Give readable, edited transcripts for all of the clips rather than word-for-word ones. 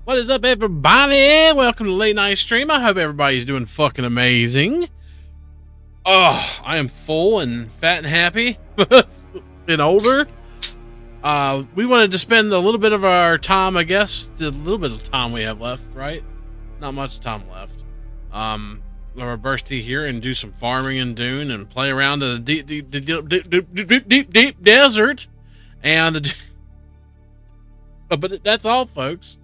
What is up, everybody? Welcome to Late Night Stream. I hope everybody's doing fucking amazing. Oh, I am full and fat and happy and older. We wanted to spend a little bit of our time, I guess, the little bit of time we have left, right? Not much time left. Our birthday here and do some farming in Dune and play around in the deep desert. And but that's all, folks.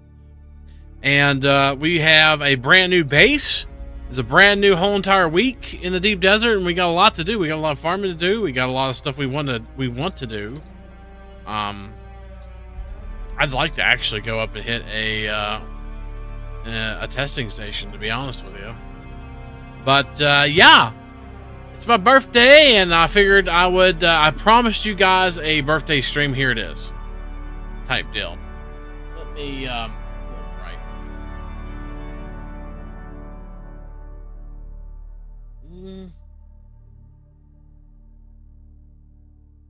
And we have a brand new base. It's a brand new whole entire week in the deep desert, and we got a lot to do. We got a lot of farming to do. We got a lot of stuff we want to do. I'd like to actually go up and hit a testing station, to be honest with you. But yeah, it's my birthday, and I figured I would. I promised you guys a birthday stream. Here it is, type deal. Let me.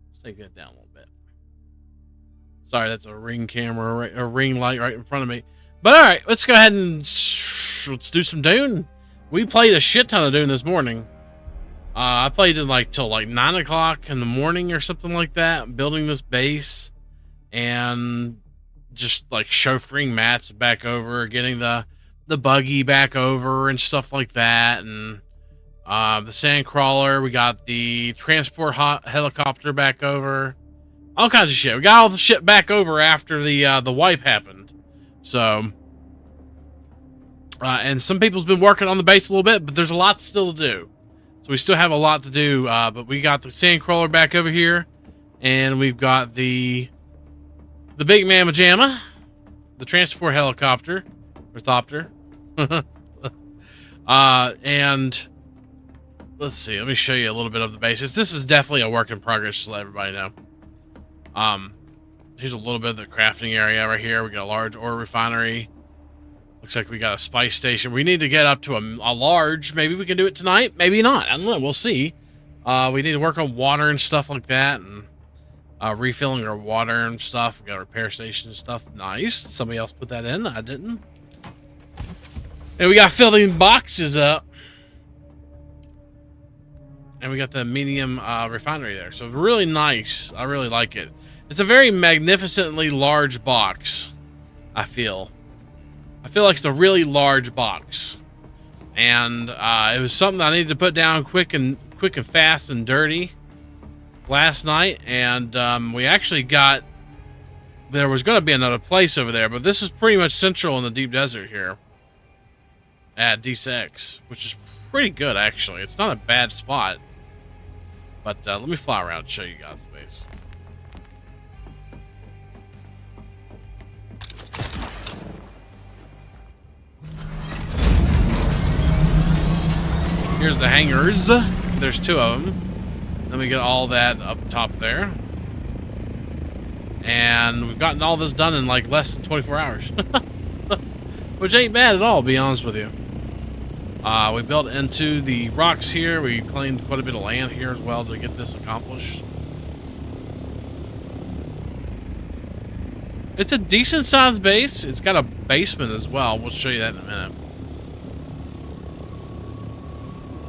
Let's take that down a little bit. Sorry, that's a ring camera, a ring light right in front of me. But all right, let's go ahead and let's do some Dune. We played a shit ton of Dune this morning. I played it till 9 o'clock in the morning or something like that, building this base and just chauffeuring mats back over, getting the buggy back over and stuff like that, and the sand crawler. We got the transport helicopter back over. All kinds of shit. We got all the shit back over after the wipe happened. So, and some people's been working on the base a little bit, but there's a lot still to do. So we still have a lot to do. But we got the sand crawler back over here, and we've got the big mamma jamma, the transport helicopter, ornithopter, and let's see. Let me show you a little bit of the basis. This is definitely a work in progress, to let everybody know. Here's a little bit of the crafting area right here. We got a large ore refinery. Looks like we got a spice station. We need to get up to a large. Maybe we can do it tonight. Maybe not. I don't know. We'll see. We need to work on water and stuff like that, and refilling our water and stuff. We got a repair station and stuff. Nice. Somebody else put that in. I didn't. And we got filling boxes up. And we got the medium refinery there. So really nice. I really like it. It's a very magnificently large box, I feel. I feel like it's a really large box. And it was something I needed to put down quick and fast and dirty last night. And we actually got... There was going to be another place over there, but this is pretty much central in the deep desert here at D6, which is pretty good, actually. It's not a bad spot. But let me fly around and show you guys the base. Here's the hangars. There's 2 of them. Then we get all that up top there. And we've gotten all this done in less than 24 hours. Which ain't bad at all, to be honest with you. We built into the rocks here. We claimed quite a bit of land here as well to get this accomplished. It's a decent sized base. It's got a basement as well. We'll show you that in a minute.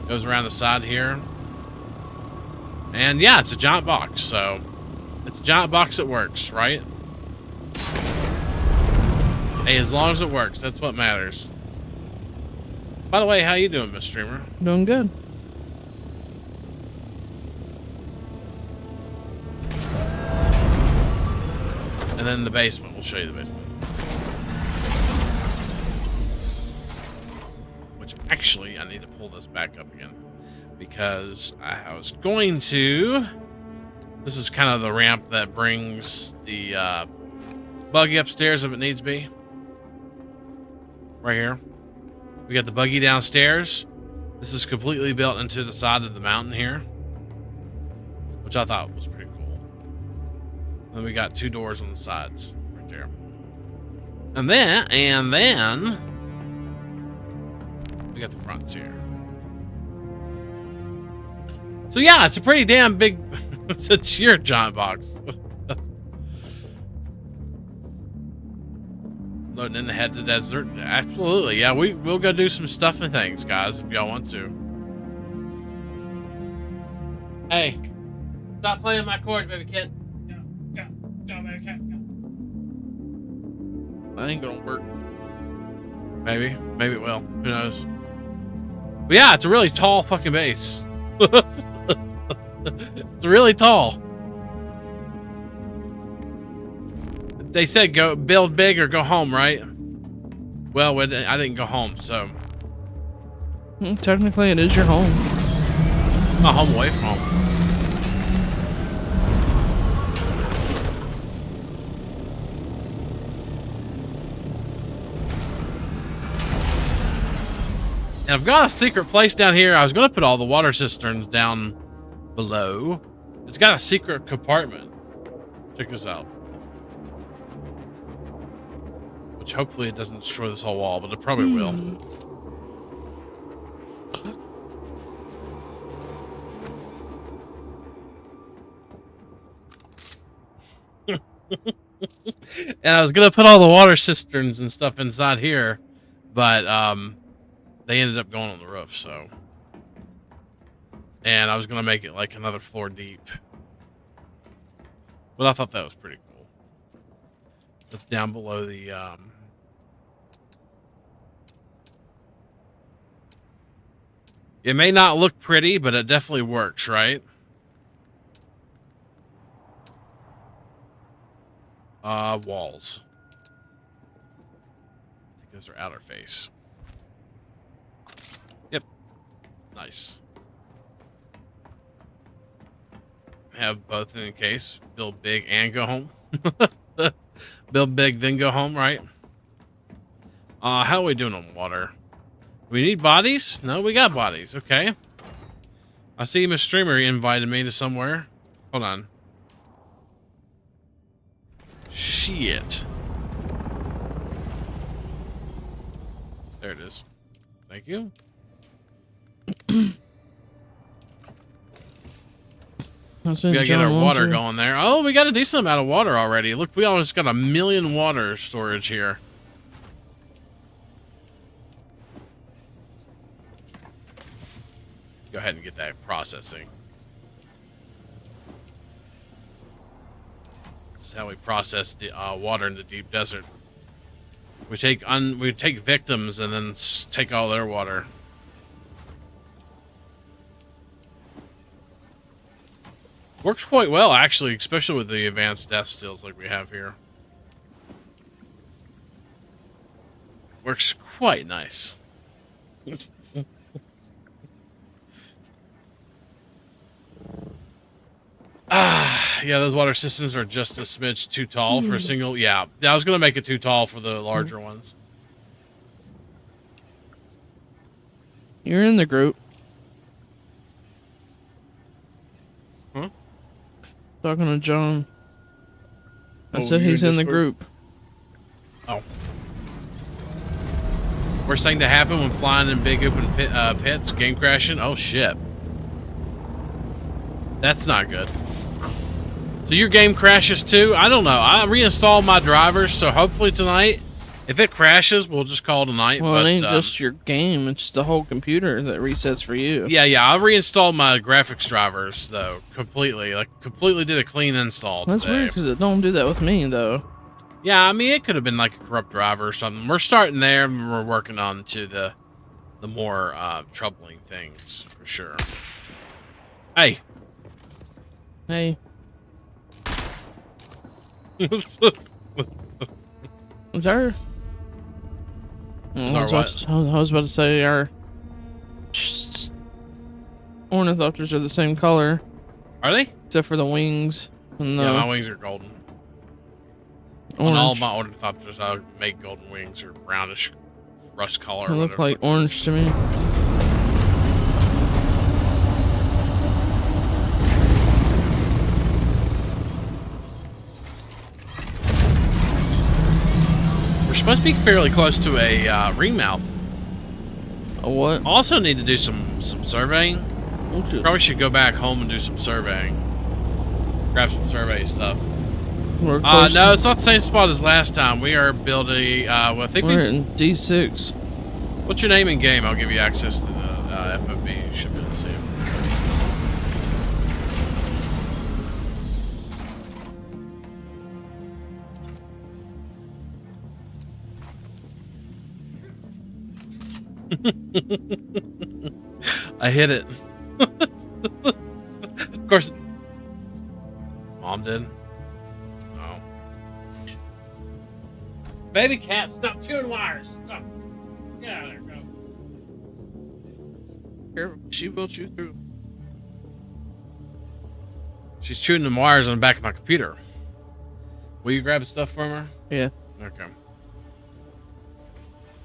Goes around the side here. And yeah, it's a giant box. So it's a giant box that works, right? Hey, as long as it works, that's what matters. By the way, how you doing, Miss Streamer? Doing good. And then the basement. We'll show you the basement. Which actually, I need to pull this back up again. Because I was going to... This is kind of the ramp that brings the buggy upstairs if it needs to be. Right here. We got the buggy downstairs. This is completely built into the side of the mountain here, which I thought was pretty cool. Then we got 2 doors on the sides right there. And then we got the fronts here. So yeah, it's a pretty damn big it's your giant box. Loading in to head to the desert. Absolutely. Yeah, we'll go do some stuff and things, guys, if y'all want to. Hey, stop playing my chords, baby kid. Go, baby kid, go. That ain't gonna work. Maybe it will. Who knows? But yeah, it's a really tall fucking base. It's really tall. They said go build big or go home, right? Well, I didn't go home, so. Technically, it is your home. My home away from home. And I've got a secret place down here. I was going to put all the water cisterns down below. It's got a secret compartment. Check this out. Which hopefully it doesn't destroy this whole wall, but it probably will. And I was going to put all the water cisterns and stuff inside here, but they ended up going on the roof, so. And I was going to make it like another floor deep. But I thought that was pretty cool. It's down below the it may not look pretty, but it definitely works, right? Walls. I think those are outer face. Yep. Nice. Have both in the case. Build big and go home. Build big, then go home, right? How are we doing on water? We need bodies? No, we got bodies. Okay. I see Miss Streamer invited me to somewhere. Hold on. Shit. There it is. Thank you. We gotta get our water going there. Oh, we got a decent amount of water already. Look, we almost got 1 million water storage here. Go ahead and get that processing. This is how we process the water in the deep desert. We take victims and then take all their water. Works quite well, actually, especially with the advanced death steals like we have here. Works quite nice. Yeah, those water systems are just a smidge too tall for a single. Yeah, I was gonna make it too tall for the larger ones. You're in the group. Huh? Talking to John. I said he's in the group. Oh. Worst thing to happen when flying in big open pits, game crashing. Oh shit. That's not good. So your game crashes too? I don't know. I reinstalled my drivers, so hopefully tonight, if it crashes, we'll just call tonight. Well, it ain't just your game; it's the whole computer that resets for you. Yeah. I reinstalled my graphics drivers though completely. Like completely did a clean install. That's today. weird because it don't do that with me though. Yeah, I mean it could have been like a corrupt driver or something. We're starting there, and we're working on to the more troubling things for sure. Hey. Hey. Is there? I was about to say our ornithopters are the same color. Are they? Except for the wings. And yeah, my wings are golden. On all of my ornithopters, I make golden wings or brownish rust color. They look like orange to me. Supposed to be fairly close to a ringmouth. A what? Also need to do some surveying. Okay. Probably should go back home and do some surveying. Grab some survey stuff. We're close. No, it's not the same spot as last time. We are building. Well, I think We're in D6. What's your name in game? I'll give you access to the FOB. You should be able to see it. I hit it. Of course. Mom did. Oh. Baby cat, stop chewing wires. Stop. Get out of there, go. Careful, she will chew through. She's chewing the wires on the back of my computer. Will you grab stuff from her? Yeah. Okay.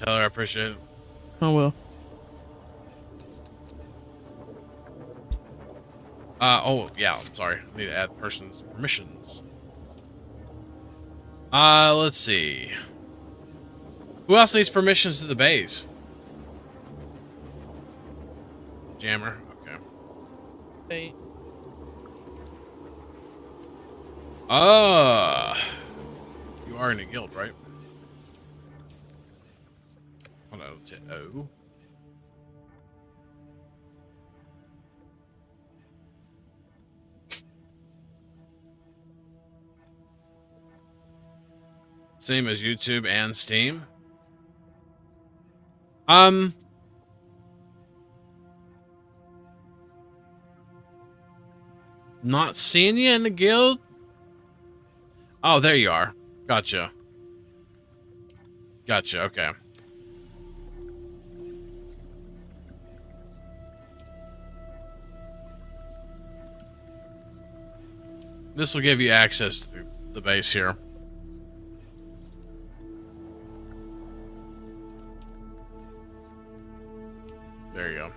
Tell her I appreciate it. I will. Oh, yeah, I'm sorry. I need to add person's permissions. Let's see. Who else needs permissions to the base? Jammer, okay. Hey. You are in a guild, right? Oh, no, oh. Same as YouTube and Steam. Not seeing you in the guild? Oh, there you are. Gotcha. Gotcha, okay. This will give you access to the base here. There you go.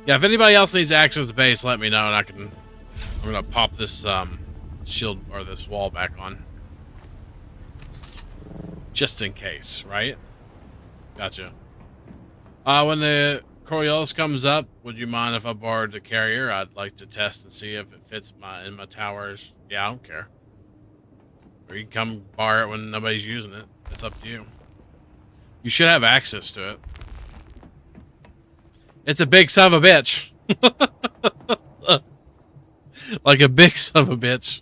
Yeah, if anybody else needs access to the base, let me know, and I'm gonna pop this shield or this wall back on, just in case, right? Gotcha. When the Coriolis comes up, would you mind if I borrowed the carrier? I'd like to test and see if it fits in my towers. Yeah, I don't care. Or you can come borrow it when nobody's using it. It's up to you. You should have access to it. It's a big son of a bitch. Like a big son of a bitch.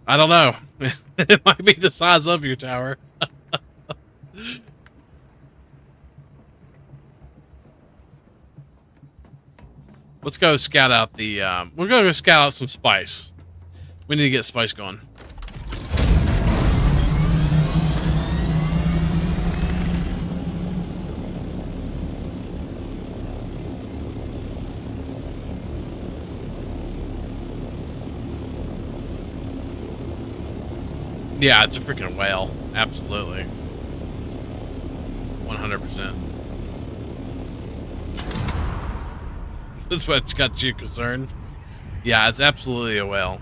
I don't know. It might be the size of your tower. Let's go scout out the... we're going to go scout out some spice. We need to get spice going. Yeah, it's a freaking whale. Absolutely. 100%. That's what's got you concerned. Yeah, it's absolutely a whale.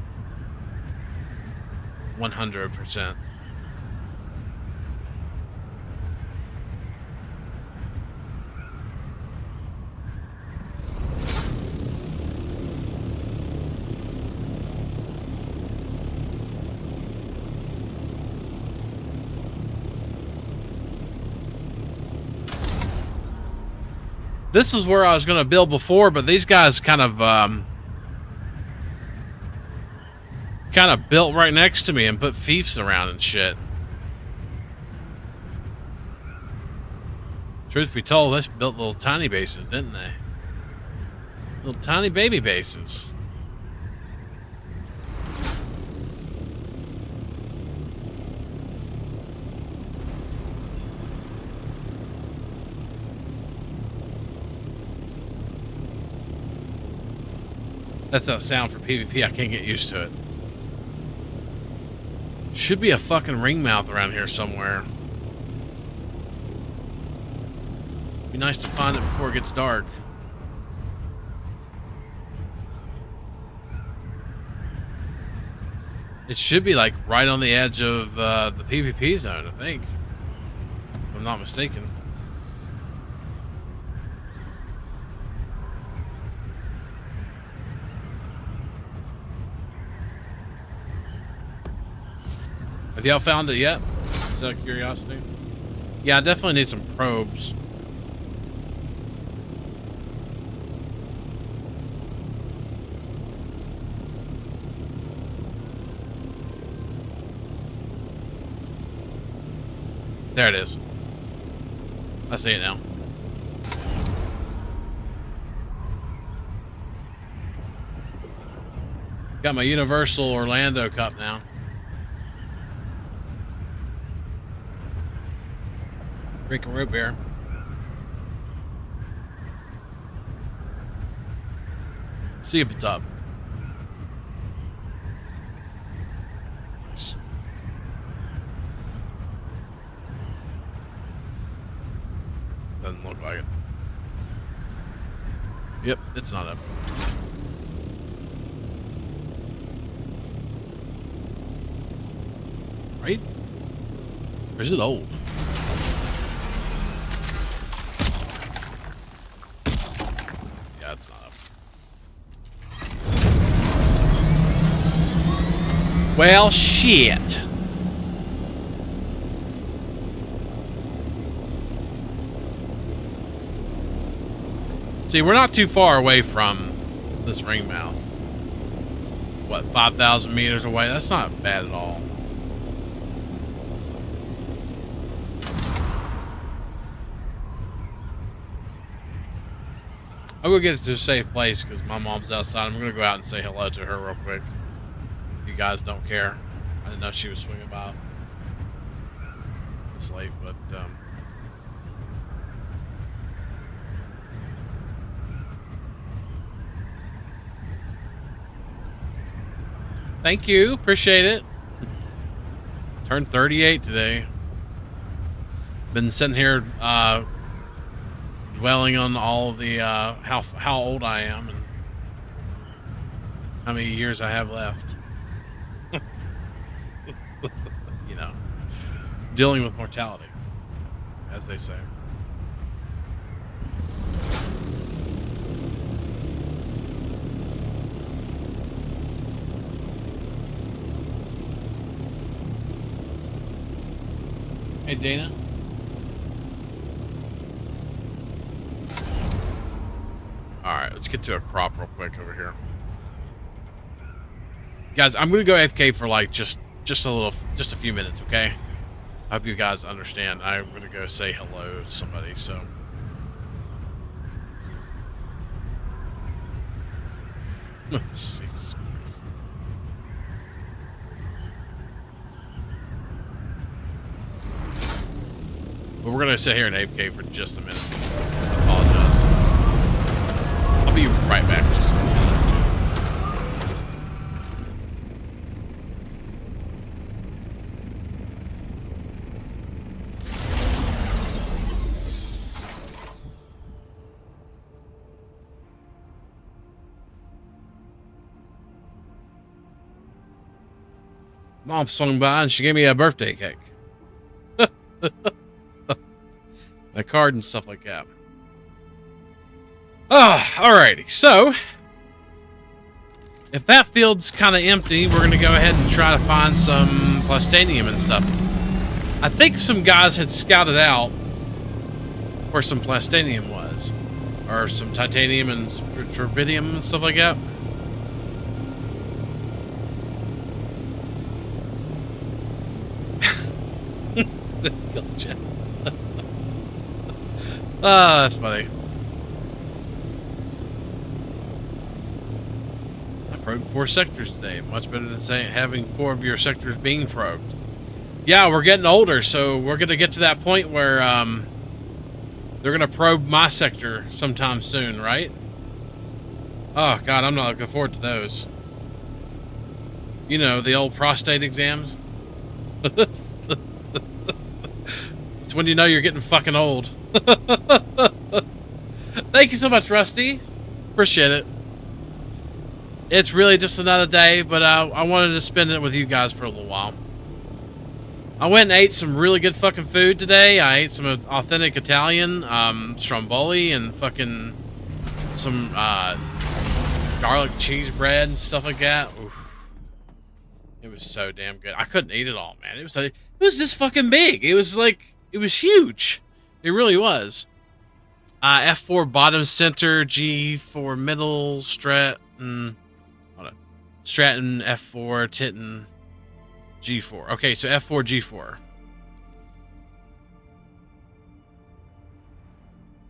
100%. This is where I was going to build before, but these guys kind of built right next to me and put fiefs around and shit. Truth be told, they built little tiny bases, didn't they? Little tiny baby bases. That's that sound for PvP. I can't get used to it. Should be a fucking ringmouth around here somewhere. Be nice to find it before it gets dark. It should be like right on the edge of the PvP zone, I think. If I'm not mistaken. Have y'all found it yet? Just out of curiosity. Yeah, I definitely need some probes. There it is. I see it now. Got my Universal Orlando cup now. Drinking root beer. See if it's up. Nice. Doesn't look like it. Yep, it's not up. Right? Or is it old? Yeah, it's not up. Well, shit. See, we're not too far away from this ring mouth. What, 5,000 meters away? That's not bad at all. I'll go get it to a safe place because my mom's outside. I'm going to go out and say hello to her real quick. If you guys don't care. I didn't know she was swinging by this late, but... Thank you. Appreciate it. Turned 38 today. Been sitting here dwelling on all of the how old I am and how many years I have left. You know, dealing with mortality, as they say. Hey, Dana. Alright, let's get to a crop real quick over here. Guys, I'm gonna go AFK for like just a few minutes, okay? I hope you guys understand. I'm gonna go say hello to somebody, so. Jeez. But we're gonna sit here in AFK for just a minute. I apologize. I'll be right back. Just a minute. Mom swung by and she gave me a birthday cake. A card and stuff like that. Alrighty. So, if that field's kind of empty, we're going to go ahead and try to find some plastanium and stuff. I think some guys had scouted out where some plastanium was. Or some titanium and tritium and stuff like that. Gotcha. Oh, that's funny. I probed 4 sectors today. Much better than saying having 4 of your sectors being probed. Yeah, we're getting older, so we're gonna get to that point where they're gonna probe my sector sometime soon, right? Oh God, I'm not looking forward to those. You know, the old prostate exams. It's when you know you're getting fucking old. Thank you so much, Rusty. Appreciate it. It's really just another day, but I wanted to spend it with you guys for a little while. I went and ate some really good fucking food today. I ate some authentic Italian, stromboli and fucking some garlic cheese bread and stuff like that. Oof. It was so damn good. I couldn't eat it all, man. It was this fucking big. It was huge. It really was. F4 bottom center, G4 middle, Stratton, F4, Titan, G4. Okay, so F4, G4.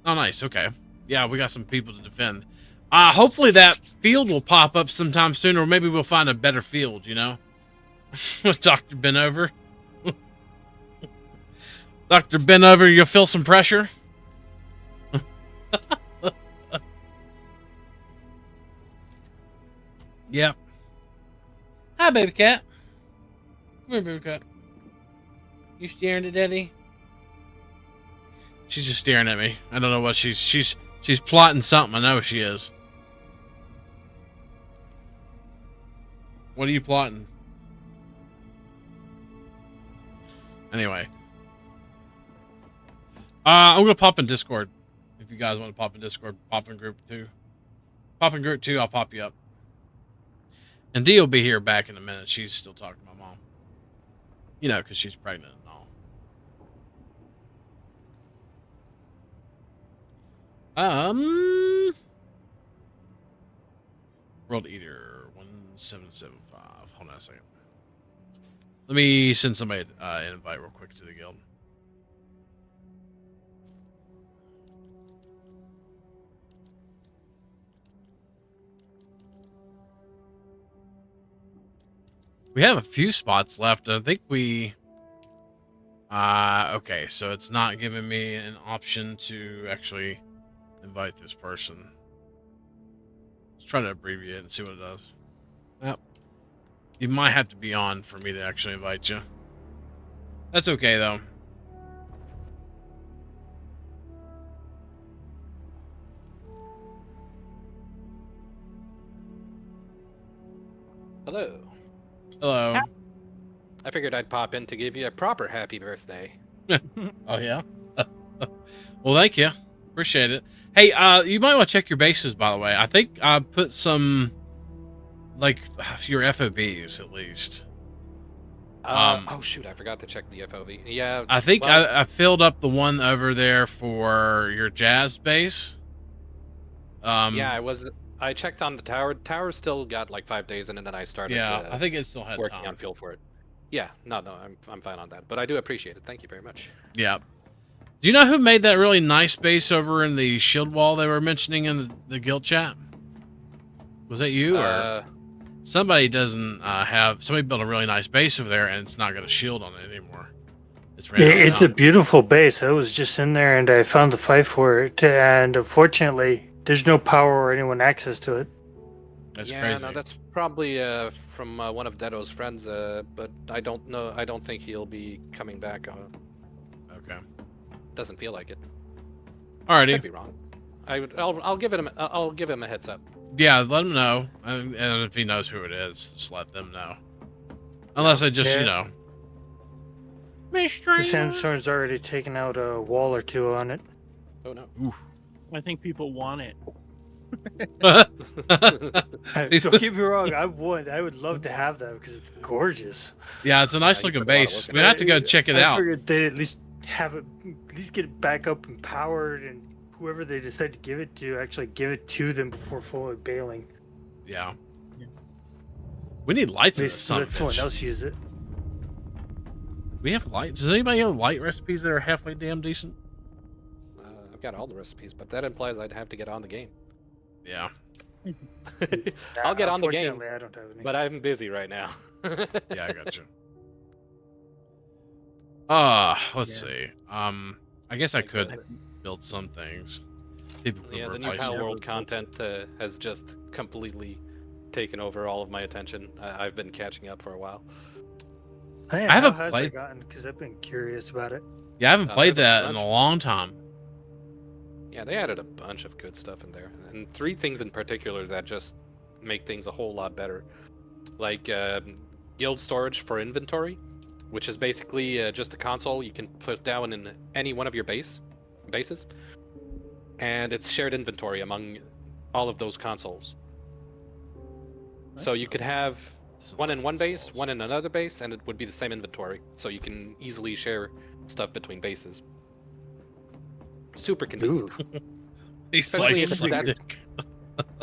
Oh, nice. Okay. Yeah, we got some people to defend. Hopefully that field will pop up sometime soon, or maybe we'll find a better field, you know? With Dr. Benover. Dr. Benover, you'll feel some pressure? Yep. Hi, baby cat. Come here, baby cat. You staring at Daddy? She's just staring at me. I don't know what she's plotting something. I know she is. What are you plotting? Anyway. I'm gonna pop in Discord. If you guys want to pop in Discord, pop in group 2. Pop in group 2, I'll pop you up. And Dee will be here back in a minute. She's still talking to my mom. You know, because she's pregnant and all. World Eater 1775. Hold on a second. Let me send somebody an invite real quick to the guild. We have a few spots left. I think we... okay, so it's not giving me an option to actually invite this person. Let's try to abbreviate and see what it does. Yep. You might have to be on for me to actually invite you. That's okay, though. Hello. Hello. I figured I'd pop in to give you a proper happy birthday. Oh, yeah? Well, thank you. Appreciate it. Hey, you might want to check your bases, by the way. I think I put some, like, your FOBs, at least. Oh, shoot, I forgot to check the FOV. Yeah. I think I filled up the one over there for your jazz base. Yeah, I checked on the tower. Tower still got like 5 days in it, and I started. Yeah, I think it still had working time. on fuel for it. Yeah, no, I'm fine on that. But I do appreciate it. Thank you very much. Yeah. Do you know who made that really nice base over in the shield wall they were mentioning in the guild chat? Was that you or somebody doesn't have somebody built a really nice base over there and it's not got a shield on it anymore? It's a beautiful base. I was just in there and I found the fight for it, and unfortunately, there's no power or anyone access to it. That's yeah, crazy. No, that's probably from one of Dedo's friends, but I don't know. I don't think he'll be coming back. Okay. Doesn't feel like it. Alrighty. Could be wrong. I'll give him a heads up. Yeah, let him know, and if he knows who it is, just let them know. Unless I just, you know. The sandstorm's already taken out a wall or two on it. Oh no. Oof. I think people want it. Don't get me wrong, I would love to have that because it's gorgeous. Yeah, it's a nice looking base. We have to go check it out. I figured they'd at least have it, at least get it back up and powered, and whoever they decide to give it to, actually give it to them before fully bailing. Yeah. We need lights in the sun. Let someone else use it. We have light. Does anybody have light recipes that are halfway damn decent? I've got all the recipes, but that implies I'd have to get on the game. Yeah. I'll get on the game, I don't have any. but I'm busy right now. Yeah, I got you. Let's see. I guess I could build some things. People could Yeah, the new replace Pal it. World content has just completely taken over all of my attention. I've been catching up for a while. I haven't how has played- it gotten, because I've been curious about it. Yeah, I haven't played there's a that in a bunch. long time. Yeah, they added a bunch of good stuff in there, and 3 things in particular that just make things a whole lot better. Like guild storage for inventory, which is basically just a console you can put down in any one of your bases, and it's shared inventory among all of those consoles. So you could have One in one base, one in another base, and it would be the same inventory, so you can easily share stuff between bases. Super convenient. Ooh. He's Especially like, if it's that- dick.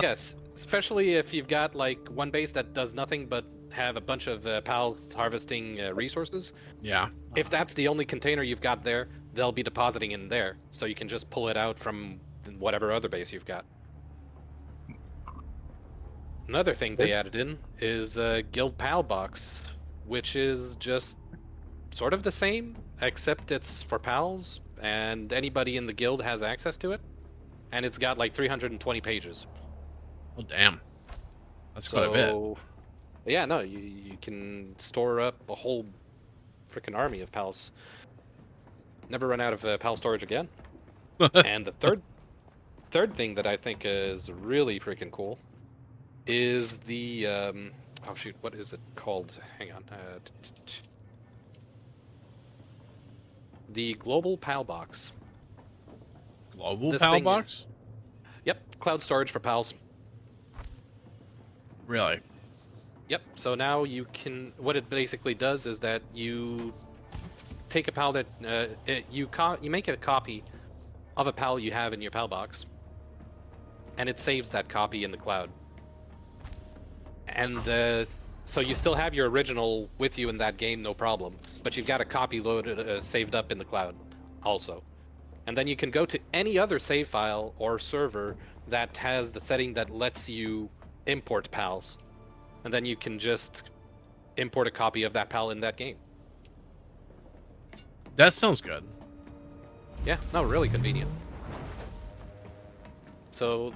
Yes, especially if you've got like one base that does nothing but have a bunch of pals harvesting resources. Yeah. If that's the only container you've got there, they'll be depositing in there, so you can just pull it out from whatever other base you've got. Another thing they added in is Guild Pal Box, which is just sort of the same, except it's for pals, and anybody in the guild has access to it. And it's got like 320 pages. Oh, damn. That's quite a bit. Yeah, no, you can store up a whole freaking army of pals. Never run out of pal storage again. And the third thing that I think is really freaking cool is the oh shoot, what is it called? Hang on. The Global Pal Box. Global This PAL thing- box? Yep, cloud storage for pals. Really? Yep. So now you can. What it basically does is that you take a pal that you make a copy of a pal you have in your pal box, and it saves that copy in the cloud. And so you still have your original with you in that game, no problem. But you've got a copy loaded, saved up in the cloud, also. And then you can go to any other save file or server that has the setting that lets you import pals. And then you can just import a copy of that pal in that game. That sounds good. Yeah, no, really convenient. So,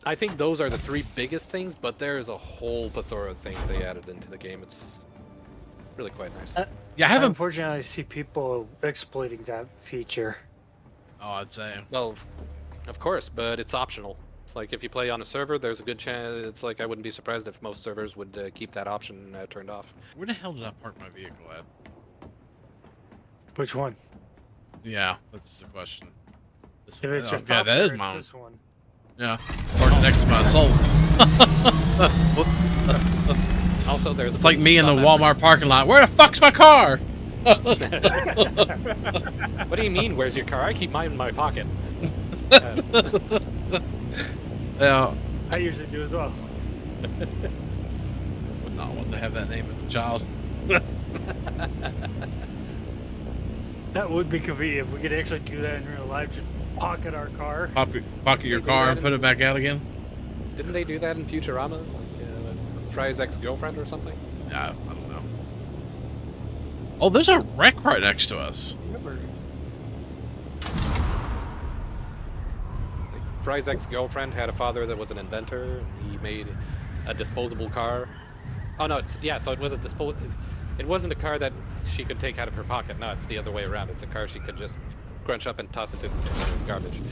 I think those are the three biggest things, but there's a whole plethora of things they added into the game. It's really quite nice. Yeah, I haven't. Unfortunately, I see people exploiting that feature. Oh, I'd say. Well, of course, but it's optional. It's like if you play on a server, there's a good chance. It's like I wouldn't be surprised if most servers would keep that option turned off. Where the hell did I park my vehicle at? Which one? Yeah, that's the question. This If it's oh, your yeah, top that or is it's mine. this one. Yeah, parked next to my soul. Also, there's. It's like me in the Walmart parking lot. Where the fuck's my car? What do you mean? Where's your car? I keep mine in my pocket. Yeah, I usually do as well. would not want to have that name as a child. That would be convenient if we could actually do that in real life. Just pocket our car. Pocket your car and put it back out again. Didn't they do that in Futurama? Like, Fry's ex-girlfriend or something? Yeah, I don't know. Oh, there's a wreck right next to us. Remember? Like, Fry's ex-girlfriend had a father that was an inventor. And he made a disposable car. Oh no, it's yeah. So it was a It wasn't a car that she could take out of her pocket. No, it's the other way around. It's a car she could just crunch up and toss into the garbage.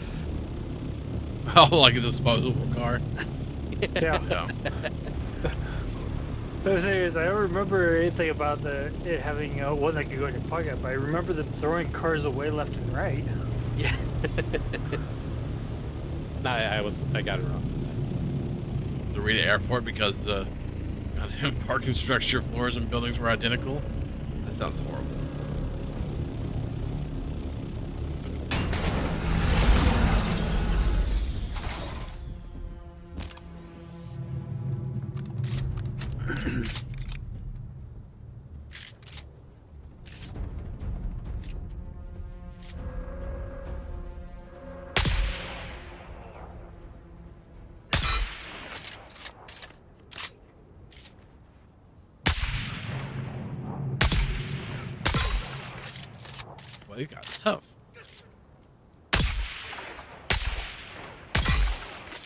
Oh, like a disposable car. Yeah. Yeah. The thing is, I don't remember anything about it having one that could go in your pocket, but I remember them throwing cars away left and right. Yeah. No, I got it wrong. The Rita Airport because the goddamn parking structure, floors, and buildings were identical. That sounds horrible. Well, you got it tough.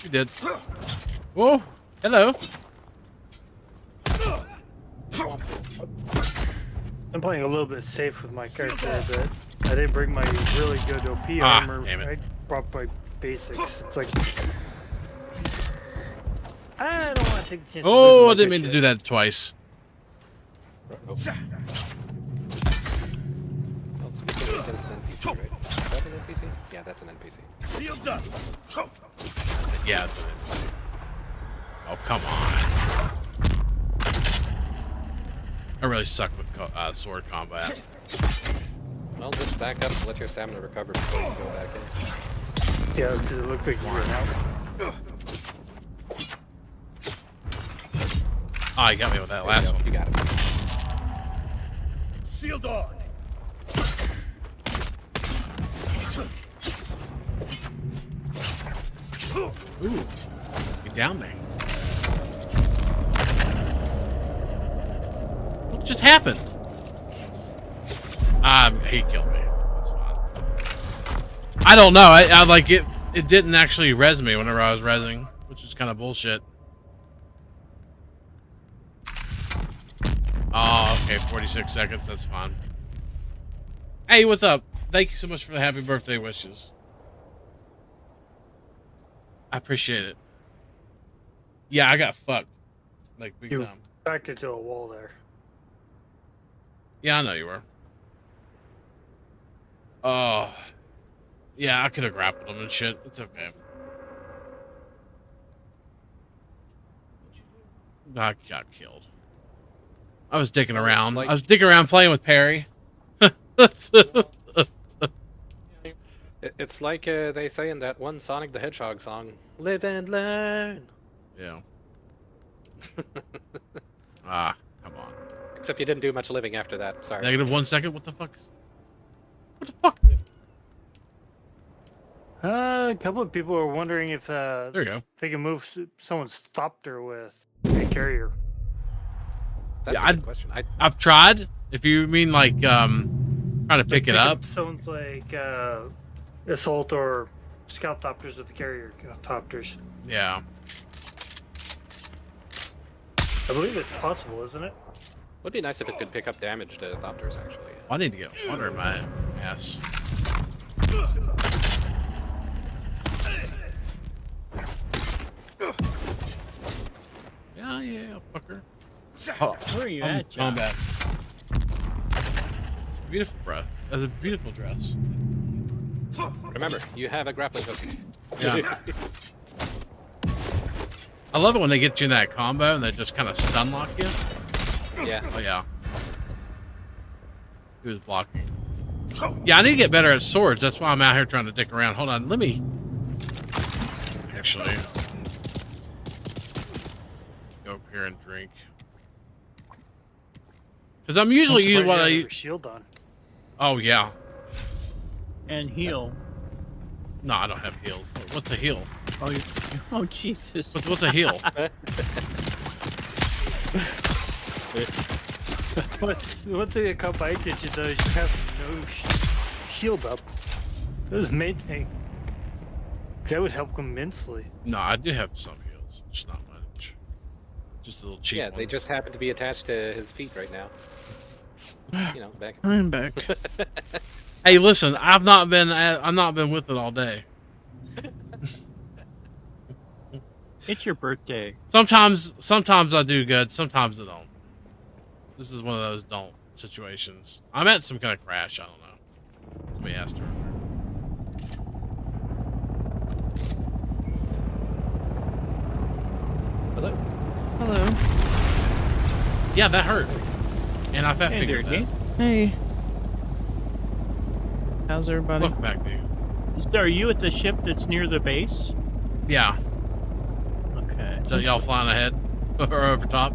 You did. Whoa! Hello. I'm playing a little bit safe with my character, but I didn't bring my really good OP armor. Damn it. I brought my basics. It's like I don't want to take the chance. Oh, I didn't mean to do that twice. Oh. Let's get an NPC, right? Is that an NPC? Yeah, that's an NPC. Shields up. Yeah, it's an NPC. Oh, come on. I really suck with sword combat. Well, just back up and let your stamina recover before you go back in. Yeah, because it looked like you ran out. Oh, you got me with that There last you one. go. You got it. Shield on. Ooh, get down there. What just happened? He killed me. That's fine. I don't know. I like it. It didn't actually res me whenever I was resing, which is kind of bullshit. Oh, okay. 46 seconds. That's fine. Hey, what's up? Thank you so much for the happy birthday wishes. I appreciate it. Yeah, I got fucked. Like, big You time. backed into a wall there. Yeah, I know you were. Oh. Yeah, I could have grappled him and shit. It's okay. I got killed. I was dicking around. like- I was dicking around playing with Perry. It's like they say in that one Sonic the Hedgehog song, "Live and learn." Yeah. Ah, come on. Except you didn't do much living after that. Sorry. Negative 1 second? What the fuck? What the fuck? A couple of people are wondering if There you go. they can move someone's thopter with a carrier. That's Yeah, a good question. I've tried. If you mean like trying to pick it up. Someone's like assault or scout thopters with the carrier thopters. Yeah. I believe it's possible, isn't it? Would be nice if it could pick up damaged thopters, actually. I need to get water in my ass. Yeah, fucker. Oh, Where are you at, John? Combat. Beautiful, bro. That's a beautiful dress. Remember, you have a grappling hook. Yeah. I love it when they get you in that combo and they just kind of stun lock you. Yeah. Oh, yeah. He was blocking. Yeah, I need to get better at swords. That's why I'm out here trying to dick around. Hold on, let me... Actually... Go up here and drink. Because I'm usually I'm using surprised what you I... have your shield on. Oh, yeah. And heal. No, I don't have heals. What's a heal? Oh, oh Jesus. What's a heal? One thing that caught my attention though is you have no shield up. That was the main thing. That would help immensely. No, I do have some heals. Just not much. Just a little cheap Yeah, they ones. just happen to be attached to his feet right now. You know, back. I'm back. Hey, listen, I've not been with it all day. It's your birthday. Sometimes I do good, sometimes I don't. This is one of those don't situations. I'm at some kind of crash, I don't know. Somebody asked her. Hello. Hello. Yeah, that hurt. And I Hey, figured that. Dirty. Hey. How's everybody? Welcome back, dude. Are you at the ship that's near the base? Yeah. Okay. So y'all flying ahead or over top?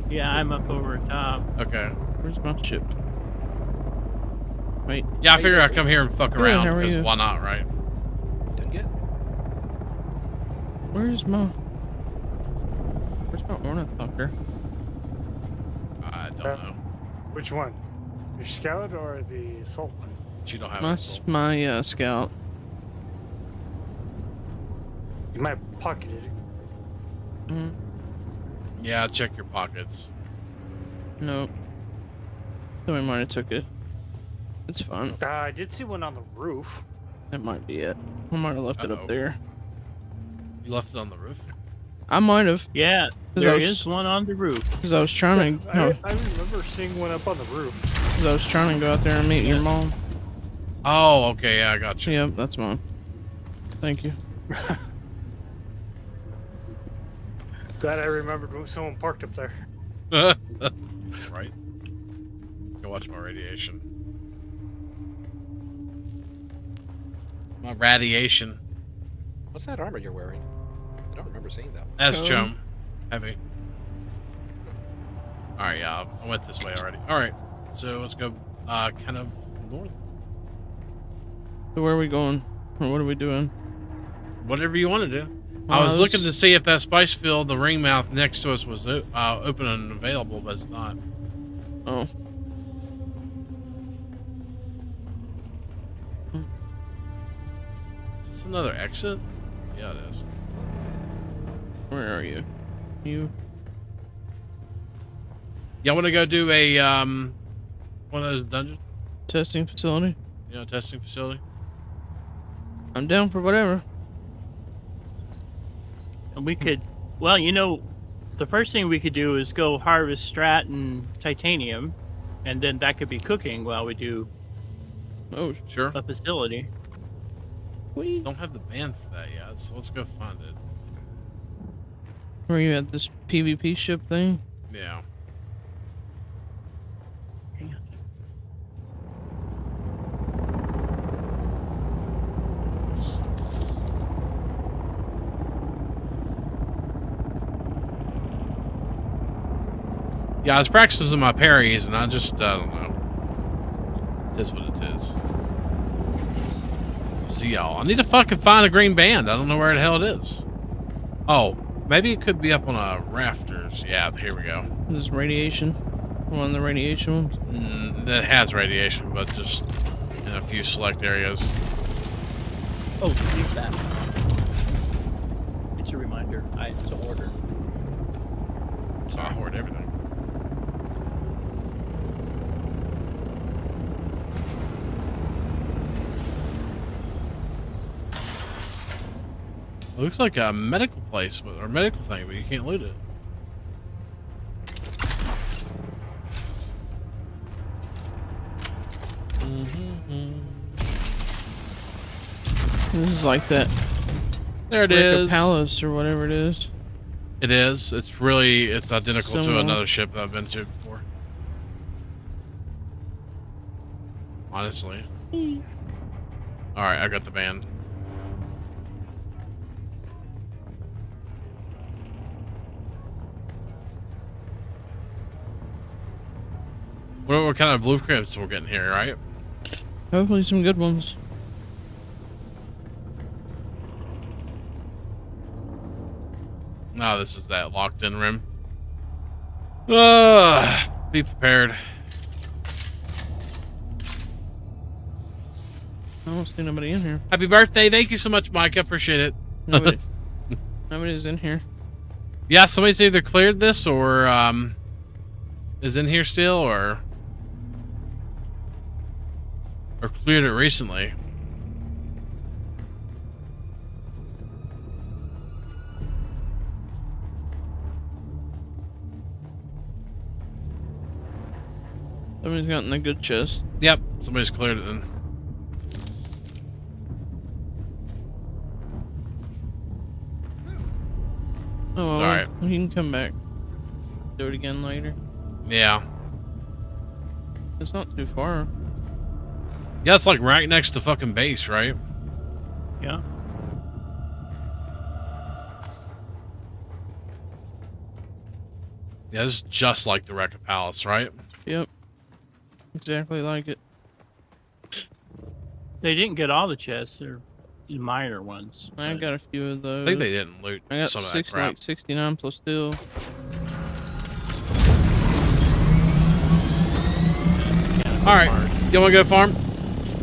Yeah, I'm up over top. Okay. Where's my ship? Wait. Yeah, I figure I'd come here and fuck Good, around how are because you? why not, right? Doing good. Where's my ornithopter? I don't know. Which one? Your scout or the assault one? But you don't have My a soul. scout. You might pocket it. Mm, Yeah, check your pockets. no. Somebody might have took it. It's fine. I did see one on the roof. That might be it. I might have left it Uh-oh. up there. You left it on the roof? I might have. Yeah, 'Cause there I was- is one on the roof. Because I was trying to. No, I remember seeing one up on the roof. 'cause I was trying to go out there and meet your mom. Oh, okay, yeah, I got you. Yep, that's mine. Thank you. Glad I remembered when someone parked up there. Right. Go watch my radiation. My radiation. What's that armor you're wearing? I don't remember seeing that one. That's Chum. chum. Heavy. Alright, yeah, I went this way already. Alright, so let's go kind of north. So where are we going? Or what are we doing? Whatever you want to do. Well, I was looking to see if that spice field, the ring mouth next to us, was open and available, but it's not. Oh. Is this another exit? Yeah, it is. Where are you? You? Y'all want to go do a one of those dungeons? Testing facility? You know, testing facility. I'm down for whatever. And we could, well, you know, the first thing we could do is go harvest strat and titanium, and then that could be cooking while we do Oh, Sure. a facility. we. Don't have the band for that yet, so let's go find it. Where are you at this PvP ship thing? Yeah. Hang on. Yeah, I was practicing my parries, and I don't know. It is what it is. See y'all. I need to fucking find a green band. I don't know where the hell it is. Oh, maybe it could be up on a rafters. Yeah, here we go. This is radiation. One of the radiation ones. That has radiation, but just in a few select areas. Oh, leave that. It's a reminder. I have to order. So I hoard everything. It looks like a medical place, or medical thing, but you can't loot it. This is like that. There it is. Palace or whatever it is. It is. It's identical to Similar. another ship that I've been to before. Honestly. Alright, I got the band. What kind of blueprints we're getting here, right? Hopefully some good ones. No, this is that locked in rim. Be prepared. I don't see nobody in here. Happy birthday. Thank you so much, Mike. I appreciate it. Nobody, nobody's in here. Yeah, somebody's either cleared this or is in here still or cleared it recently. Somebody's gotten a good chest. Yep, somebody's cleared it then. Oh, well, Sorry. you can come back. Do it again later. Yeah. It's not too far. Yeah, it's like right next to fucking base, right? Yeah. Yeah, this is just like the Wreck of Palace, right? Yep. Exactly like it. They didn't get all the chests. They're minor ones. I got a few of I those. think they didn't loot I got some of that crap. 69 plus steel. Alright, you wanna go farm?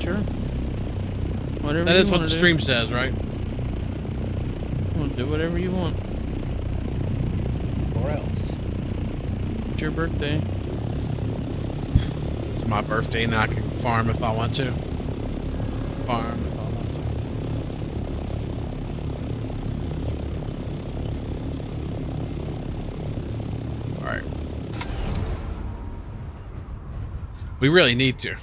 Sure. Whatever That you is what wanna the do. stream says, right? Well, do whatever you want. Or else. It's your birthday. It's my birthday and I can farm if I want to. Farm if I want to. Alright. We really need to.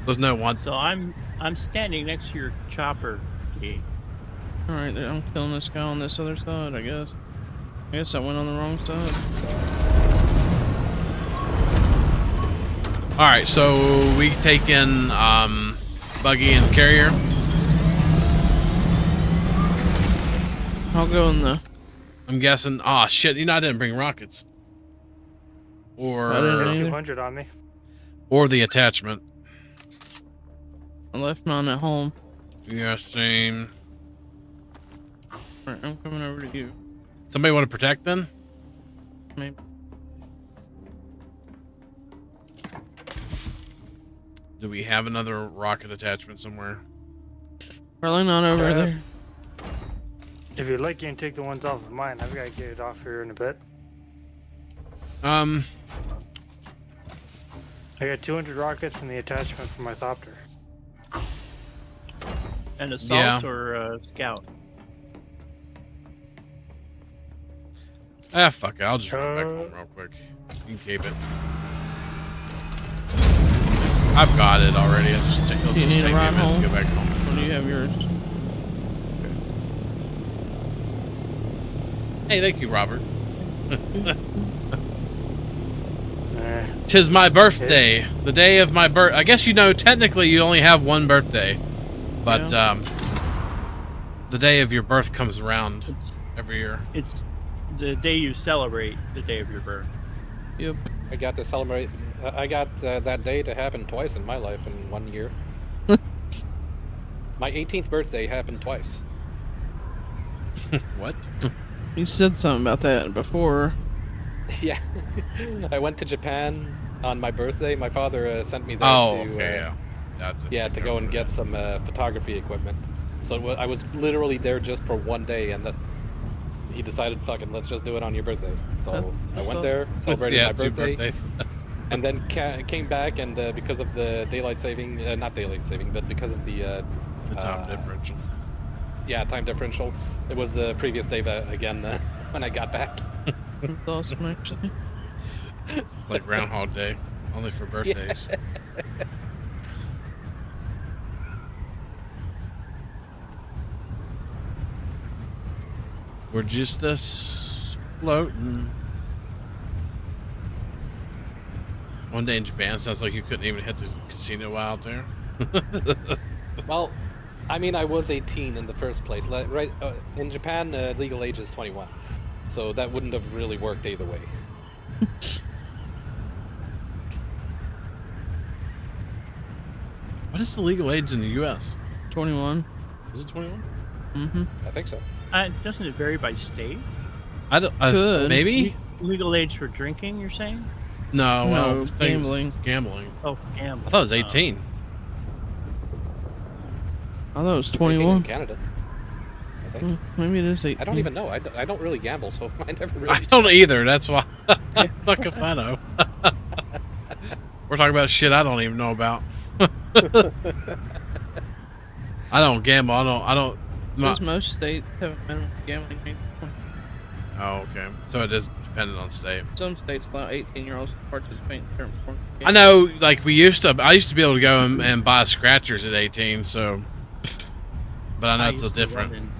There's no one. So I'm standing next to your chopper, Key. Alright, I'm killing this guy on this other side, I guess. I guess I went on the wrong side. All right, so we take in buggy and carrier. I'll go in the. I'm guessing. Oh shit! You know I didn't bring rockets. I Or didn't I have either. 200 on me. or the attachment. I left mine at home. Yeah, same. Alright, I'm coming over to you. Somebody want to protect then? Maybe. Do we have another rocket attachment somewhere? Probably not over there. If you'd like, you can take the ones off of mine. I've got to get it off here in a bit. Um, I got 200 rockets and the attachment for my thopter. An assault Yeah. or a scout? fuck it. I'll just run back home real quick. You can keep it. I've got it already. It'll just take, Do you need me to a ride minute home? to go back home. Or do you have yours? Hey, thank you, Robert. Eh, 'Tis my birthday. The day of my birth. I guess you know, technically you only have one birthday. But, the day of your birth comes around It's, every year. it's the day you celebrate the day of your birth. Yep. I got to celebrate. I got that day to happen twice in my life in 1 year. My 18th birthday happened twice. What? You said something about that before. Yeah, I went to Japan on my birthday. My father sent me there Oh, to okay, yeah. to go and get some photography equipment. So I was literally there just for 1 day, and he decided, "Fucking, let's just do it on your birthday." So I went there, celebrated my 2 birthday, birthdays. and then came back, and because of the daylight saving, not daylight saving, but because of the The time differential. yeah, time differential, it was the previous day again when I got back. It was awesome, actually. Like Groundhog Day. Only for birthdays. We're just floating. One day in Japan sounds like you couldn't even hit the casino while out there. Well, I mean, I was 18 in the first place. Right in Japan, legal age is 21, so that wouldn't have really worked either way. What is the legal age in the U.S.? 21. Is it 21? Mm-hmm. I think so. Doesn't it vary by state? I don't. Could. Maybe. Legal age for drinking, you're saying? No. No, Well, gambling. Gambling. Oh, gambling. I thought it was 18. I thought it was It's 18 in 21. Canada. I think. Maybe it is 18. I don't even know. I don't really gamble, so I never really. I don't either. That's why. Fuck if I know. We're talking about shit I don't even know about. I don't gamble. I don't. Because most states have a minimum gambling age. Oh, okay. So it is dependent on state. Some states allow 18-year-olds to participate in certain forms of I know, like I used to be able to go and buy scratchers at 18. So, but I know it's a used to different. run in-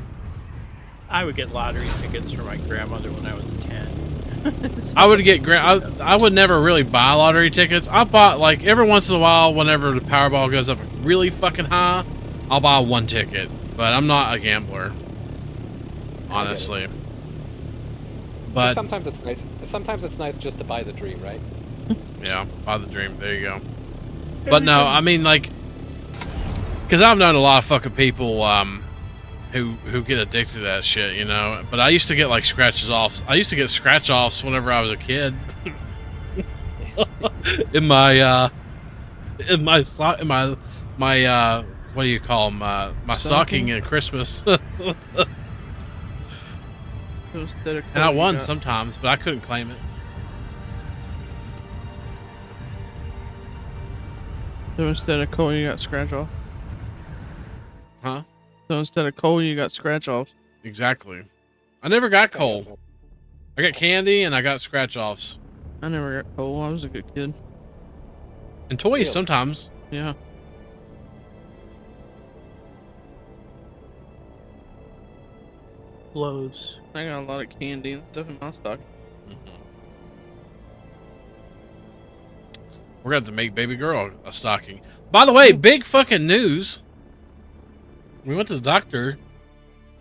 I would get lottery tickets for my grandmother when I was 10. So- I would get I would never really buy lottery tickets. I bought like every once in a while, whenever the Powerball goes up really fucking high, I'll buy one ticket. But I'm not a gambler, honestly. But sometimes it's nice. Sometimes it's nice just to buy the dream, right? yeah, buy the dream. There you go. But no, I mean like, because I've known a lot of fucking people who get addicted to that shit, you know. But I used to get like scratches offs. I used to get scratch offs whenever I was a kid. in my what do you call them? My stocking at Christmas. Instead of And I coal, you won got- sometimes, but I couldn't claim it. So instead of coal, you got scratch off. Huh? So instead of coal, you got scratch offs. Exactly. I never got coal. I got candy and I got scratch offs. I never got coal. I was a good kid. And toys Really? sometimes. Yeah. Clothes. I got a lot of candy and stuff in my stock. We're going to have to make baby girl a stocking. By the way, big fucking news. We went to the doctor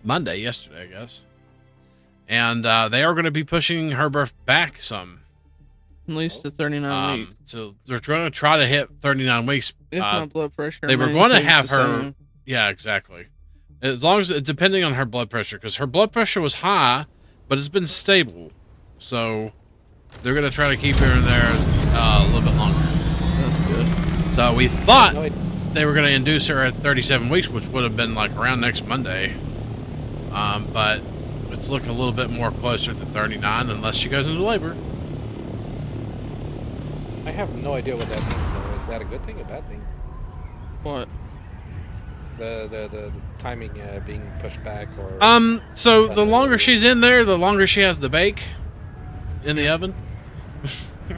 yesterday, I guess. And they are going to be pushing her birth back some. At least to 39 weeks. So they're going to try to hit 39 weeks. If my blood pressure. They were going to have the her. same. Yeah, exactly. As long as depending on her blood pressure, because her blood pressure was high, but it's been stable. So they're going to try to keep her in there a little bit longer. That's good. So we thought they were going to induce her at 37 weeks, which would have been like around next Monday. But it's looking a little bit more closer to 39 unless she goes into labor. I have no idea what that means, though. Is that a good thing or a bad thing? What? The timing being pushed back, or So the longer she's in there, the longer she has to bake in the oven.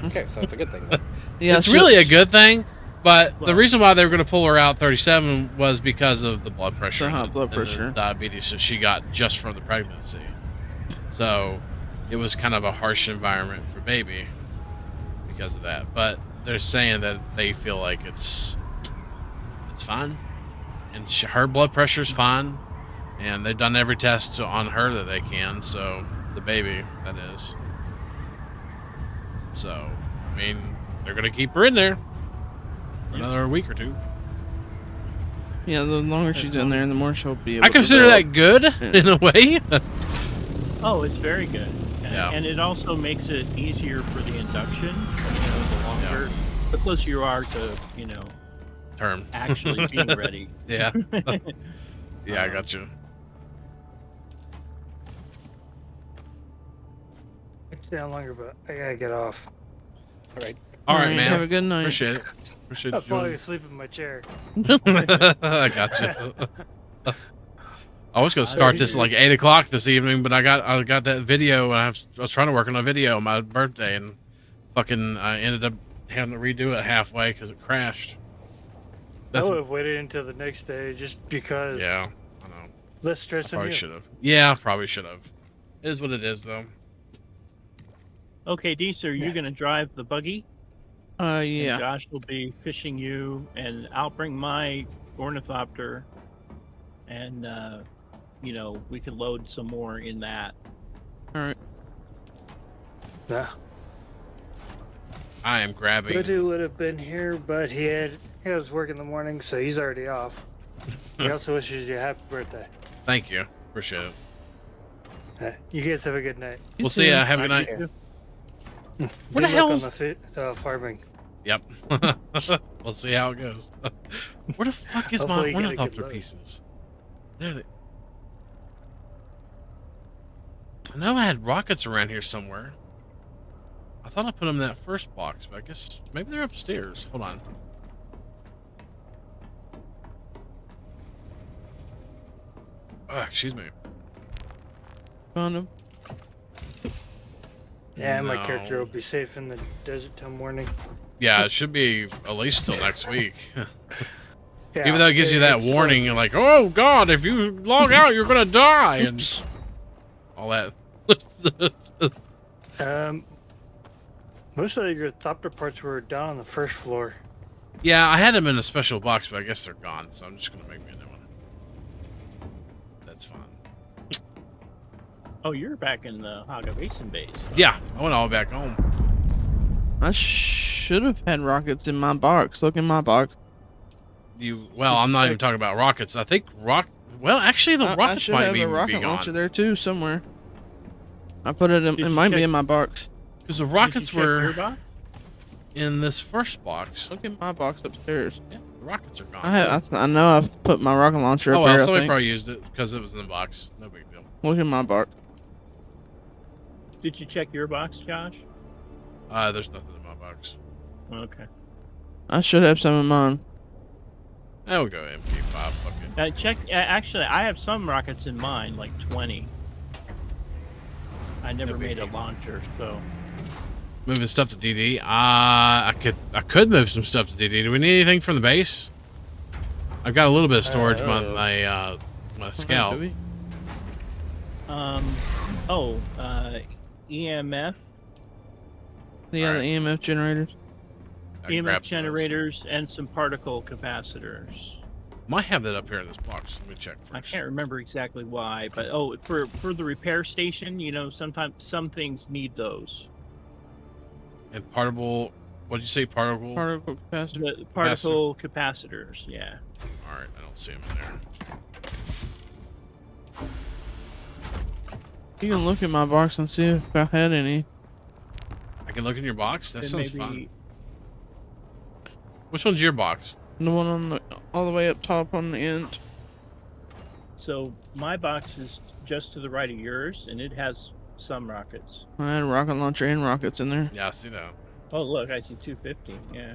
okay, so it's a good thing then. Yeah, It's really a good thing, but the reason why they were going to pull her out 37 was because of the blood pressure, The high blood and pressure. the diabetes that she got just from the pregnancy. So it was kind of a harsh environment for baby because of that. But they're saying that they feel like it's fine, and her blood pressure's fine, and they've done every test on her that they can. So the baby, that is. So I mean, they're gonna keep her in there for another week or two. Yeah, the longer she's in there, the more she'll be able I consider to that good in a way. Oh, it's very good. And, Yeah. and it also makes it easier for the induction. The longer, the closer you are to, Term. actually being ready. Yeah. Yeah, I got you. I can stay on longer, but I gotta get off. All right. All right, man. Have a good night. Appreciate it. Appreciate I'm you falling joining. asleep in my chair. I got you. I was gonna start this at like 8 o'clock this evening, but I got that video. I was trying to work on a video on my birthday, and fucking I ended up having to redo it halfway because it crashed. I would have waited until the next day just because. Yeah, I know. Less stress on Probably you. should have. Yeah, probably should have. It is what it is, though. Okay, D, so are you going to drive the buggy? And Yeah. Josh will be fishing you, and I'll bring my ornithopter, and, we can load some more in that. All right. Yeah. I am grabbing. Goody would have been here, but he has work in the morning, so he's already off. He also wishes you a happy birthday. Thank you. Appreciate it. You guys have a good night. We'll see ya. Have a good night. Good the luck hell's- on the farming? Yep. We'll see how it goes. Where the fuck is my Hopefully you get a good ornithopter load. pieces? There they. I know I had rockets around here somewhere. I thought I put them in that first box, but I guess maybe they're upstairs. Hold on. Excuse me. Found him. Yeah, my No. character will be safe in the desert till morning. Yeah, it should be at least till next week. Yeah, Even though it gives you that it's warning, you're like, oh god, if you log out, you're gonna die, and all that. Most of your thopter parts were down on the first floor. Yeah, I had them in a special box, but I guess they're gone, so I'm just gonna make me a new one. That's fine. Oh, you're back in the Haga Basin base. Yeah, I went all back home. I should have had rockets in my box. Look in my box. Well, I'm not even talking about rockets. I think well, actually, the I rockets should might have be a rocket be launcher gone. there too somewhere. I put it in. Did It you might be check- in my box. Because the Did you rockets check your were box? in this first box. Look in my box upstairs. Yeah, the rockets are gone. I know I've put my rocket launcher Oh up well, there. I somebody think. probably used it because it was in the box. No big deal. Look in my box. Did you check your box, Josh? There's nothing in my box. Okay. I should have some in mine. We'll go MP5. Fuck it. Check. Actually, I have some rockets in mine, like 20. I never No made a biggie. launcher, so. Moving stuff to DD. I could move some stuff to DD. Do we need anything from the base? I've got a little bit of storage on my scout. Do we? EMF. Yeah, Alright. the EMF generators. I can grab EMF some of those. generators and some particle capacitors. Might have that up here in this box. Let me check first. I can't remember exactly why, but for the repair station, you know, sometimes some things need those. And particle. What'd you say? Particle. Particle capacitor. The particle capacitors, yeah. All right, I don't see them in there. You can look at my box and see if I had any. I can look in your box. That Then sounds maybe- fun. Which one's your box? The one on the all the way up top on the end. So my box is just to the right of yours, and it has some rockets. I had a rocket launcher and rockets in there. Yeah, I see that. Oh, look, I see 250. Yeah.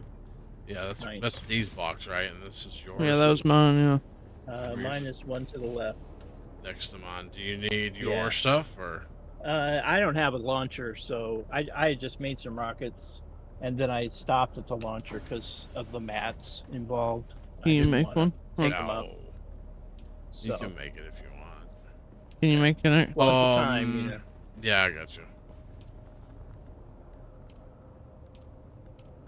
Yeah, Nice. that's D's box, right? And this is yours. Yeah, that was mine. Yeah. Mine is one to the left. Next to mine. Do you need your Yeah. stuff or? I don't have a launcher, so I just made some rockets, and then I stopped at the launcher because of the mats involved. I Can you didn't make wanna one? Take them up. No. So, You can make it if you want. Can you make it? well, at the time, you know. Yeah, I got you.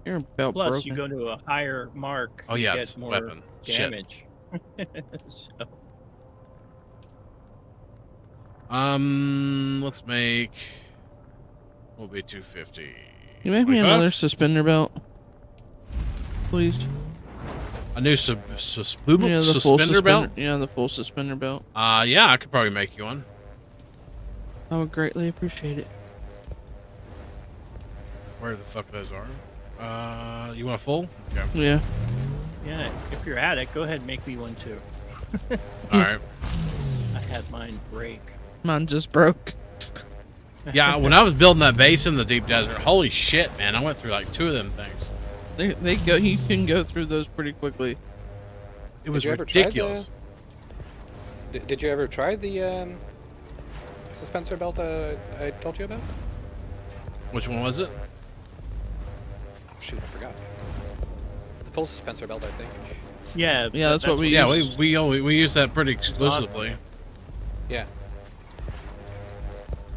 Your belt Plus, broken. you go to a higher mark. Oh you yeah, get it's more weapon. Shit. damage. So, Let's make. Will be 250. Can you make me 25? another suspender belt, please? A new Yeah, the full suspender belt. Yeah, the full suspender belt. Yeah, I could probably make you one. I would greatly appreciate it. Where the fuck those are? You want a full? Okay. Yeah. yeah, if you're at it, go ahead and make me one too. All right. I had mine break. Mine just broke. Yeah, when I was building that base in the deep desert, holy shit, man! I went through like 2 of them things. They go. You can go through those pretty quickly. It was you ever try ridiculous. Did you ever try the suspensor belt I told you about? Which one was it? Oh, shoot, I forgot. The full suspensor belt, I think. Yeah, Yeah, that's what we Yeah, use. we use that pretty exclusively. Yeah.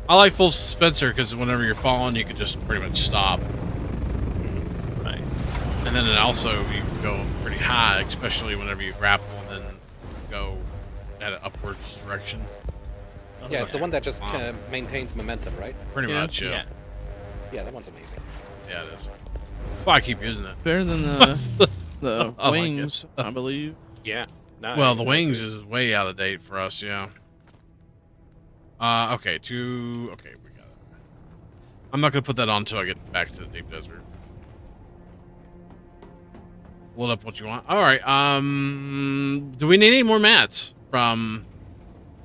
I like full suspensor because whenever you're falling, you can just pretty much stop. Right. And then it also you can go pretty high, especially whenever you grapple and then go at an upwards direction. Yeah, it's the one that just Wow. kind of maintains momentum, right? Pretty Yeah. much, yeah. Yeah, that one's amazing. Yeah, it is. Well, I keep using it. Better than the I like it. wings, I believe. Yeah. No, Well, the wings is way out of date for us, yeah. Okay, okay, we got it. I'm not gonna put that on until I get back to the deep desert. Load up what you want. All right. Do we need any more mats from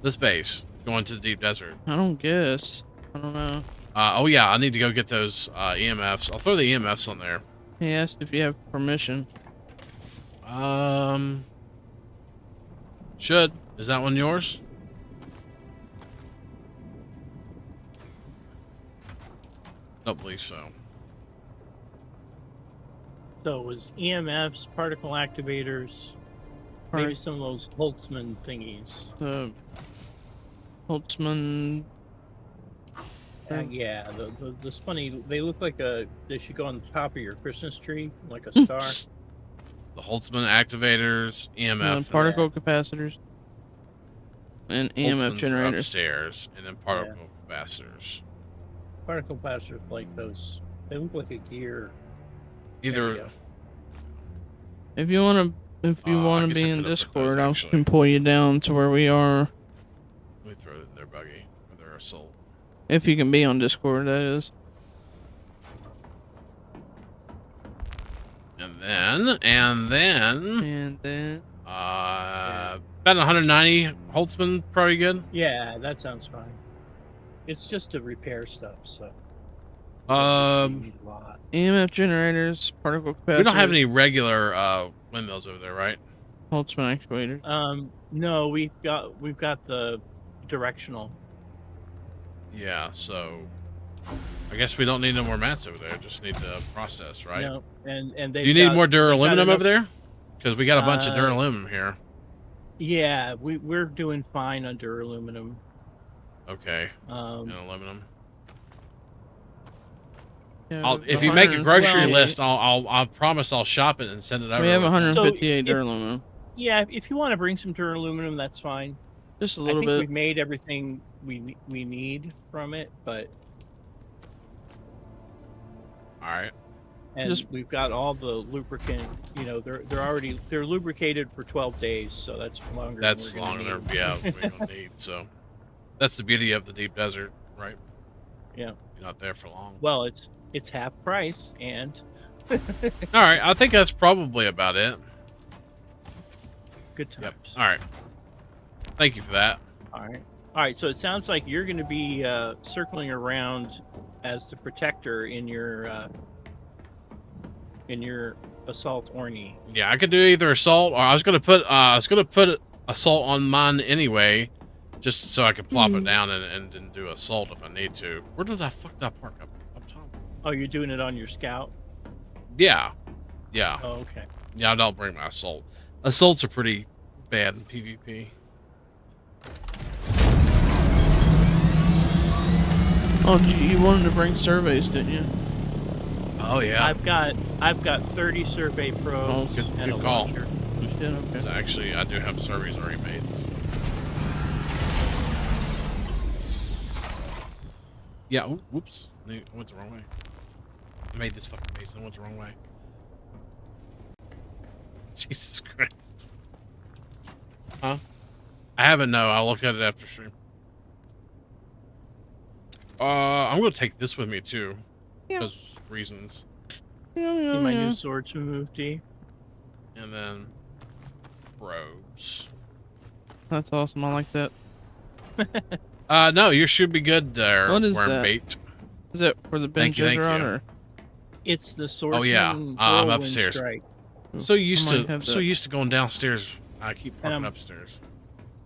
this base going to the deep desert? I don't guess. I don't know. Oh yeah, I need to go get those EMFs. I'll throw the EMFs on there. He asked if you have permission. Should. Is that one yours? Don't believe so. So it was EMFs, particle activators, maybe Right. some of those Holtzman thingies. The Holtzman. Yeah, the funny, they look like they should go on the top of your Christmas tree, like a star. The Holtzman activators, EMF, particle capacitors. And EMF Holtzmans are generators. upstairs, and then particle capacitors. Particle capacitors like those. They look like a gear. There you Either go. If you want to I guess be I in could have put those, Discord, I actually. can pull you down to where we are. let me throw it in their buggy or their assault. If you can be on Discord, that is. And then And then about 190 Holtzman, probably good. Yeah, that sounds fine. It's just to repair stuff, so. Um, You need a lot. EMF generators, particle capacitors. we don't have any regular windmills over there, right? Holtzman actuators. No, we've got the directional. Yeah, so I guess we don't need no more mats over there. Just need the process, right? No, and Do they. you need more they've got duraluminum enough- over there? Because we got a bunch of Uh, duraluminum here. Yeah, we're doing fine under aluminum. Okay, Um, and aluminum. Yeah, if you make a grocery 158. list, I'll promise I'll shop it and send it over. We have with you. 158 So, duralumin. Yeah, if you want to bring some aluminum, that's fine. Just a I little think bit. we've made everything we need from it, but All right. and Just- we've got all the lubricant. You know, they're lubricated for 12 days, so that's longer. That's than we're gonna longer. need. Yeah, we don't need. So that's the beauty of the deep desert, right? Yeah. You're not there for long. Well, it's half price, and All right. I think that's probably about it. good times. Yep. All right. Thank you for that. All right. So it sounds like you're going to be circling around as the protector in your assault orny. Yeah, I could do either assault or I was gonna put assault on mine anyway, just so I could plop it down and do assault if I need to. Where did I fuck that park up top? Oh, you're doing it on your scout? Yeah. Oh, okay. Yeah, I don't bring my assault. Assaults are pretty bad in PvP. Oh, you wanted to bring surveys, didn't you? Oh yeah. I've got 30 survey probes Oh, good and a call. launcher. You did, okay. So actually, I do have surveys already made. Yeah. Oh, whoops. I went the wrong way. I made this fucking base. I went the wrong way. Jesus Christ. Huh? I haven't. No, I'll look at it after stream. I'm gonna take this with me too, Yeah. because reasons. See my new sword smoothie. And then robes. That's awesome. I like that. No, you should be good there. What is wearing that? bait. Is that where the Thank benches you, are thank on, you. or? It's the sword. Oh, yeah. I'm upstairs. Strike. So used I might to have so that. used to going downstairs. I keep parking Um, upstairs.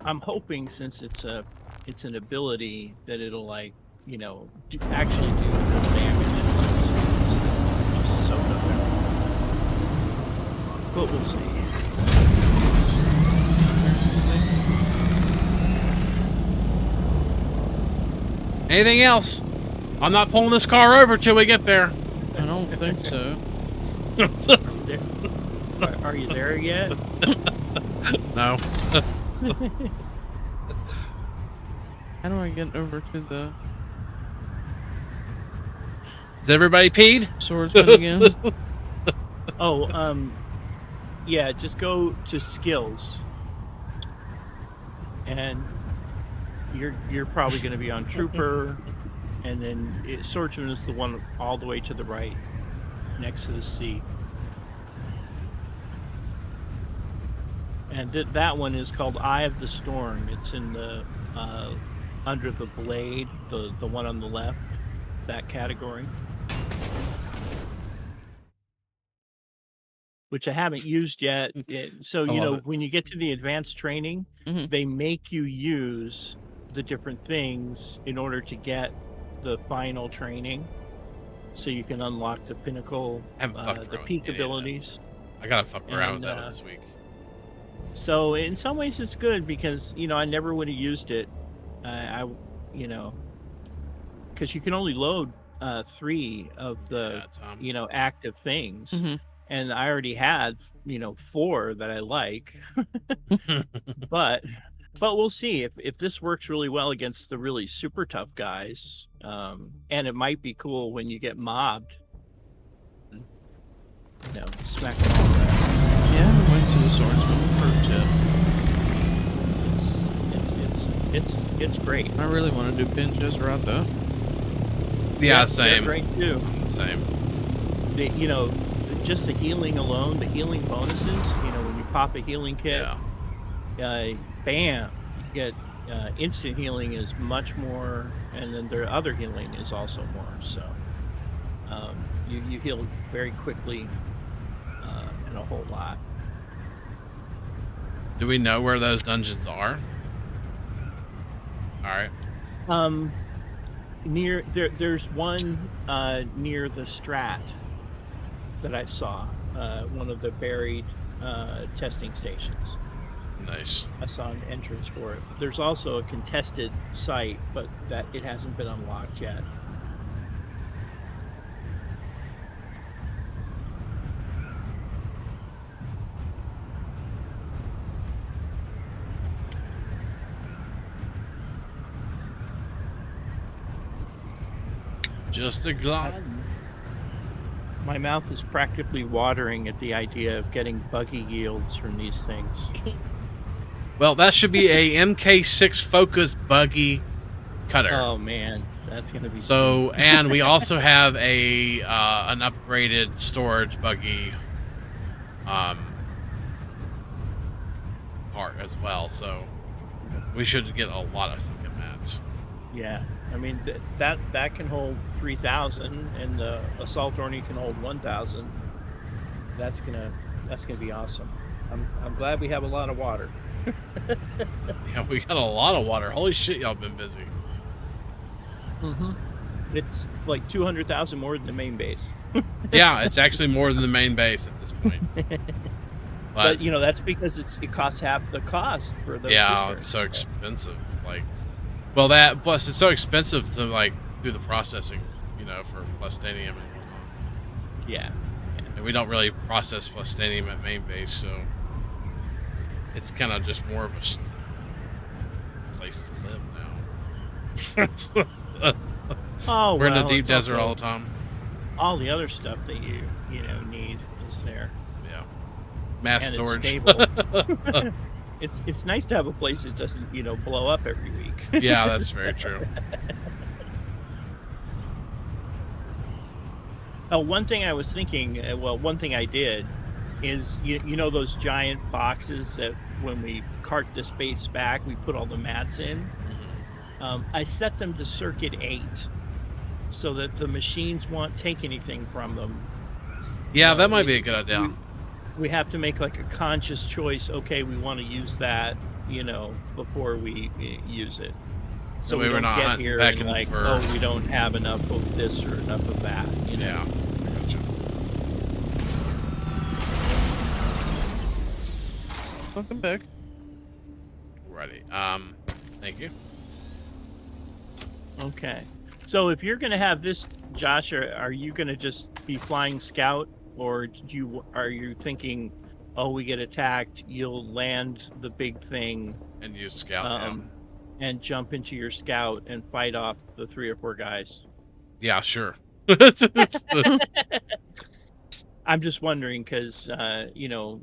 I'm hoping since it's an ability that it'll actually do full damage. So but we'll see. Anything else? I'm not pulling this car over till we get there. I don't think so. Are you there yet? No. How do I get over to the Is everybody peed? swordsman again? Yeah, just go to skills. And you're probably going to be on trooper, and then swordsman is the one all the way to the right, next to the seat. And that one is called Eye of the Storm. It's in the under the blade, the one on the left, that category. Which I haven't used yet. So, I love it. when you get to the advanced training, Mhm. they make you use the different things in order to get the final training. So you can unlock the pinnacle, I haven't fucked the around with peak any of that. abilities. I gotta fuck around with And, that this week. So in some ways it's good because, I never would have used it. Because you can only load 3 of the, Yeah, Tom. active things. Mhm. And I already had, 4 that I like. But we'll see if this works really well against the really super tough guys. And it might be cool when you get mobbed. Smack them all around. Yeah, I went to the swordsman for It's great. I really want to do pinches right though. Yeah, They're same. great too. Same. Just the healing alone, the healing bonuses. When you pop a healing kit, Yeah. bam, you get instant healing is much more, and then their other healing is also more. So you heal very quickly and a whole lot. Do we know where those dungeons are? All right. Near there's one near the Strat that I saw, one of the buried testing stations. Nice. I saw an entrance for it. There's also a contested site, but that it hasn't been unlocked yet. Just a glide. My mouth is practically watering at the idea of getting buggy yields from these things. Well, that should be a MK6 Focus buggy cutter. Oh man, that's gonna be So, and we also have a an upgraded storage buggy part as well. So we should get a lot of fucking mats. sweet. Yeah, I mean that can hold 3,000, and the assault orney can hold 1,000. That's gonna be awesome. I'm glad we have a lot of water. Yeah, we got a lot of water. Holy shit, y'all been busy. Mm-hmm. It's like 200,000 more than the main base. Yeah, it's actually more than the main base at this point. But you know, that's because it costs half the cost for the yeah, it's so expensive. Like, well, that plus it's so expensive to like do the processing, you know, for plastanium and whatnot. Yeah. And we don't really process plastanium at main base, so it's kind of just more of a place to live now. Oh, We're in the well, deep it's desert also all the time. all the other stuff that you know need is there. Yeah, mass And storage. it's stable. It's nice to have a place that doesn't, you know, blow up every week. Yeah, that's very true. One thing I was thinking, one thing I did is, you know those giant boxes that when we cart the space back, we put all the mats in? I set them to circuit 8 so that the machines won't take anything from them. Yeah, that might be a good idea. We have to make like a conscious choice. Okay, we want to use that, you know, before we use it. So That way we we're don't not get hunting here back and and like, for- oh, we don't have enough of this or enough of that. You know? Yeah, I gotcha. Welcome back. Ready. Thank you. Okay. So if you're going to have this, Josh, are you going to just be flying scout, or are you thinking, oh, we get attacked, you'll land the big thing, And use scout. and jump into your scout and fight off the 3 or 4 guys? Yeah, sure. I'm just wondering because, you know,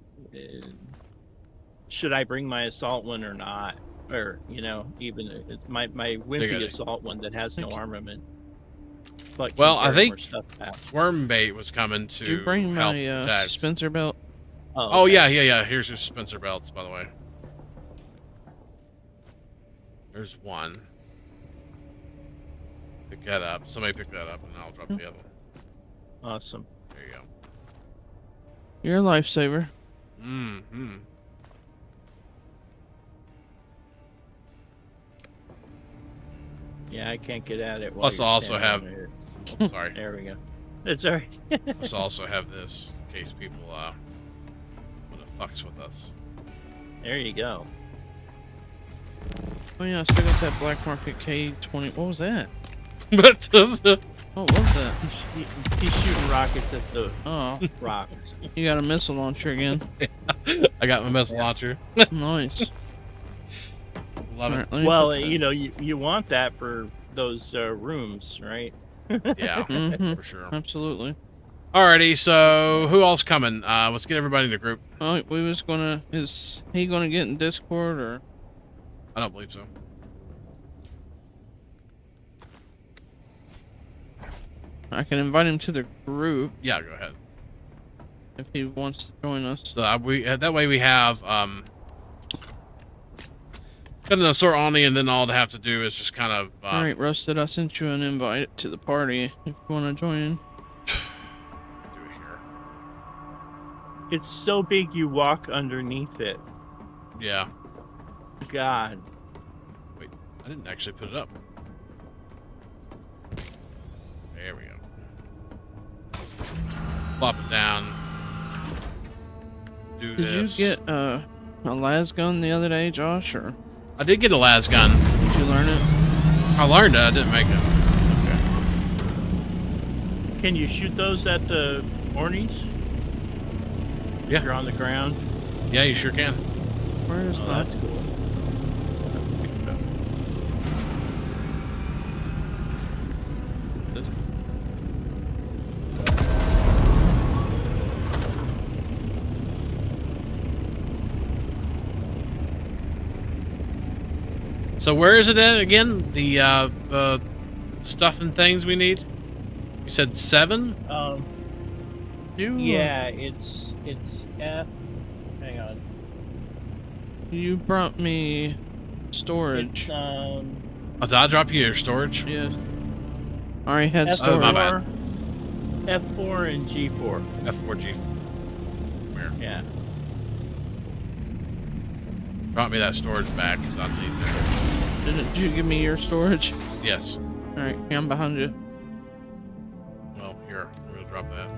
should I bring my assault one or not? Or, you know, even my wimpy idea. assault one that has no armament. But can Well, I carry think more stuff back. Worm bait was coming to Did you bring help my protect. Spencer belt? Oh okay. yeah. Here's your Spencer belts, by the way. There's one. Pick that up. Somebody pick that up, and I'll drop the other one. Awesome. There you go. You're a lifesaver. Mm-hmm. Yeah, I can't get at it. While Plus, you're I also standing have- over here. Oh, sorry. There we go. It's all right. Plus, I also have this in case people want to fucks with us. There you go. Oh yeah, I still got that black market K20. What was that? But What was that? He's shooting rockets at the Oh, rocks. you got a missile launcher again. I got my missile launcher. Nice. Love it. Alright, let me Well, put that- you know, you want that for those rooms, right? Yeah, Mhm. for sure. Absolutely. Alrighty, so who else coming? Let's get everybody in the group. Oh, we was gonna. Is he gonna get in Discord or? I don't believe so. I can invite him to the group Yeah, go ahead. if he wants to join us. So that way we have kind of the sort on, and then all I have to do is just kind of All right, Rusted. I sent you an invite to the party if you want to join. do it here. It's so big you walk underneath it. Yeah. God. Wait, I didn't actually put it up. There we go. Plop it down. Do Did this. you get a las gun the other day, Josh, or I did get a las gun. did you learn it? I learned it. I didn't make it. Can you shoot those at the ornies? Yeah. If you're on the ground? Yeah, you sure can. Where is Oh, my? that's cool. So where is it at again? The stuff and things we need. You said 7. Yeah, it's F. Hang on. You brought me storage. It's Oh, did I drop you your storage? Yes. I already had F4, storage. my bad. F4 and G4. F4G. Where? Yeah. Drop me that storage back, because I need that. Did you give me your storage? Yes. Alright, yeah, I'm behind you. Well, here. I'm going to drop that.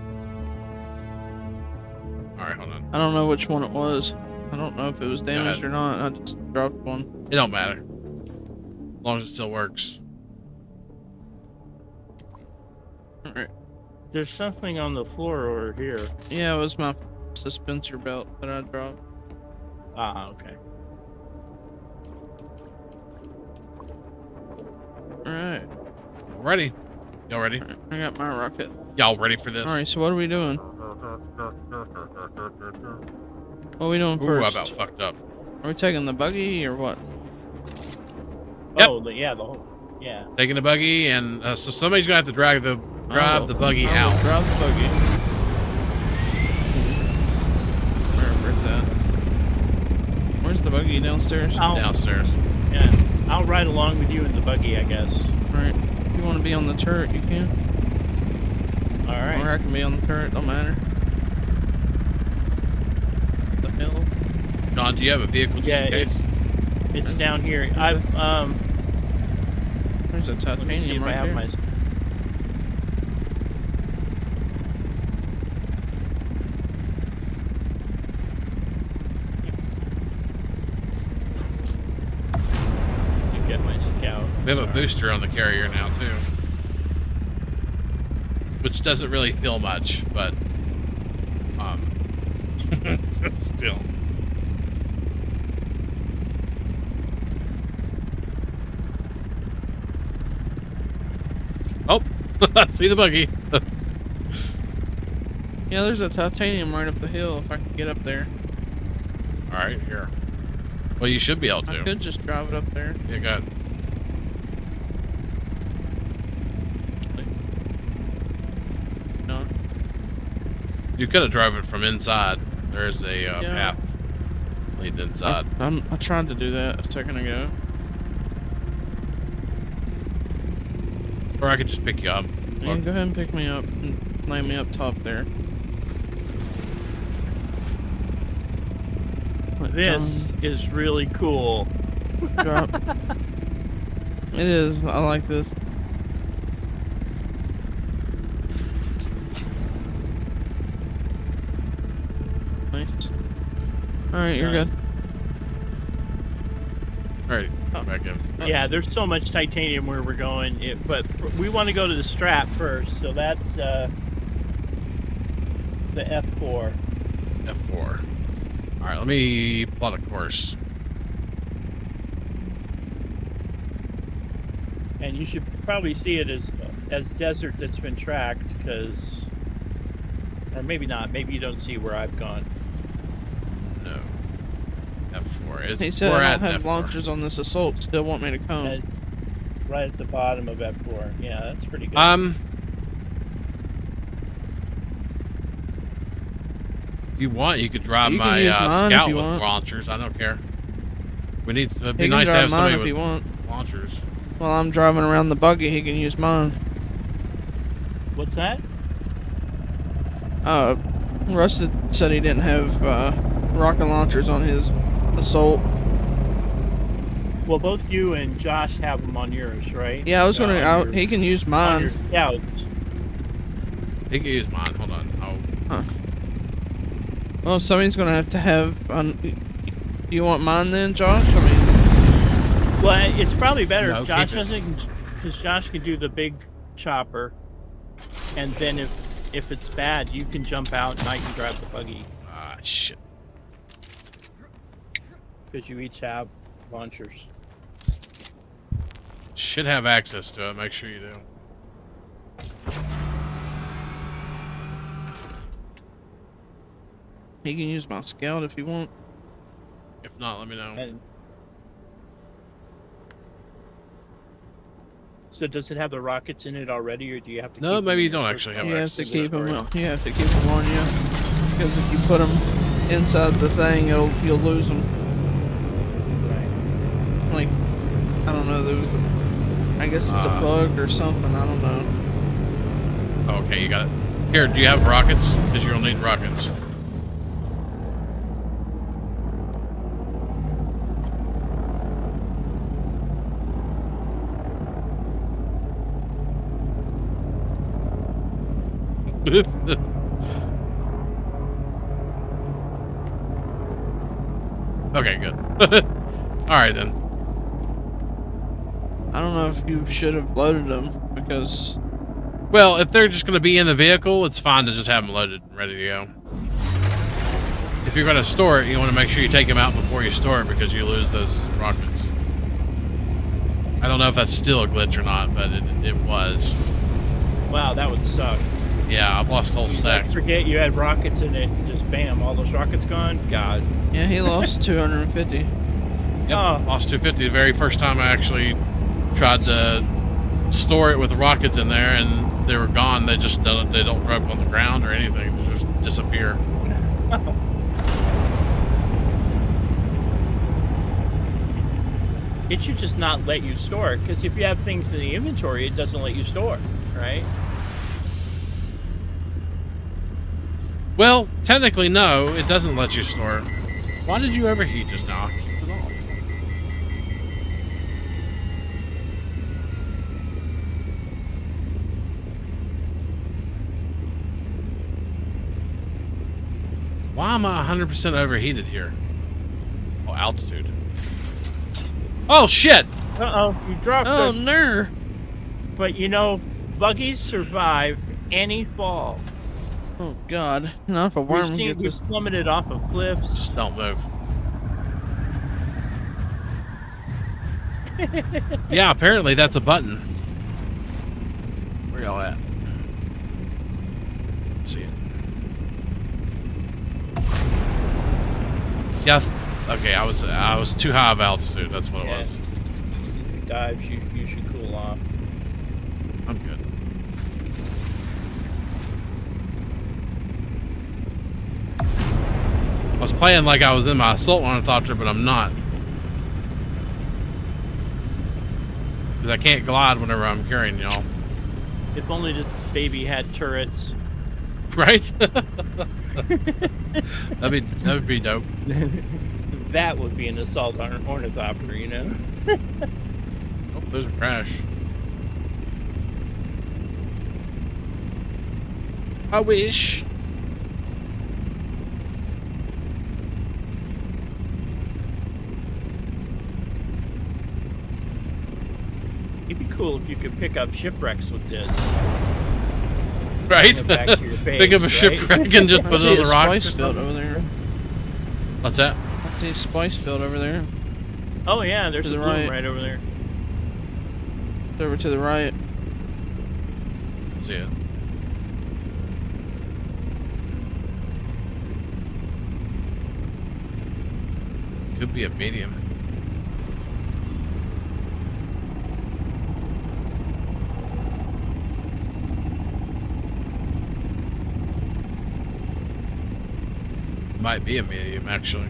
Alright, hold on. I don't know which one it was. I don't know if it was damaged ahead. or not. I just dropped one. It don't matter. As long as it still works. Alright. There's something on the floor over here. Yeah, it was my suspensor belt that I dropped. Ah, okay. Alright. Ready? Y'all ready? Alright, I got my rocket. Y'all ready for this? Alright, so what are we doing? What are we doing Ooh, first? I about fucked up. Are we taking the buggy or what? Yep. Oh, the whole. Yeah. Taking the buggy, and so somebody's going to have to drive the buggy I will out. drive the buggy. Where's that? Where's the buggy? Downstairs? Downstairs. Yeah. I'll ride along with you in the buggy, I guess. Alright. If you want to be on the turret, you can. All right. Or I can be on the turret, don't matter. The hell? John, do you have a vehicle just Yeah, in case? it's down here. I've There's a Let me see titanium if I right have there. my. Get my scout. We have a booster on the carrier now, too. Which doesn't really feel much, but... still. Oh! I see the buggy. Yeah, there's a titanium right up the hill if I can get up there. Alright, here. Well, you should be able I to. could just drive it up there. Yeah, go ahead. No. You could have drove it from inside. There's a Yeah. path leading inside. I tried to do that a second ago. Or I could just pick you up. Yeah, go ahead and pick me up and lay me up top there. This is really cool. Drop. It is. I like this. Nice. Alright, you're good. Alright, back in. Yeah, there's so much titanium where we're going, but we want to go to the strap first. So that's the F4. F4. Alright, let me plot a course. And you should probably see it as desert that's been tracked, because, or maybe not. Maybe you don't see where I've gone. No. F4. It's He said we're I at don't have F4. launchers on this assault. Still want me to come. It's right at the bottom of F4. Yeah, that's pretty good. If you want, you could drive You can my use mine if scout you with want. launchers. I don't care. It'd He be can nice to drive have mine somebody if with you want. launchers. While I'm driving around the buggy, he can use mine. What's that? Rusted said he didn't have rocket launchers on his assault. Well, both you and Josh have them on yours, right? Yeah, I was On gonna. your- He can use on mine. your scouts. He can use mine. Hold on. Well, somebody's gonna have to have. Do you want mine then, Josh? I mean, Well, it's probably better No, if Josh keep it. doesn't, because Josh can do the big chopper, and then if it's bad, you can jump out and I can drive the buggy, Ah, shit. because you each have launchers. Should have access to it. Make sure you do. he can use my scout if you want. If not, let me know. And So does it have the rockets in it already, or do you have to? No, keep maybe you them in don't the actually first have You one? have to access keep to it. them. You have to keep them on you, because if you put them inside the thing, you'll lose them. Right. Like, I don't know. There was, I guess it's a Ah. bug or something. I don't know. Okay, you got it. Here, do you have rockets? Because you'll need rockets. Okay, good. Alright then. I don't know if you should have loaded them, because Well, if they're just going to be in the vehicle, it's fine to just have them loaded and ready to go. If you're going to store it, you want to make sure you take them out before you store it, because you lose those rockets. I don't know if that's still a glitch or not, but it was. Wow, that would suck. Yeah, I've lost whole stacks. Forget you had rockets in it. Just bam, all those rockets gone. God. yeah, he lost 250. Yep, Oh. lost 250 the very first time I actually tried to store it with rockets in there, and they were gone. They just they don't rub on the ground or anything. They just disappear. It should just not let you store it, because if you have things in the inventory, it doesn't let you store, right? Well, technically, no, it doesn't let you store. Why did you overheat just now? I kicked it off. Why am I 100% overheated here? Oh, altitude. Oh, shit! Uh-oh, you dropped Oh, us. no. But you know, buggies survive any fall. Oh, God. Not if a worm We've gets us. plummeted off of cliffs. Just don't move. Yeah, apparently that's a button. Where y'all at? See it. Yeah. Okay, I was too high of altitude. That's what it Yeah. was. If you dive, you should cool off. I'm good. I was playing like I was in my assault ornithopter, but I'm not. Because I can't glide whenever I'm carrying y'all. If only this baby had turrets. Right? that'd be dope. That would be an assault ornithopter, you know? Oh, there's a crash. I wish. It'd be cool if you could pick up shipwrecks with this. Right? Bring it back to your base, Pick up a right? shipwreck and just I put it see on a the rocks. spice or field something. over there. What's that? I see a spice field over there. Oh yeah, there's To a the bloom right. right over there. It's over to the right. See it. Could be a medium. Might be a medium, actually.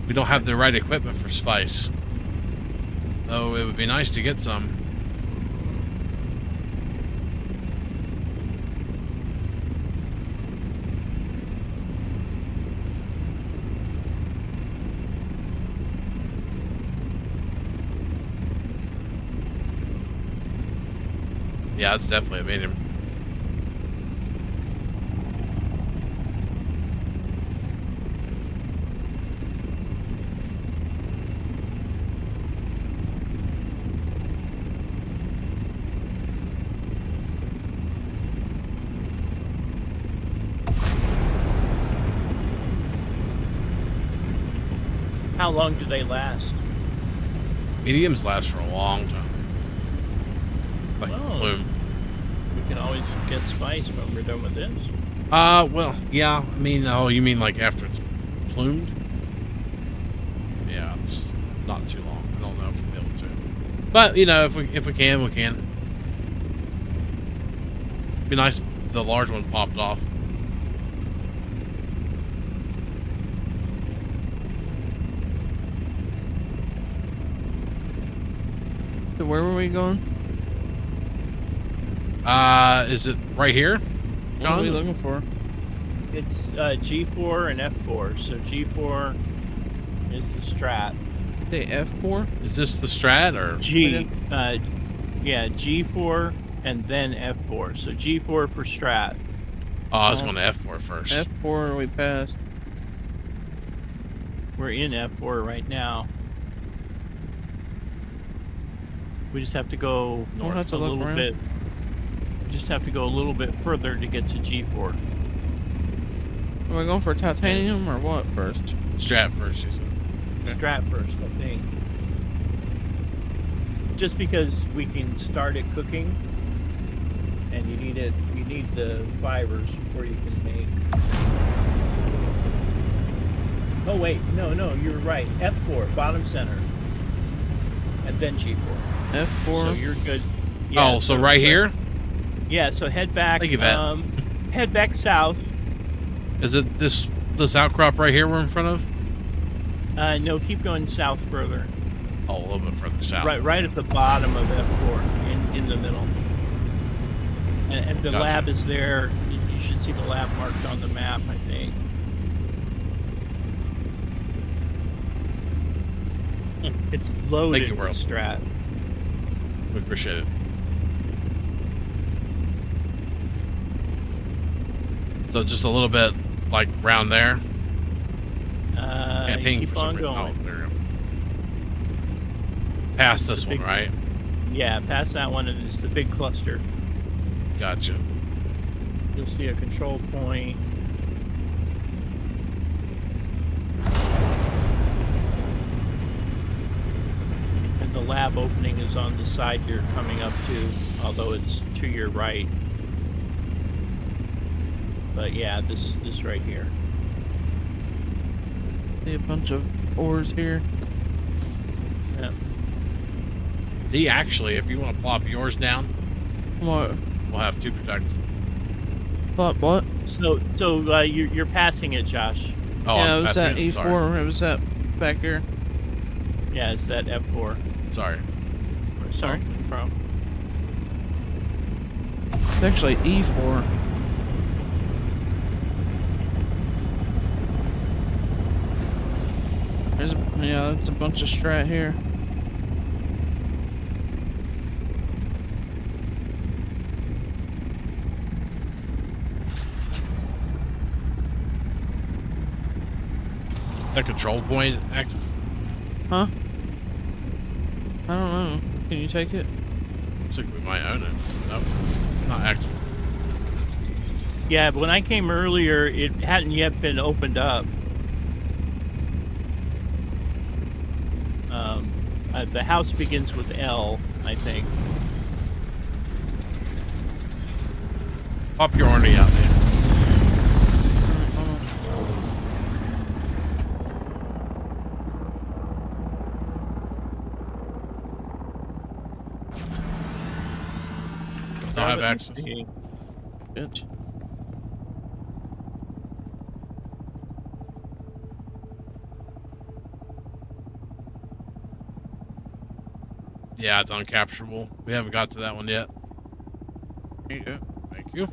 We don't have the right equipment for spice. Though it would be nice to get some. Yeah, it's definitely a medium. How long do they last? Mediums last for a long time. Like Oh. bloom. We can always get spice when we're done with this. Well, yeah. I mean, oh, you mean like after it's plumed? Yeah, it's not too long. I don't know if we'll be able to. But, you know, if we can, we can. Be nice if the large one popped off. So where were we going? Is it right here? What are we John? looking for? It's G4 and F4. So G4 is the strat. The F4? Is this the strat or? Yeah, G4 and then F4. So G4 for strat. Oh, I was going to F4 first. F4 we passed. We're in F4 right now. We just have to go We'll have to a look little around. bit. We just have to go a little bit further to get to G4. Are we going for titanium or what first? Strat first, you said. Strat first, I think. Just because we can start it cooking, and you need the fibers before you can make. Oh wait, no, you're right. F4, bottom center, and then G4. F4. So you're good. Oh, so right here? Yeah, so head back. Thank you, Vet. Head back south. Is it this outcrop right here we're in front of? No, keep going south further. Oh, a little bit further south. Right at the bottom of F4, in the middle. And the Gotcha. lab is there. You should see the lab marked on the map, I think. It's loaded Thank you, with World. strat. We appreciate it. So just a little bit like round there. Can't ping Keep for some on reason. going. Oh, there we go. Past this one, big- right? Yeah, past that one, and it's the big cluster. Gotcha. You'll see a control point. And the lab opening is on the side you're coming up to, although it's to your right. But yeah, this right here. See a bunch of ores here. Yeah. D, actually, if you want to plop yours down, What? we'll have two protectors. What? So you're passing it, Josh. Oh, yeah, I'm it was passing that it. E4. Sorry. It was that back here. Yeah, it's that F4. Sorry. Sorry, no problem. It's actually E4. Yeah, that's a bunch of strat here. That control point active. Huh? I don't know. Can you take it? Looks like we might own it. Nope. Not active. Yeah, but when I came earlier, it hadn't yet been opened up. The house begins with L, I think. Pop your orny out there. Don't have Let me access. see. Bitch. Yeah, it's uncapturable. We haven't got to that one yet. There you go. Thank you.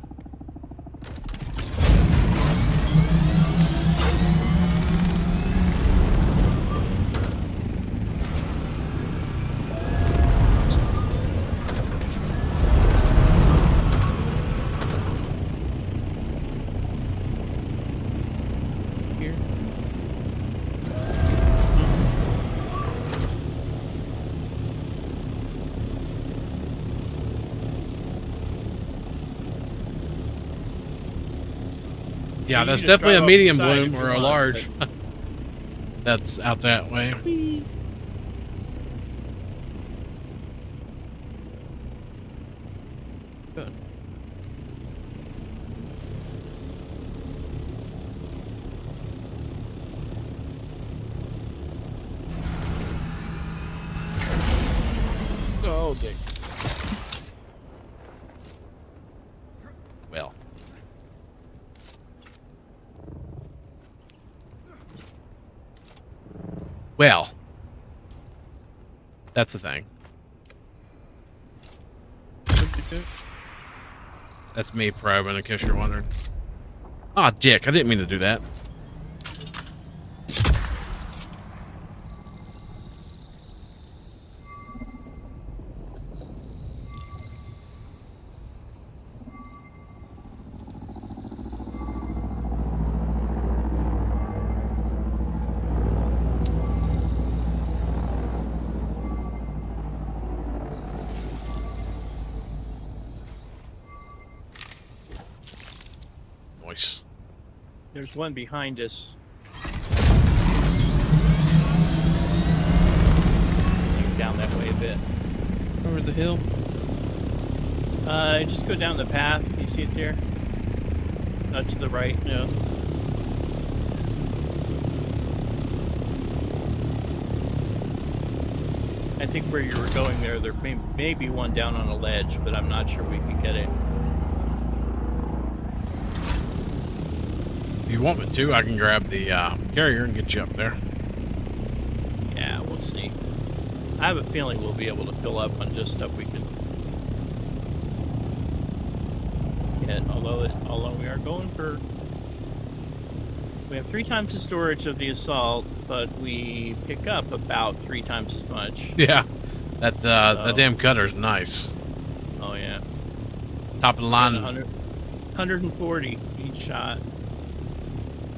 Here. Yeah, You that's just definitely a drive up medium the side bloom if or you a want, large. That's out that way. Good. Oh, dick. Well. Well. That's the thing. That's me probing, in case you're wondering. Ah, dick. I didn't mean to do that. Nice. There's one behind us. Down that way a bit. Over the hill. Just go down the path. You see it there? To the right. Yeah. I think where you were going there may be one down on a ledge, but I'm not sure we can get it. If you want me to, I can grab the carrier and get you up there. Yeah, we'll see. I have a feeling we'll be able to fill up on just stuff we can get. Although we are going for, we have 3 times the storage of the assault, but we pick up about 3 times as much. Yeah, that damn cutter's nice. Oh yeah. Top of the line. 140 each shot.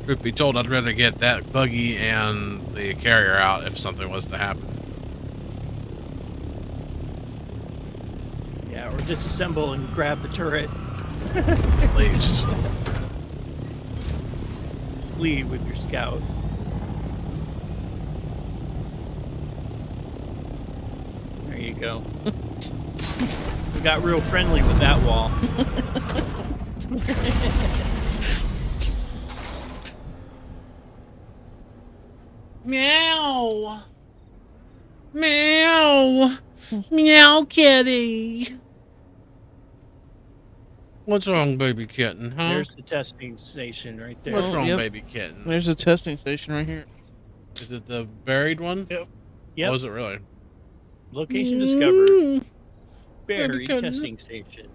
Truth be told, I'd rather get that buggy and the carrier out if something was to happen. Yeah, or disassemble and grab the turret. At least. Lead with your scout. There you go. We got real friendly with that wall. Meow. Meow. Meow, kitty. What's wrong, baby kitten, huh? There's the testing station right there. What's wrong, Yep. baby kitten? There's a testing station right here. Is it the buried one? Yep. Oh, is it really? Location discovered. Baby Buried kitten. testing station.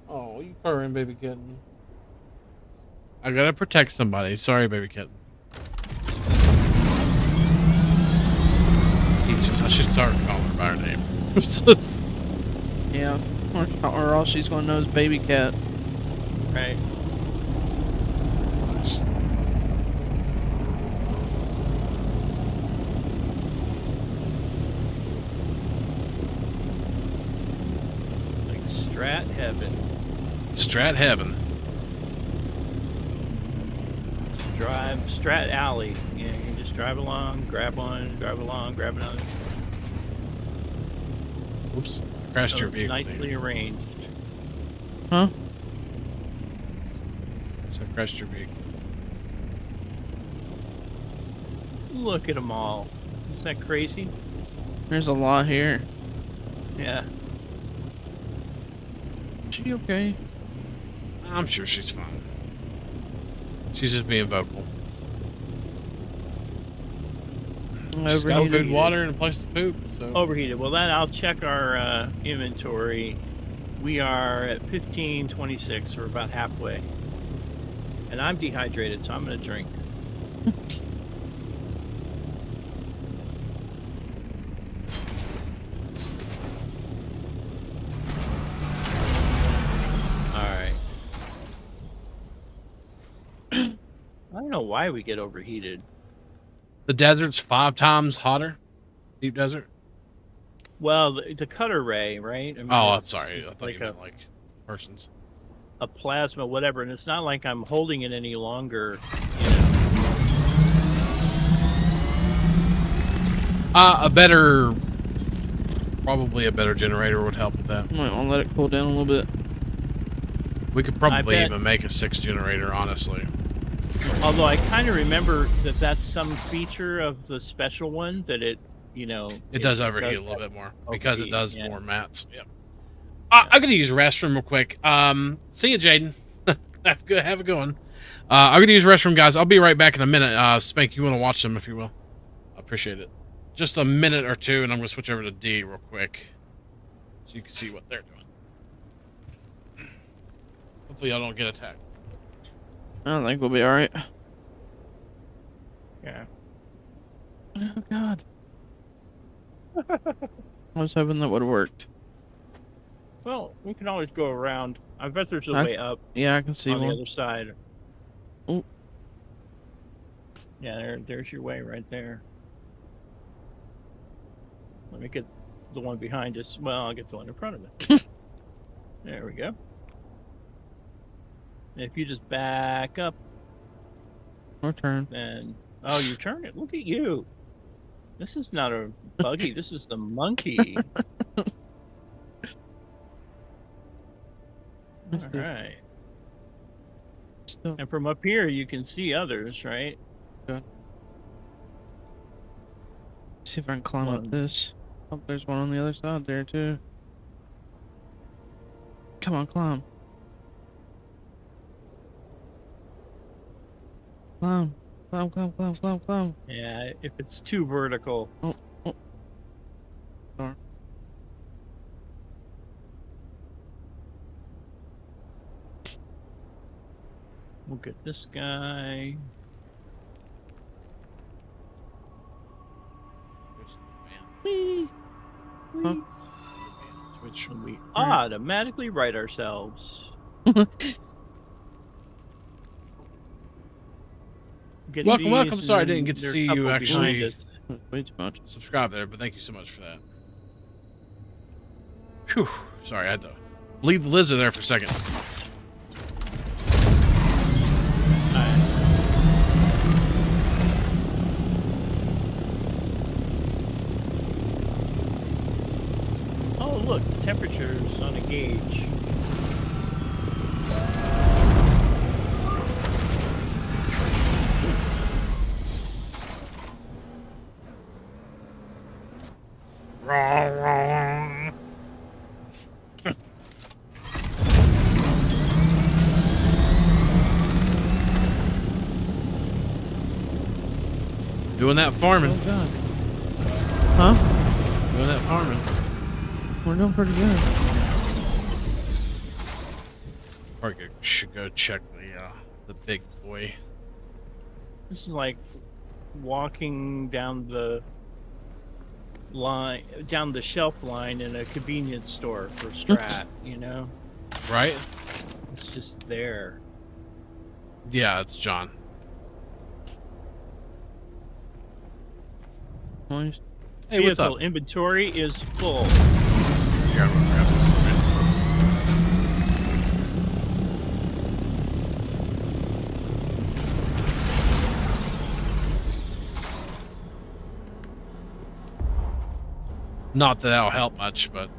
Oh, you purring, baby kitten. I gotta protect somebody. Sorry, baby kitten. I should start calling her by her name. Yeah. Or all she's gonna know is baby cat. Right. Like Strat Heaven. Strat heaven. Drive Strat Alley. Yeah, you can just drive along, grab one, drive along, grab another. Oops. Crashed So your vehicle. nicely arranged. Huh? So I crashed your vehicle. Look at them all. Isn't that crazy? There's a lot here. Yeah. Is she okay? I'm sure she's fine. She's just being vocal. She's got Overheated. food, water, and a place to poop. So. Overheated. Well, then I'll check our inventory. We are at 1526. So we're about halfway. And I'm dehydrated, so I'm going to drink. Alright. I don't know why we get overheated. The desert's 5 times hotter. Deep desert. Well, the cutter ray, right? I mean, Oh, I'm it's sorry. I thought like you meant like persons. a plasma, whatever, and it's not like I'm holding it any longer. You know. Probably a better generator would help with that. Might want to let it cool down a little bit. We could probably bet. even make a 6 generator, honestly. Although I kind of remember that that's some feature of the special one that it, It does overheat a little bit more because it does yeah. more mats. Yep. I'm gonna use the restroom real quick. See you, Jaden. have a good one. I'm gonna use the restroom, guys. I'll be right back in a minute. Spank, you want to watch them if you will? I appreciate it. Just a minute or two, and I'm gonna switch over to D real quick, so you can see what they're doing. Hopefully, y'all don't get attacked. I don't think we'll be all right. Yeah. Oh God. I was hoping that would have worked. Well, we can always go around. I bet there's a way up Yeah, I can see on one. the other side. Oh. Yeah, there's your way right there. Let me get the one behind us. Well, I'll get the one in front of it. There we go. If you just back up, Our turn. then oh, you turn it. Look at you. This is not a buggy. This is the monkey. All right. Still. And from up here, you can see others, right? See if I can climb up One. this. Oh, there's one on the other side there too. Come on, climb. Climb. Climb, climb, climb, climb, climb. Yeah, if it's too vertical. Oh. Darn. We'll get this guy. Whee! Huh? Switch. And we automatically right ourselves. Get Welcome. these, Sorry, I and didn't get to there's see a you couple actually behind us. Way too much. subscribe there, but thank you so much for that. Whew. Sorry, I had to leave the lizard there for a second. Oh, look, the temperature's on a gauge. Doing that farming. Oh God. Huh? Doing that farming. We're doing pretty good. Probably should go check the big boy. This is like walking down the line, down the shelf line in a convenience store for Strat, you know? Right? It's just there. Yeah, it's John. Nice. Hey, what's Vehicle up? inventory is full. Here, I'm gonna grab this. Not that that'll help much, but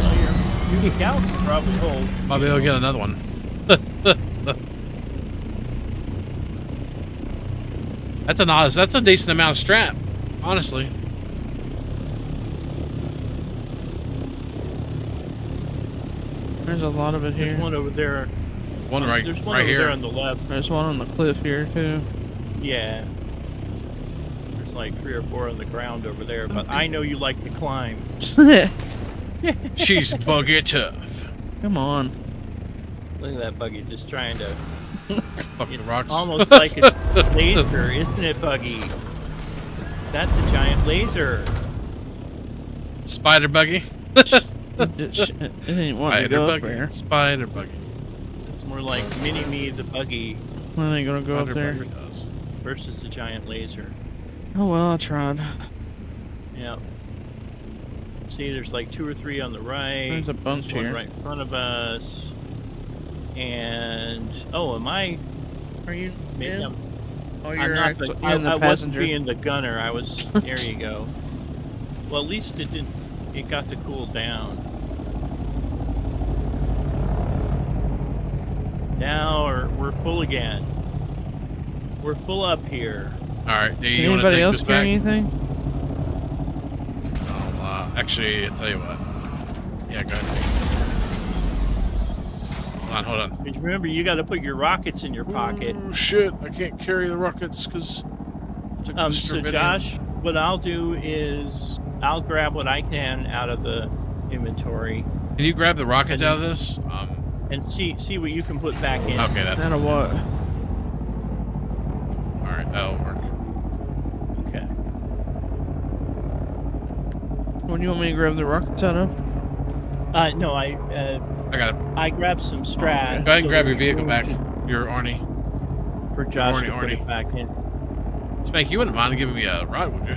Well, your unique out can probably hold. might be able to get another one. That's a decent amount of strap, honestly. There's a lot of it here. There's one over there. One There's one right over here. there on the left. There's one on the cliff here too. Yeah. There's like 3 or 4 on the ground over there, but I know you like to climb. She's buggy tough. Come on. Look at that buggy just trying to. Fuck the It's rocks. almost like it's laser, isn't it, Buggy? That's a giant laser. Spider buggy. It ain't wanting to Spider go up buggy. there. Spider buggy. It's more like Mini Me the Buggy It ain't gonna go up Spider there. buggy does. versus the giant laser. Oh well, I tried. Yeah. See, there's like 2 or 3 on the right. There's a bunch one here. right in front of us. And oh, am I? Are you Maybe in? I'm, Oh, I'm you're not actually the, you're in the I wasn't passenger. being the gunner. I was. There you go. Well, at least it didn't. It got to cool down. Now we're full again. We're full up here. All right. Do Can you want to anybody take else this carry back? anything? Actually, I'll tell you what. Yeah, go ahead. Hold on. Because remember, you got to put your rockets in your pocket. Oh shit! I can't carry the rockets because. So Josh, what I'll do is I'll grab what I can out of the inventory Can you grab the rockets out of this? and see what you can put back in. Okay, that's Out of what? all right. That'll work. Okay. What do you want me to grab the rockets out of? No, I got it. I grabbed some strat. Go ahead and so grab your there's vehicle room back. to- Your Arnie. for Josh Arnie, to put Arnie. it back in. Spank, you wouldn't mind giving me a ride, would you?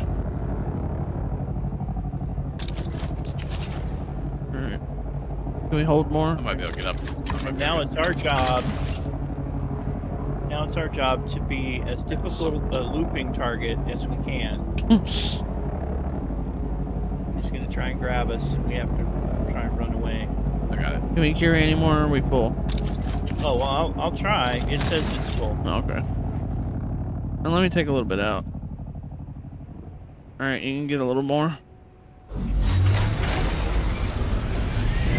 Alright. Can we hold more? I might be able to get up. And now it's our job. Now it's our job to be as difficult a looping target as we can. He's gonna try and grab us, and we have to try and run away. I got it. Can we carry any more or are we full? Oh well, I'll try. It says it's full. Oh, okay. And let me take a little bit out. Alright, you can get a little more. There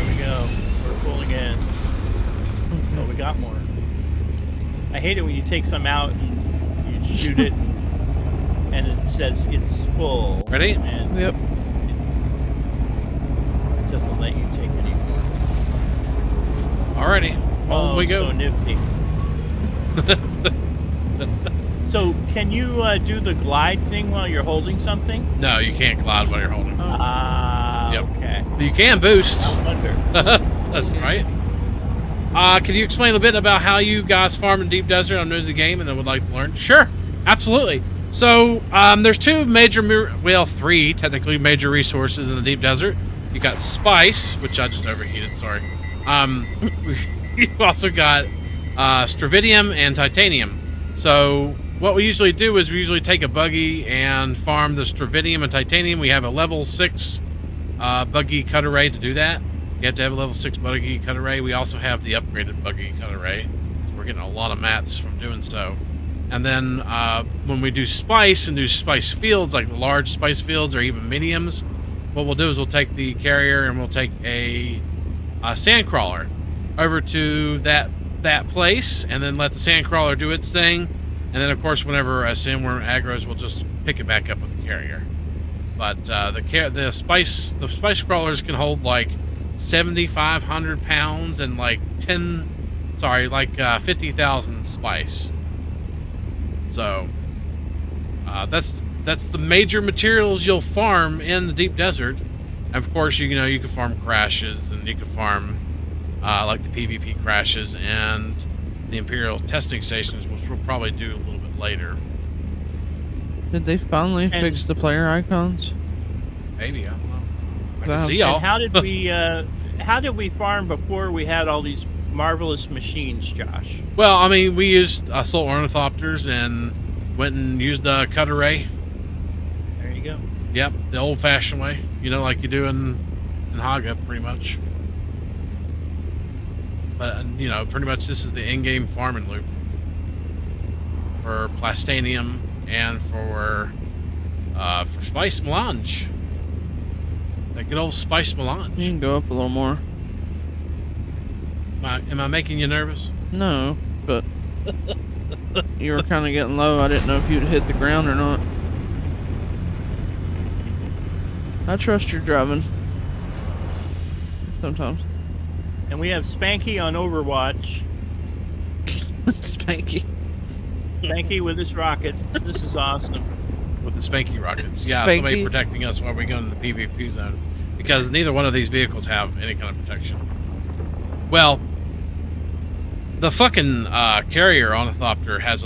we go. We're full again. Oh, we got more. I hate it when you take some out and you shoot it, and it says it's full. Ready? And Yep. it doesn't let you take any more. Alrighty. On we go. So nifty. So, can you do the glide thing while you're holding something? No, you can't glide while you're holding. Ah, Yep. okay. You can boost. I wonder. That's right. Can you explain a bit about how you guys farm in Deep Desert? I'm new to the game and I would like to learn. Sure, absolutely. So there's three technically major resources in the Deep Desert. You got spice, which I just overheated. Sorry. You've also got stravidium and titanium. So what we usually do is we usually take a buggy and farm the stravidium and titanium. We have a level 6 buggy cut array to do that. You have to have a level 6 buggy cut array. We also have the upgraded buggy cut array. So we're getting a lot of mats from doing so. And then when we do spice and do spice fields, like the large spice fields or even mediums, what we'll do is we'll take the carrier and we'll take a sand crawler over to that place and then let the sand crawler do its thing. And then, of course, whenever a sandworm aggroes, we'll just pick it back up with the carrier. But the spice crawlers can hold like 7,500 pounds and like 50,000 spice. So that's the major materials you'll farm in the Deep Desert. And of course, you can farm crashes and you can farm like the PvP crashes and the Imperial testing stations, which we'll probably do a little bit later. Did they finally fix the player icons? Maybe, I don't know. I Wow. can see y'all. And how did we farm before we had all these marvelous machines, Josh? Well, I mean, we used soul ornithopters and went and used a cut array. There you go. Yep, the old-fashioned way. Like you do in Haga, pretty much. But, pretty much this is the in-game farming loop. For plastanium and for spice melange. That good old spice melange. You can go up a little more. Am I making you nervous? No, but you were kind of getting low. I didn't know if you'd hit the ground or not. I trust your driving. Sometimes. And we have Spanky on Overwatch. Spanky. Spanky with his rockets. This is awesome. With the Spanky rockets. Yeah, Spanky. somebody protecting us while we go into the PvP zone. Because neither one of these vehicles have any kind of protection. Well, the fucking carrier ornithopter has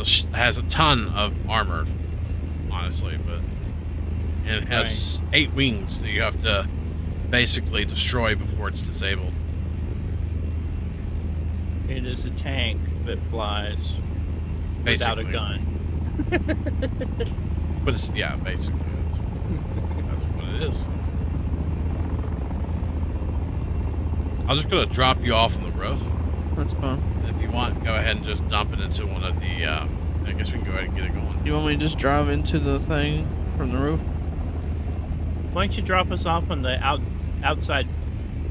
a ton of armor, honestly, and it has 8 wings that you have to basically destroy before it's disabled. It is a tank that flies without a Basically. gun. But it's, yeah, basically that's what it is. I'm just gonna drop you off on the roof. that's fine. If you want, go ahead and just dump it into one of the. I guess we can go ahead and get it going. You want me to just drive into the thing from the roof? Why don't you drop us off on the outside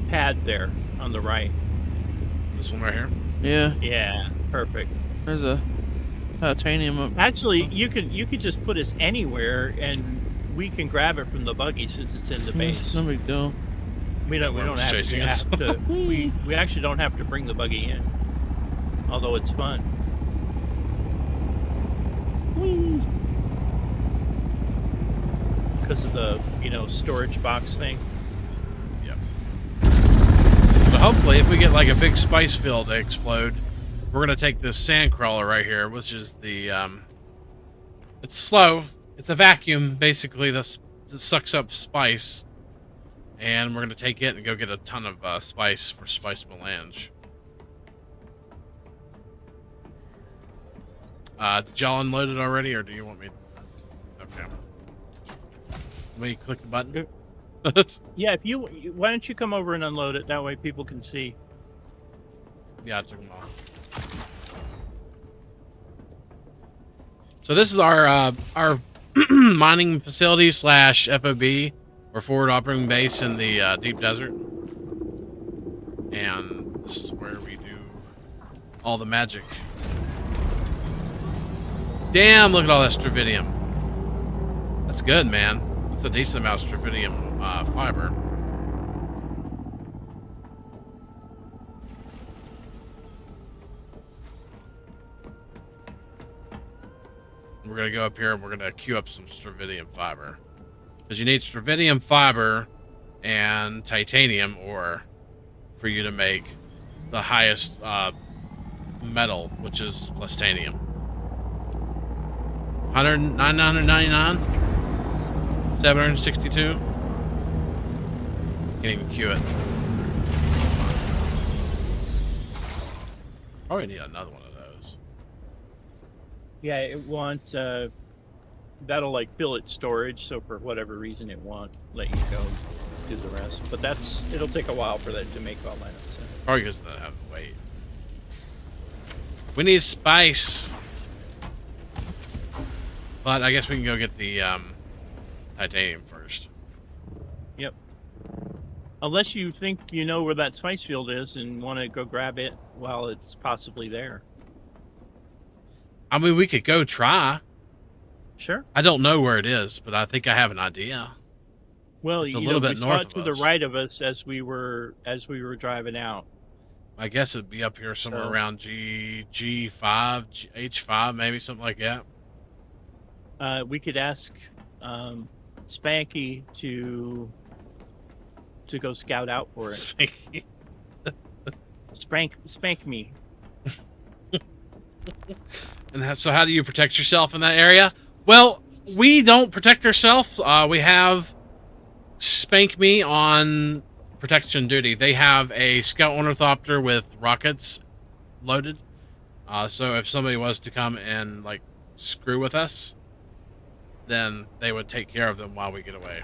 pad there on the right? This one right here. Yeah. Yeah, perfect. There's a titanium up. Actually, you could just put us anywhere, and we can grab it from the buggy since it's in the base. No big deal. We don't Everyone's have chasing us. to. we actually don't have to bring the buggy in, although it's fun. Because of the storage box thing. Yep. But hopefully, if we get like a big spice field to explode, we're gonna take this sand crawler right here, which is the it's slow. It's a vacuum basically that sucks up spice, and we're gonna take it and go get a ton of spice for spice melange. Did y'all unload it already, or do you want me? Okay. Let me click the button. Yeah, why don't you come over and unload it? That way people can see. Yeah, I took them off. So this is our mining facility / FOB, or forward operating base in the deep desert, and this is where we do all the magic. Damn! Look at all that stravidium. That's good, man. That's a decent amount of stravidium fiber. We're gonna go up here and we're gonna queue up some stravidium fiber, because you need stravidium fiber and titanium ore for you to make the highest metal, which is plastanium. 999, 762. Can't even queue it. That's fine. Probably need another one of those. Yeah, it won't. That'll like fill its storage, so for whatever reason it won't let you go do the rest. But it'll take a while for that to make all that. So. Probably because it doesn't have weight. We need spice. But I guess we can go get the titanium first. Yep. Unless you think you know where that spice field is and want to go grab it while it's possibly there. I mean, we could go try. Sure. I don't know where it is, but I think I have an idea. Well, it's a little bit we north saw it of to us. the right of us as we were driving out. I guess it'd be up here somewhere So- around G5, H5, maybe something like that. We could ask Spanky to go scout out for it. Spank me. And so how do you protect yourself in that area? Well, we don't protect ourselves. We have Spank Me on protection duty. They have a scout ornithopter with rockets loaded. So if somebody was to come and like screw with us, then they would take care of them while we get away.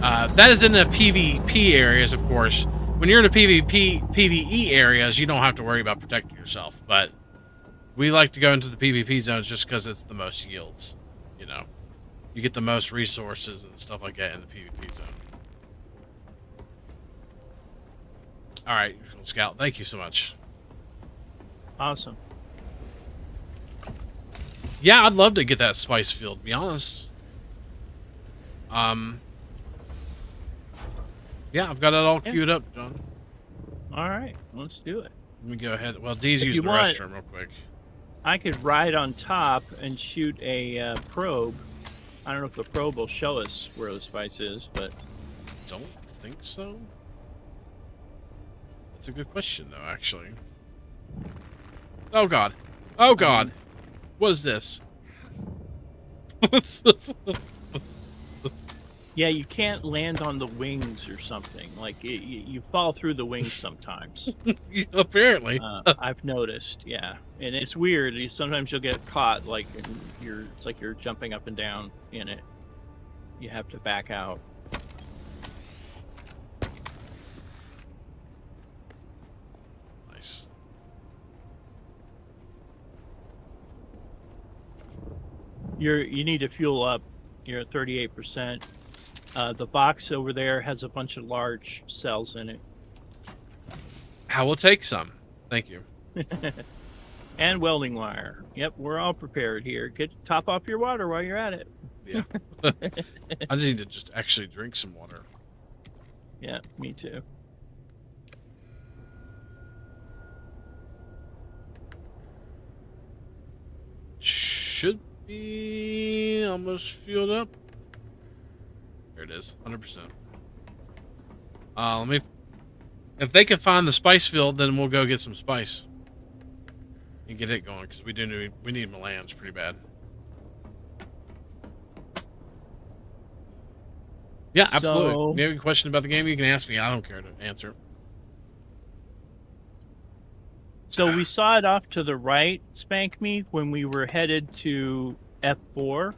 That is in the PvP areas, of course. When you're in the PvE areas, you don't have to worry about protecting yourself. But we like to go into the PvP zones just because it's the most yields. You know, you get the most resources and stuff like that in the PvP zone. All right, Scout. Thank you so much. Awesome. Yeah, I'd love to get that spice field, to be honest. Yeah, I've got it all queued up, John. All right, let's do it. Let me go ahead. Well, Dee's If using you the want- restroom real quick. I could ride on top and shoot a probe. I don't know if the probe will show us where the spice is, but Don't think so. That's a good question, though, actually. Oh, God. Oh, God. What is this? yeah, you can't land on the wings or something. Like you fall through the wings sometimes. Apparently. I've noticed. Yeah, and it's weird. Sometimes you'll get caught, like it's like you're jumping up and down in it. You have to back out. you need to fuel up. You're at 38%. The box over there has a bunch of large cells in it. I will take some. Thank you. And welding wire. Yep, we're all prepared here. Top off your water while you're at it. Yeah. I just need to just actually drink some water. Yeah, me too. Should be almost fueled up. There it is, 100%. Let me. If they can find the spice field, then we'll go get some spice and get it going because we need melange pretty bad. Yeah, absolutely. So- If you have a question about the game, you can ask me. I don't care to answer. So we saw it off to the right, Spank Me, when we were headed to F4.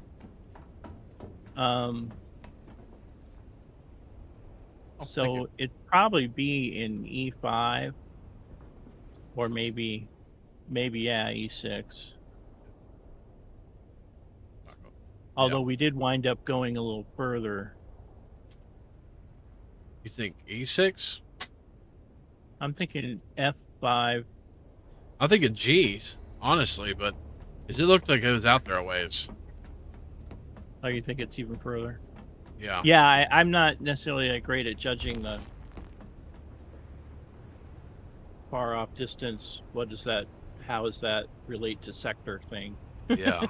So it'd probably be in E5 or maybe yeah, E6. Although we did wind up going a little further. You think E6? I'm thinking F5. I think of G's, honestly, but it looked like it was out there a ways. Oh, you think it's even further? Yeah. Yeah, I'm not necessarily great at judging the far off distance. How does that relate to sector thing? Yeah.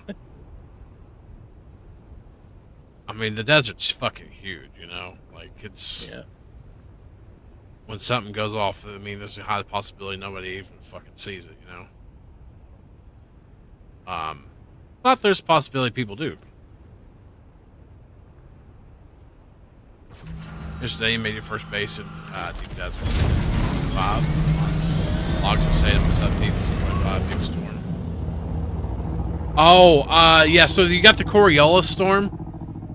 I mean, the desert's fucking huge, you know? Like, it's... Yeah. When something goes off, I mean, there's a high possibility nobody even fucking sees it, you know? But there's a possibility people do. Yesterday, you made your first base in Deep Desert. 5. Logs and say what's up, people? 5, big storm. Oh, yeah, so you got the Coriolis storm.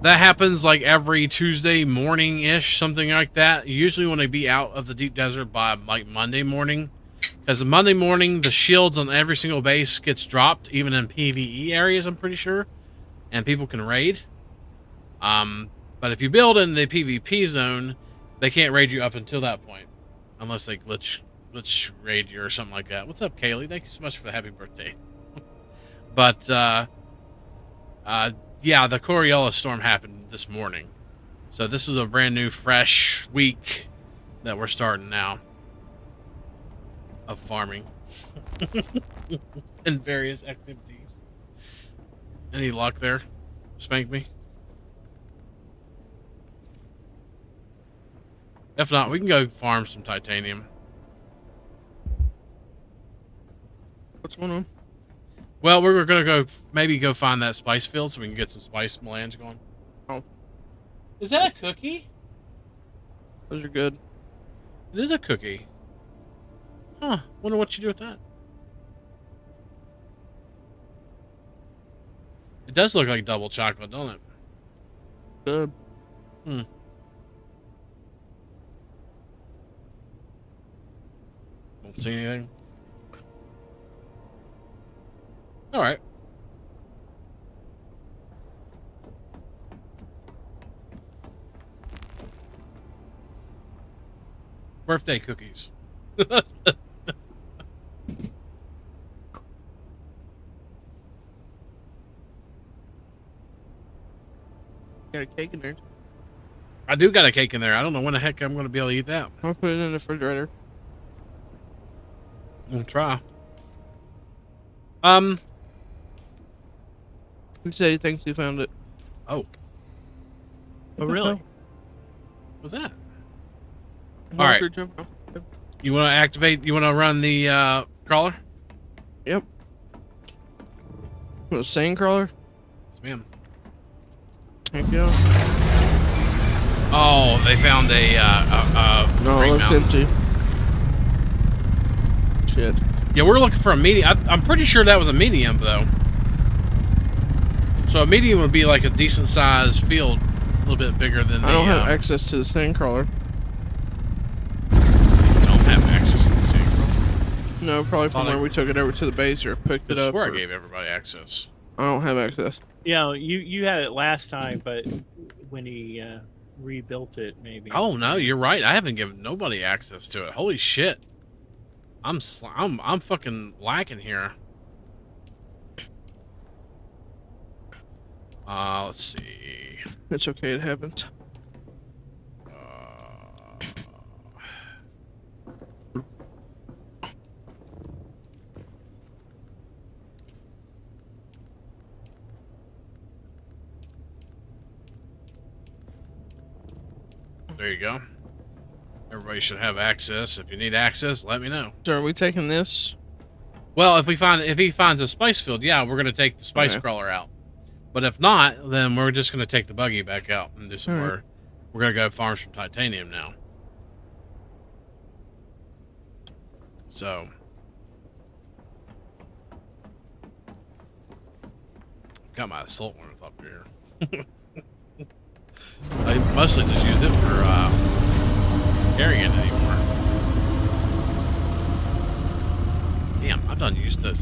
That happens like every Tuesday morning-ish, something like that. Usually when they be out of the deep desert by like Monday morning. Because Monday morning, the shields on every single base gets dropped, even in PvE areas, I'm pretty sure. And people can raid. But if you build in the PvP zone, they can't raid you up until that point. Unless they glitch raid you or something like that. What's up, Kaylee? Thank you so much for the happy birthday. But, yeah, the Coriolis storm happened this morning. So this is a brand new, fresh week that we're starting now of farming and various activities. Any luck there? Spank me? If not, we can go farm some titanium. What's going on? Well, we're going to go find that spice field so we can get some spice melange going. Oh. Is that a cookie? Those are good. It is a cookie. Huh. Wonder what you do with that. It does look like double chocolate, don't it? Good. Hmm. Don't see anything. All right. Birthday cookies. Got a cake in there. I do got a cake in there. I don't know when the heck I'm going to be able to eat that. I'll put it in the refrigerator. We'll try. Who said he thinks he found it? Oh. Oh, really? What's that? All right. You want to activate? You want to run the crawler? Yep. A sand crawler? Yes, ma'am. Heck yeah. Oh, they found a No, it green looks mountain. empty. Shit. Yeah, we're looking for a medium. I'm pretty sure that was a medium, though. So a medium would be like a decent sized field, a little bit bigger than the... I don't have access to the sand crawler. You don't have access to the sand crawler? No, probably from Thought where I- we took it over to the base or picked it I up. swear I or- gave everybody access. I don't have access. Yeah, you had it last time, but when he rebuilt it, maybe. Oh no, you're right. I haven't given nobody access to it. Holy shit. I'm fucking lacking here. Let's see. It's okay, it happens. There you go. Everybody should have access. If you need access, let me know. So are we taking this? Well, if he finds a spice field, yeah, we're gonna take the spice crawler out. But if not, then we're just gonna take the buggy back out and do some more. We're gonna go farm some titanium now. So got my assault ornithopter here. I mostly just use it for carrying it anymore. Damn, I've done used those.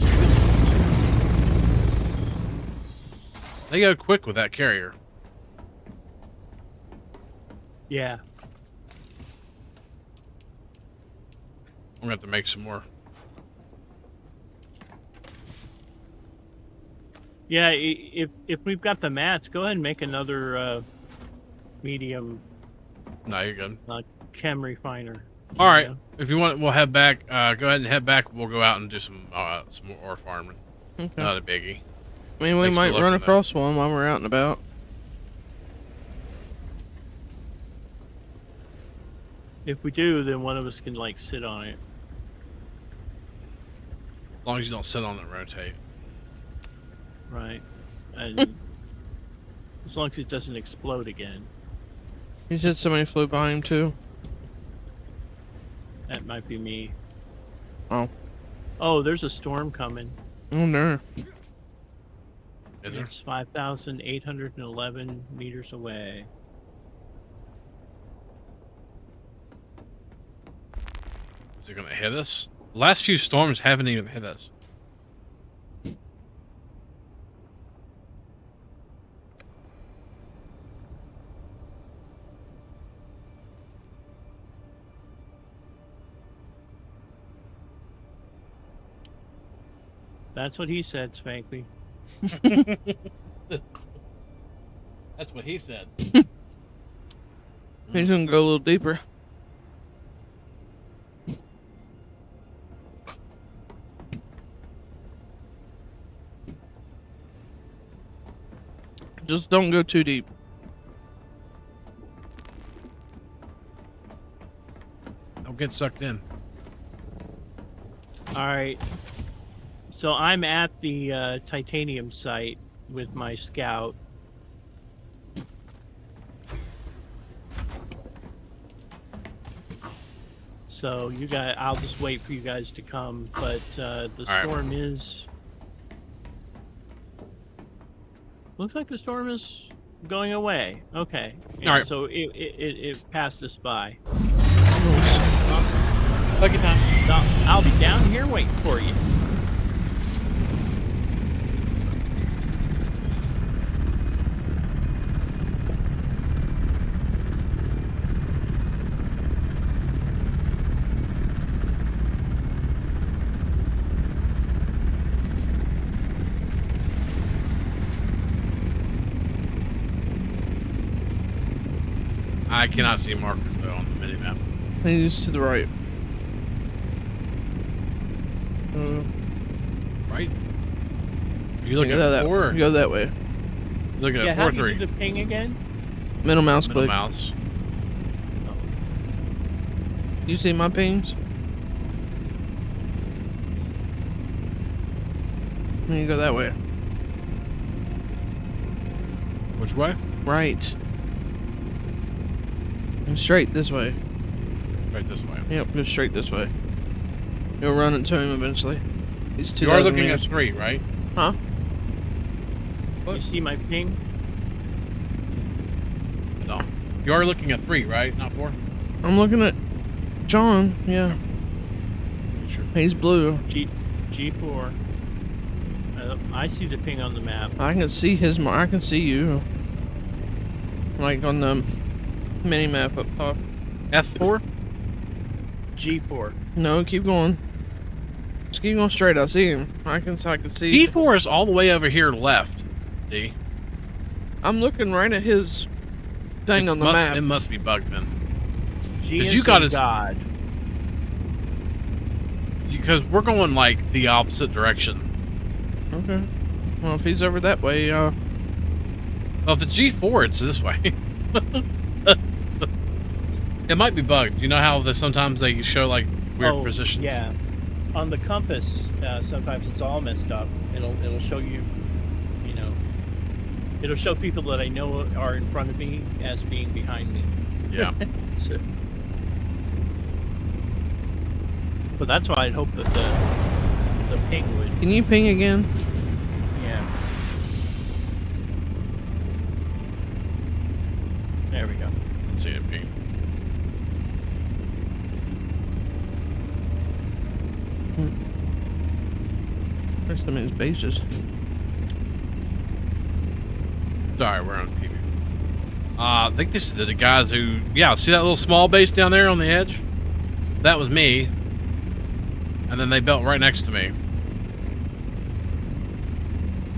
They go quick with that carrier. Yeah. I'm gonna have to make some more. Yeah, if we've got the mats, go ahead and make another medium No, you're good. chem refiner. All right, if you want, we'll head back. Go ahead and head back. We'll go out and do some more ore farming. Okay. Not a biggie. I mean, we Thanks for might run looking, across one while we're out and about. If we do, then one of us can like sit on it. As long as you don't sit on it and rotate. Right. And as long as it doesn't explode again. He said somebody flew by him too. That might be me. Oh. Oh, there's a storm coming. Oh no. Is there? It's 5,811 meters away. Is it gonna hit us? The last few storms haven't even hit us. That's what he said, Spanky. That's what he said. He's gonna go a little deeper. Just don't go too deep. Don't get sucked in. All right. So I'm at the titanium site with my scout. So you guys, I'll just wait for you guys to come. But the storm is. Looks like the storm is going away. Okay. Yeah, all right. So it passed us by. Awesome. Take your time. I'll be down here waiting for you. I cannot see markers though on the minimap. He's to the right. Right? Are you looking Go at that, 4? go that way. Looking at How 4-3. do you do the ping again? Middle mouse Middle click. mouse. You see my pings? Then you go that way. Which way? Right. And straight this way. Right this way. Yep, go straight this way. You'll run into him eventually. He's 2,000 You are looking meters. at 3, right? Huh? You see my ping? No. You are looking at 3, right? Not 4? I'm looking at John. Yeah. Sure. He's blue. G4. I see the ping on the map. I can see his mark. I can see you. Like on the mini map up top. F4? G4. No, keep going. Just keep going straight. I see him. I can see. G4 is all the way over here left, D. I'm looking right at his thing on the map. It must be bugged then. G Because is you got his... God. Because we're going, like, the opposite direction. Okay. Well, if he's over that way, Well, if it's G4, it's this way. It might be bugged. You know how sometimes they show, like, weird positions? Yeah. On the compass, sometimes it's all messed up. It'll show you, you know, it'll show people that I know are in front of me as being behind me. Yeah. So, but that's why I'd hope that the ping would. can you ping again? Yeah. There we go. Let's see it ping. There's some of his bases. Sorry, we're on PV. I think this is the guys who... Yeah, see that little small base down there on the edge? That was me. And then they built right next to me.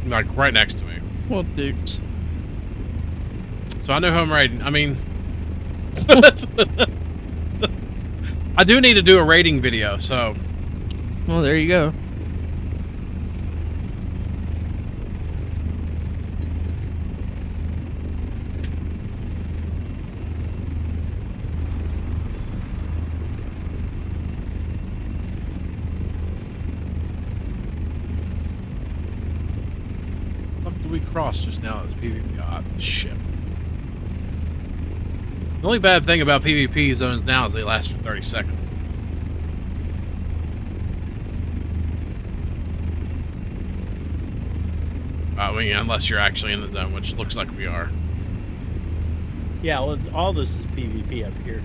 Like, right next to me. Well, dukes. So I know who I'm raiding. I mean... I do need to do a raiding video, so... Well, there you go. What did we cross just now? That's PvP. Ah, shit. The only bad thing about PvP zones now is they last for 30 seconds. Unless you're actually in the zone, which looks like we are. Yeah, well, all this is PvP up here.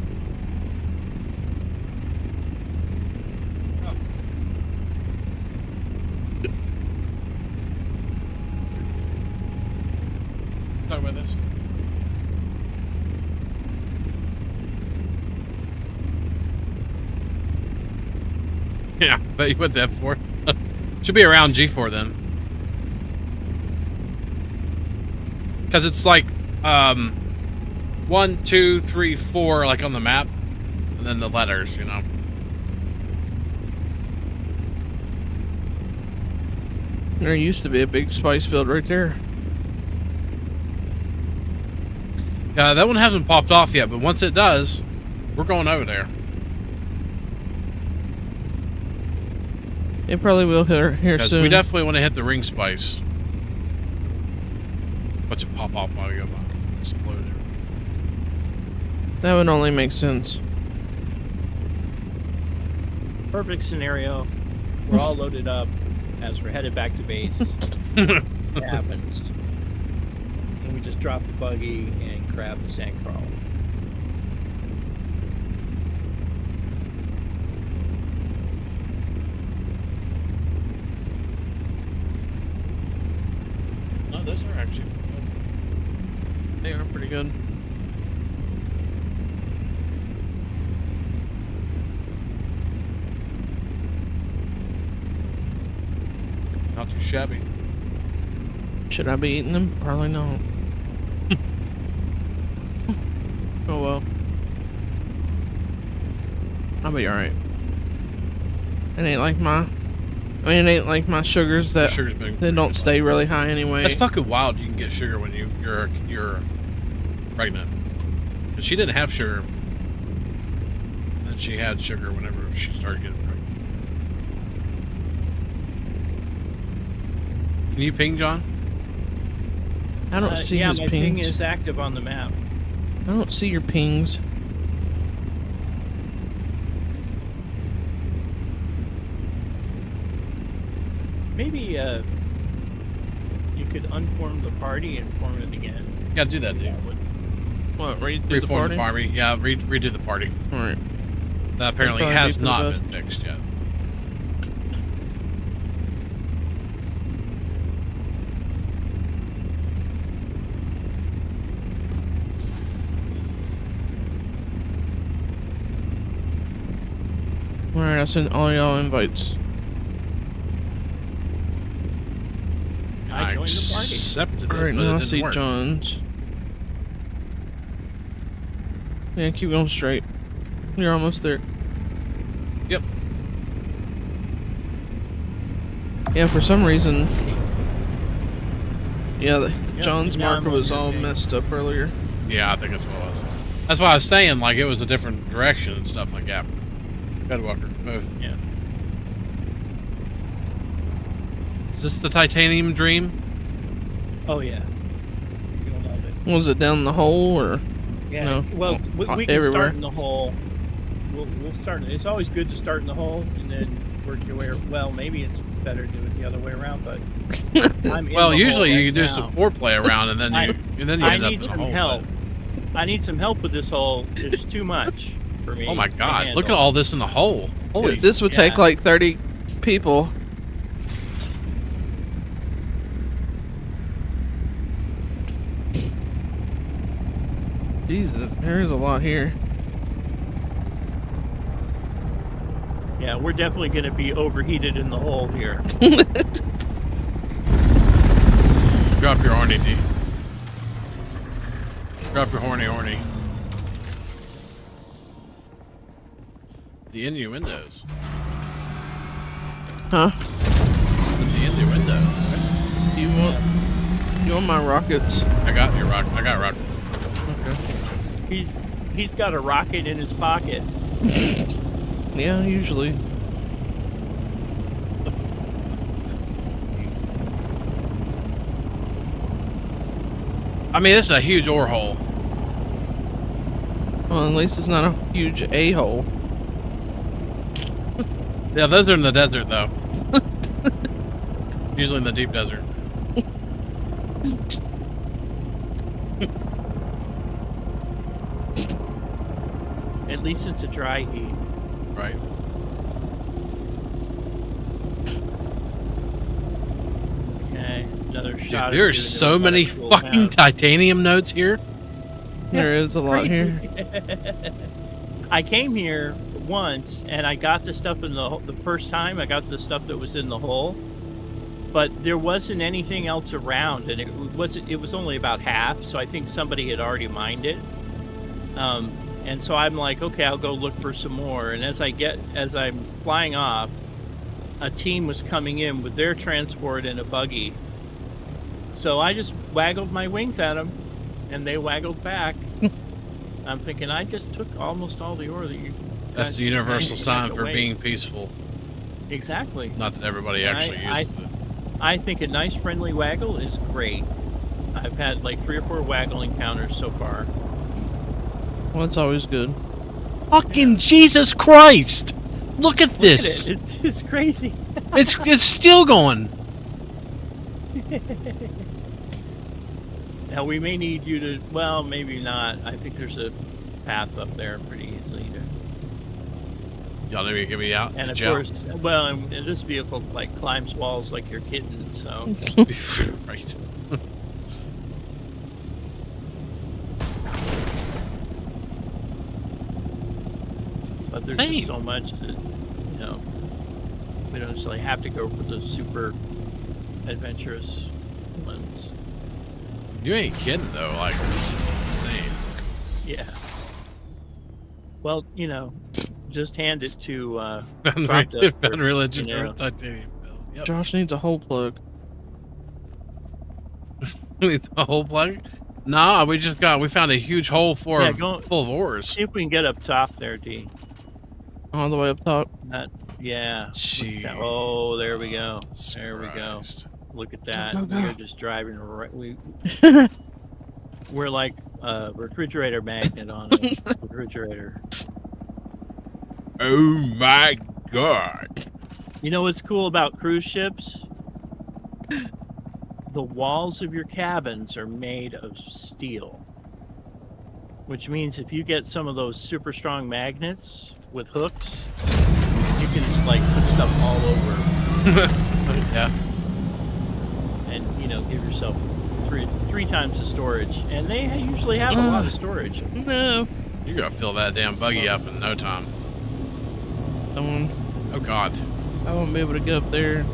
Talk about this. Yeah, but you went to F4. Should be around G4 then. Because it's like 1, 2, 3, 4 like on the map, and then the letters, you know. There used to be a big spice field right there. That one hasn't popped off yet, but once it does, we're going over there. It probably will here soon. We definitely want to hit the ring spice. Watch it pop off while we go by. Explode everything. That would only make sense. Perfect scenario. We're all loaded up as we're headed back to base. It happens. And we just drop the buggy and grab the sandcrawler. No, those are actually good. They are pretty good. Not too shabby. Should I be eating them? Probably not. Oh well. I'll be alright. It ain't like my... I mean, it ain't like my sugars that Sugar's been they don't stay really high anyway. That's fucking wild. You can get sugar when you're pregnant. But she didn't have sugar. And then she had sugar whenever she started getting pregnant. Can you ping, John? I don't see yeah, his my pings. ping is active on the map. I don't see your pings. Maybe you could unform the party and form it again. You gotta do that, dude. What, redo the Reform party? the party. Yeah, redo the party. Alright. That apparently That'd probably has be for the not best. been fixed yet. I sent all y'all invites. I joined the party. Accepted it, Alright, but now it I didn't see work. John's. Yeah, keep going straight. You're almost there. Yep. Yeah, for some reason. Yeah, Yep, John's now I'm marker on was your all page. messed up earlier. Yeah, I think that's what it was. That's why I was saying, like, it was a different direction and stuff like that. Bedwalker, move. Yeah. Is this the titanium dream? Oh yeah. You'll love it. Was it down the hole or? Yeah. No. Well, we can Everywhere. start in the hole. We'll start. It's always good to start in the hole and then work your way. Well, maybe it's better to do it the other way around, but I'm in Well, the usually hole you right do now. some foreplay around, and then I- you I end up in need the some hole. help. I need some help with this hole. It's too much for me. Oh my to God! Look at handle. all this in the hole. Holy! This would take yeah. like 30 people. Jesus, there is a lot here. Yeah, we're definitely going to be overheated in the hole here. Drop your horny, D. Drop your horny. The innuendos. Huh? The innuendos. You want my rockets? I got your rock. I got rockets. Okay. He's got a rocket in his pocket. Yeah, usually. I mean, this is a huge ore hole. Well, at least it's not a huge a-hole. Yeah, those are in the desert, though. Usually in the deep desert. At least it's a dry heat. Right. Okay, another Dude, shot. there's so many fucking titanium nodes here. There is a lot here. I came here once and I got the stuff in the first time. I got the stuff that was in the hole, but there wasn't anything else around, and it was only about half. So I think somebody had already mined it. And so I'm like, okay, I'll go look for some more. And as I'm flying off, a team was coming in with their transport in a buggy. So I just waggled my wings at them, and they waggled back. I'm thinking, I just took almost all the ore that you. That's guys the universal managed to sign make for away. being peaceful. Exactly. Not that everybody actually uses it. I think a nice friendly waggle is great. I've had like 3 or 4 waggle encounters so far. Well, it's always good. Fucking Jesus Christ! Look at this. Look at it. It's crazy. It's still going. Now we may need you to. Well, maybe not. I think there's a path up there pretty easily to. Y'all need to get me out. And of jail. course, well, and this vehicle like climbs walls like your kitten. So Right. but there's just so much that we don't necessarily have to go for the super adventurous ones. You ain't kidding though. Like, this is insane. Yeah. Well, just hand it to Unreal Engine you know. Earth Titanium. Yep. Josh needs a hole plug. Need the whole plug? Nah, we found a huge hole full Yeah, of ores. see if we can get up top there, D. All the way up top. Yeah. Jeez. Oh, there we go. There we go. Christ. Look at that. Go, go, We go. are just driving right. We're like a refrigerator magnet on a refrigerator. Oh my God. You know what's cool about cruise ships? The walls of your cabins are made of steel. Which means if you get some of those super strong magnets with hooks, you can just like put stuff all over Yeah. and give yourself three times the storage. And they usually have a lot of storage. No. You're gonna fill that damn buggy up in no time. Someone. Oh God. I won't be able to get up there.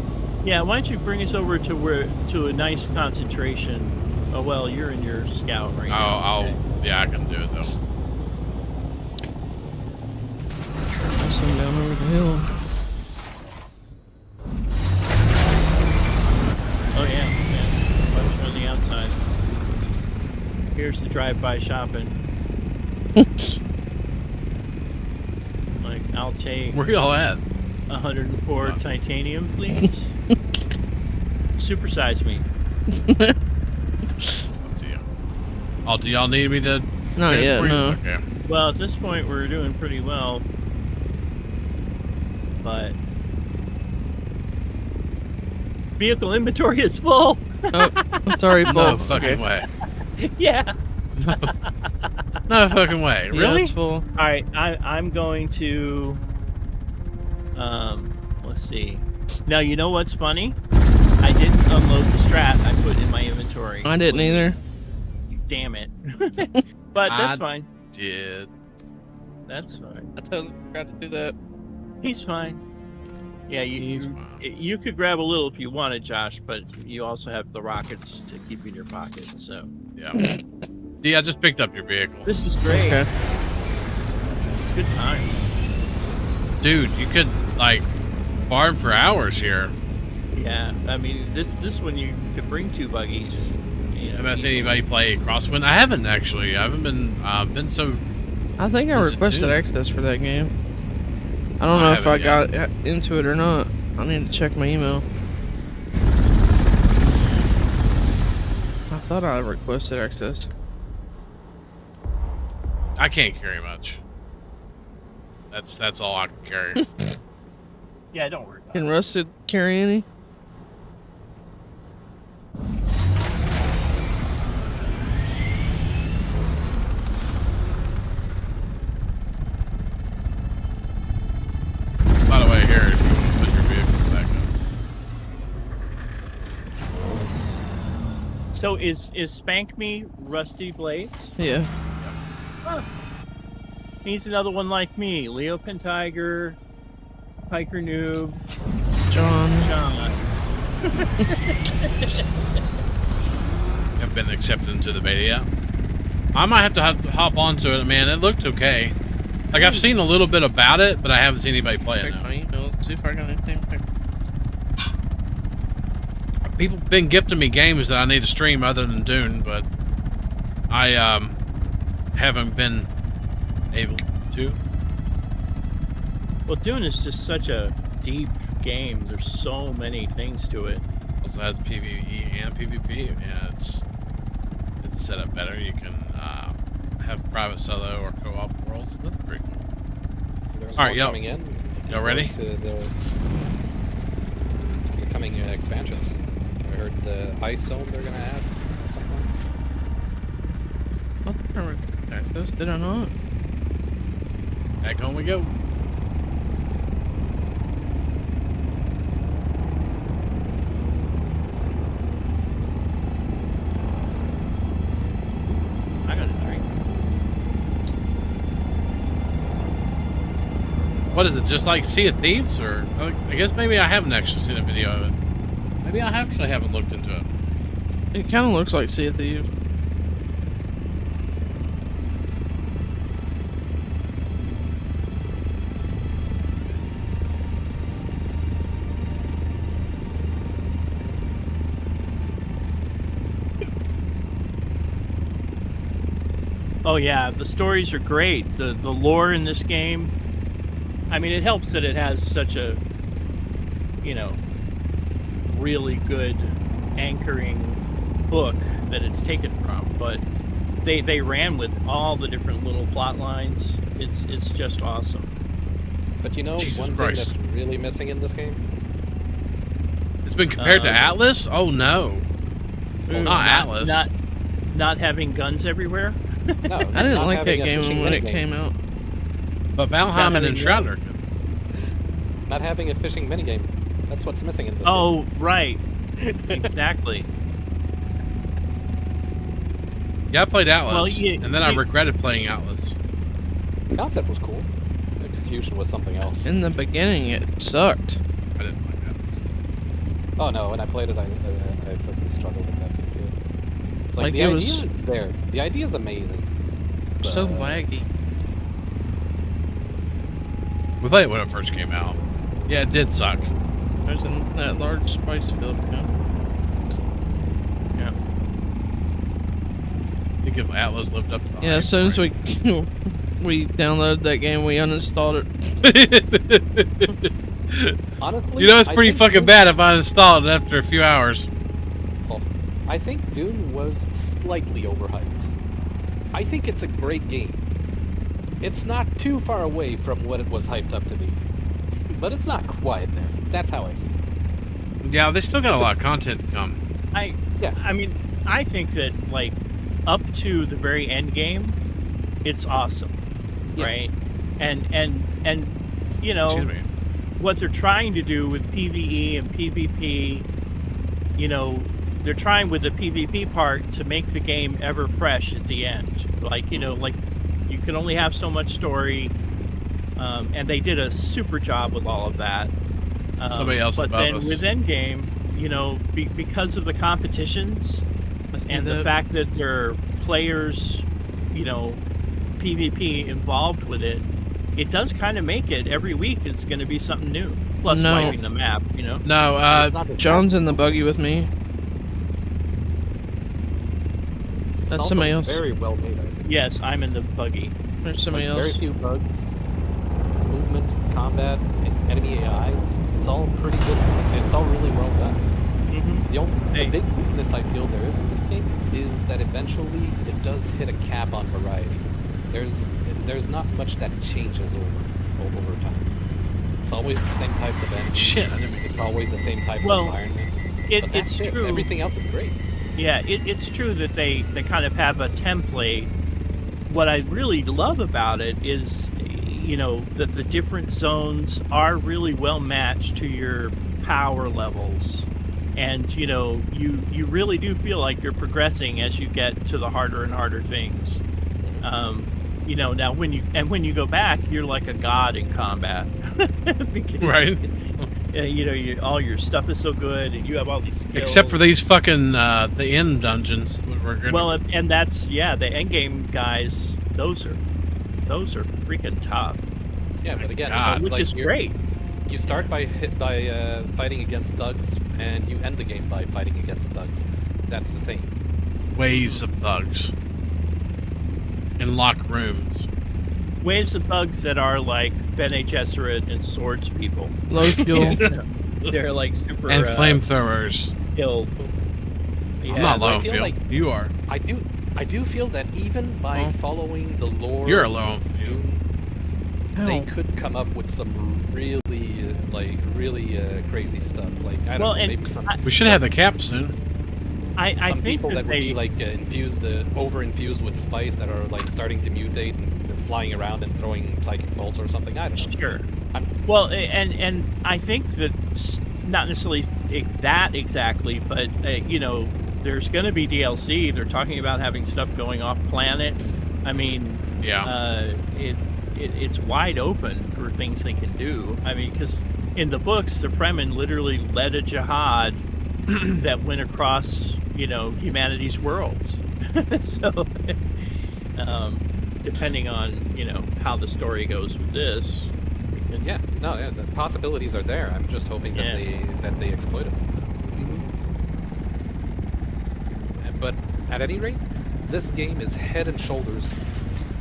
Yeah, why don't you bring us over to a nice concentration? Oh well, you're in your scout right now. Okay. Yeah, I can do it though. Some down over the hill. Oh yeah. Bunch on the outside. Here's the drive-by shopping. Like, I'll take Where y'all at? 104 titanium, please. Supersize me. Let's see. Oh, do y'all need me to? Not yet, transport you? no. Okay. Well, at this point, we're doing pretty well. But vehicle inventory is full. Oh, it's already full. No fucking way. Yeah. No fucking way. Yeah, Really? it's full. All right, I'm going to. Let's see. Now you know what's funny? I didn't unload the strat I put in my inventory. I didn't either. Damn it. But that's fine. Did. That's fine. I totally forgot to do that. He's fine. Yeah, He's fine. you could grab a little if you wanted, Josh, but you also have the rockets to keep in your pocket. So Yeah. Yeah, I just picked up your vehicle. this is great. Okay. It's a good time. Dude, you could like farm for hours here. Yeah, I mean this one you could bring 2 buggies. You know, Have I seen easily. anybody play Crosswind? I haven't actually. I haven't been so. I think I What's it requested do? access for that game. I don't know if I haven't got into it or not. I need to check my email. I thought I requested access. I can't carry much. That's all I can carry. Yeah, don't worry about Can it. Rusted carry any? By the way, here, if you want to put your vehicle back up. So is Spank Me Rusty Blades? Yeah. He's another one like me. Leo Pentiger, Piker Noob, John. John. Have been accepted into the beta yet. I might have to hop onto it, man. It looked okay. Like, I've seen a little bit about it, but I haven't seen anybody play it Check now. my email. See if I got anything. People been gifting me games that I need to stream other than Dune, but I haven't been able to. Well, Dune is just such a deep game. There's so many things to it. Also has PvE and PvP. Yeah, it's set up better. You can have private solo or co-op worlds. That's pretty cool. There's All right, more yo. coming in. Y'all ready? To the coming expansions. I heard the ice zone they're gonna add at some point. I think I requested access. Did I not? Back home we go. I got a drink. What is it? Just like Sea of Thieves, or I guess maybe I haven't actually seen a video of it. Maybe I actually haven't looked into it. It kind of looks like Sea of Thieves. Oh yeah, the stories are great. The lore in this game. I mean, it helps that it has such a, you know, really good anchoring book that it's taken from. But they ran with all the different little plot lines. It's just awesome. But you know, Jesus one Christ. thing that's really missing in this game? It's been compared to Atlas? Oh no. Ooh, not Atlas. Not having guns everywhere. No, I didn't not like that having a game fishing when it minigame. came out. But Valheim and having Enshroud are good. Not having a fishing minigame. That's what's missing in this Oh, right. Exactly. Yeah, I played Atlas, Well, and then I regretted playing Atlas. game. The concept was cool. Execution execution was something else. In the beginning, it sucked. I didn't like that. Oh no, when I played it, I freaking struggled with that game too. It's like, Like, the it idea was- is there. The idea is amazing. So but- laggy. We played it when it first came out. Yeah, it did suck. There's that large spice field. Yeah. I think if Atlas lived up to the Yeah, hype, as soon as right? we downloaded that game, we uninstalled it. Honestly, You know, it's I pretty think fucking Dune- bad if I install it after a few hours. Oh, I think Dune was slightly overhyped. I think it's a great game. It's not too far away from what it was hyped up to be. But it's not quite there. That's how I see it. Yeah, they still got a lot of content to come. Yeah. I mean, I think that like up to the very end game, it's awesome, Yeah. right? And you know Excuse me. what they're trying to do with PvE and PvP. You know, they're trying with the PvP part to make the game ever fresh at the end. Like, you know, like you can only have so much story, and they did a super job with all of that. Somebody else but above then us. with Endgame, you know, because of the competitions and the fact that there are players, you know, PvP involved with it, it does kind of make it every week it's going to be something new. Plus No. wiping the map, you know. No, It's not the John's in the buggy with me. It's That's also somebody else. Very well made, I think. Yes, I'm in the buggy. There's somebody Like, else. Very few bugs. Movement, combat, enemy AI. It's all pretty good. It's all really well done. Mm-hmm. The Hey. big weakness I feel there is in this game is that eventually it does hit a cap on variety. There's not much that changes over time. It's always the same types of enemies. Shit, I didn't mean- It's always the same type Well, of environment. But that's It's it. true. Everything else is great. Yeah, it's true that they kind of have a template. What I really love about it is, you know, that the different zones are really well matched to your power levels. And, you know, you really do feel like you're progressing as you get to the harder and harder things. You know, now when you go back, you're like a god in combat. Because, Right. You know, all your stuff is so good, and you have all these skills. Except for these fucking the end dungeons. We're gonna, Well, and that's the end game guys. Those are freaking tough, Yeah, but again, God. it's which like is great. You start by fighting against thugs, and you end the game by fighting against thugs. That's the thing. waves of thugs in locked rooms. Waves of thugs that are like Bene Gesserit and swords people. Low fuel. They're like super And flamethrowers. kill. I'm Yeah, not but I low feel fuel. like- You are. I do feel that even by Oh. following the lore, You're of low on fuel. Dune, they Ow. could come up with some really crazy stuff. Like I don't Well, know, and maybe some We should have the cap soon. I some think people that would they be like over infused with spice that are like starting to mutate and they're flying around and throwing psychic bolts or something. I don't know. sure. I'm- Well, and I think that not necessarily that exactly, but you know, there's going to be DLC. They're talking about having stuff going off planet. I mean, Yeah. it's wide open for things they can do. I mean, because in the books, the Fremen literally led a jihad that went across, you know, humanity's worlds. So, depending on, you know, how the story goes with this, we can- Yeah, no, yeah, the possibilities are there. I'm just hoping that Yeah. they exploit them. But at any rate, this game is head and shoulders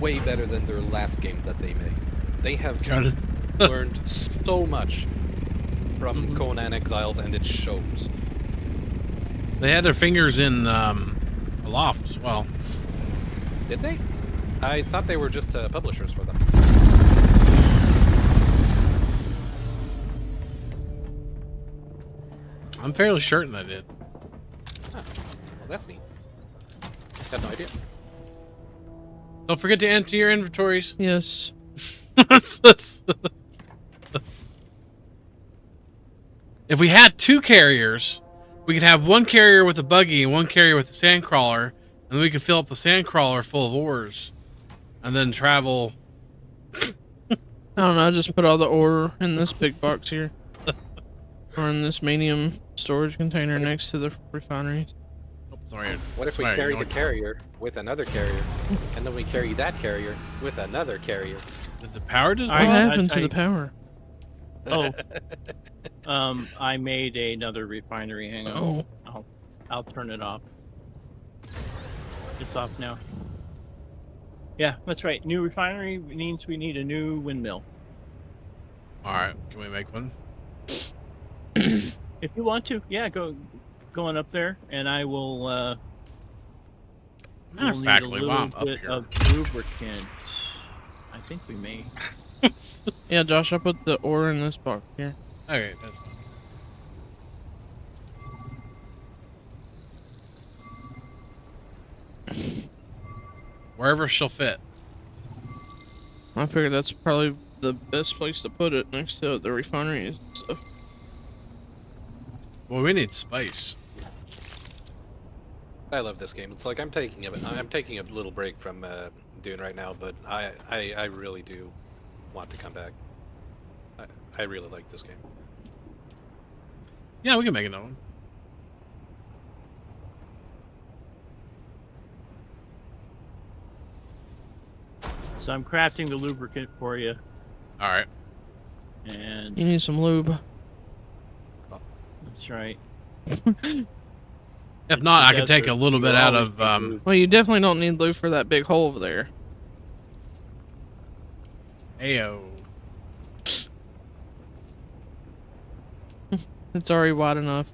way better than their last game that they made. They have Got it. learned so much from Mhm. Conan Exiles, and it shows. They had their fingers in Aloft as well. Did they? I thought they were just publishers for them. I'm fairly certain I did. Well, that's neat. Had no idea. Don't forget to empty your inventories. Yes. If we had two carriers, we could have one carrier with a buggy and one carrier with a sandcrawler, and then we could fill up the sandcrawler full of ores, and then travel I don't know. I just put all the ore in this big box here, or in this medium storage container next to the refineries. Oh, sorry. What if we Sorry, carry you the know carrier with another carrier, and then we carry that carrier with another carrier? Did the power just What go I- off? happened to the power? Oh, I made another refinery. Hang on. Oh, I'll turn it off. It's off now. Yeah, that's right. New refinery means we need a new windmill. All right, can we make one? If you want to, yeah, go on up there, and I will. Matter we'll of need fact, a while little I'm up bit here, of lubricant. I think we may. yeah, Josh. I put the ore in this box here. okay, that's fine. Wherever she'll fit. I figured that's probably the best place to put it, next to the refineries and stuff. Well, we need space. I love this game. It's like I'm taking a little break from Dune right now, but I really do want to come back. I really like this game. Yeah, we can make another one. So I'm crafting the lubricant for you, All right. and You need some lube. that's right. If not, I can Desert, take a little you bit out always of need lube. Well, you definitely don't need lube for that big hole over there. Ayo. It's already wide enough.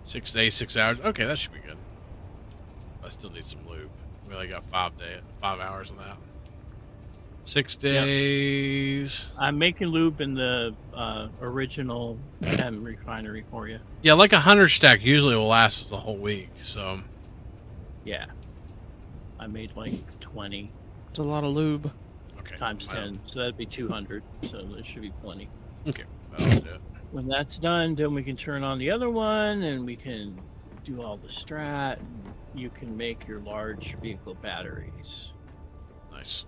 Six days, 6 hours. Okay, that should be good. I still need some lube. We only got 5 hours on that. 6 days. I'm making lube in the original chem refinery for you. Yeah, like a 100 stack usually will last the whole week. So Yeah, I made like 20 It's a lot of lube. okay. times I don't- 10, so that'd be 200. So there should be plenty. Okay, that'll do it. When that's done, then we can turn on the other one, and we can do all the strat. And you can make your large vehicle batteries. Nice.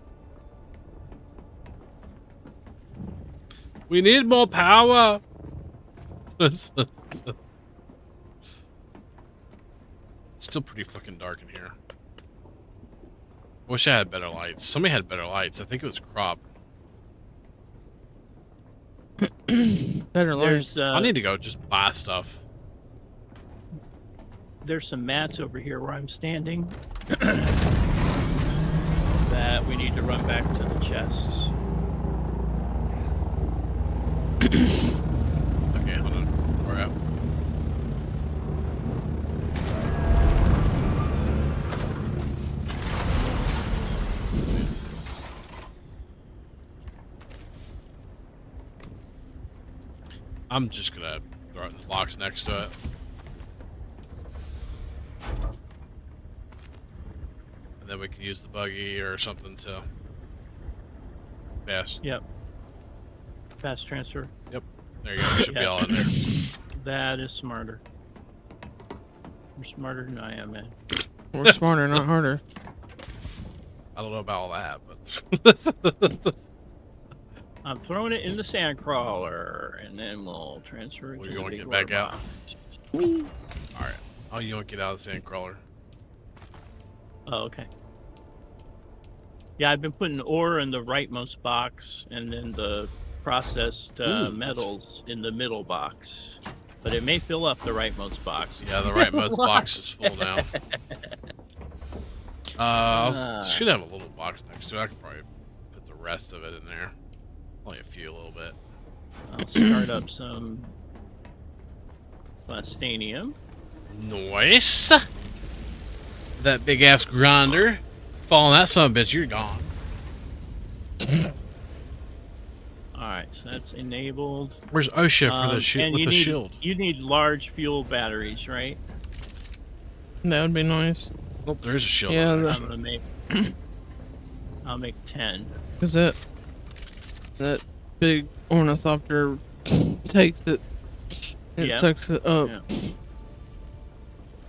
We need more power. It's still pretty fucking dark in here. Wish I had better lights. Somebody had better lights. I think it was Crop. Better lights. There's I need to go just buy stuff. there's some mats over here where I'm standing that we need to run back to the chests. Okay, hold on. Where at? I'm just gonna throw it in the box next to it. And then we can use the buggy or something to fast. Yep. Fast transfer. There you go. It should be all in there. That is smarter. You're smarter than I am, man. We're smarter, not harder. I don't know about all that, but I'm throwing it in the sand crawler, and then we'll transfer it Well, to you the wanna big get back ore out? box. all right. Oh, you don't get out of the sand crawler. Oh, okay. Yeah, I've been putting ore in the rightmost box, and then the processed metals in the middle box. But it may fill up the rightmost box. Yeah, the rightmost box is full now. Should have a little box next to it. I could probably put the rest of it in there. Only a few, a little bit. I'll start up some plastanium. Nice. That big ass grinder. Fall on that son of a bitch, you're gone. Alright, so that's enabled. Where's OSHA for the shit and with you the need, shield? You need large fuel batteries, right? That would be nice. Oh, there's a shield. Yeah, on there. I'm gonna make. I'll make 10. Cause that big ornithopter takes it. It Yeah. sucks it up.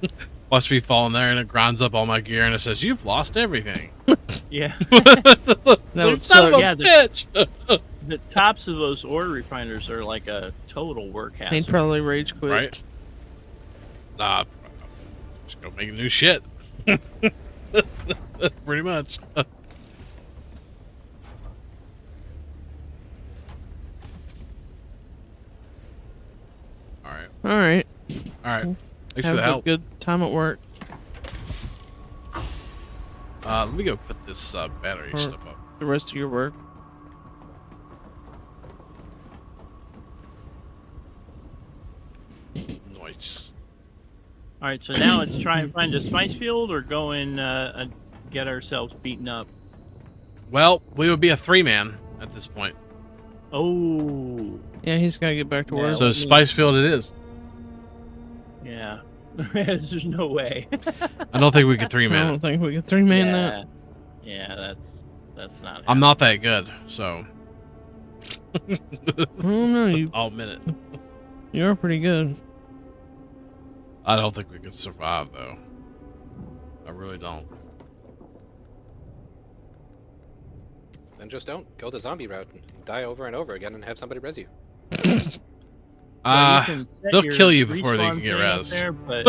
Yeah. Watch me fall in there and it grinds up all my gear and it says, "You've lost everything." Yeah. That would Son of suck. a Yeah, bitch. The tops of those ore refiners are like a total work hazard. He'd probably rage quit. Right? Just go make new shit. Pretty much. Alright. All right. Alright. Thanks Have for the a help. good time at work. Let me go put this battery Or- stuff up. The rest of your work. Nice. All right, so now let's try and find a spice field or go and get ourselves beaten up. Well, we would be a 3-man at this point. Oh, Yeah, he's got to get back to Yeah. work. So Spicefield it is. yeah. There's no way. I don't think we could I 3-man don't it. think we can 3-man that. Yeah, that's not. I'm not that good, so I don't know. I'll admit it. You're pretty good. I don't think we could survive though. I really don't. Then just don't go the zombie route and die over and over again and have somebody res you. They'll kill you before they can get res. There, but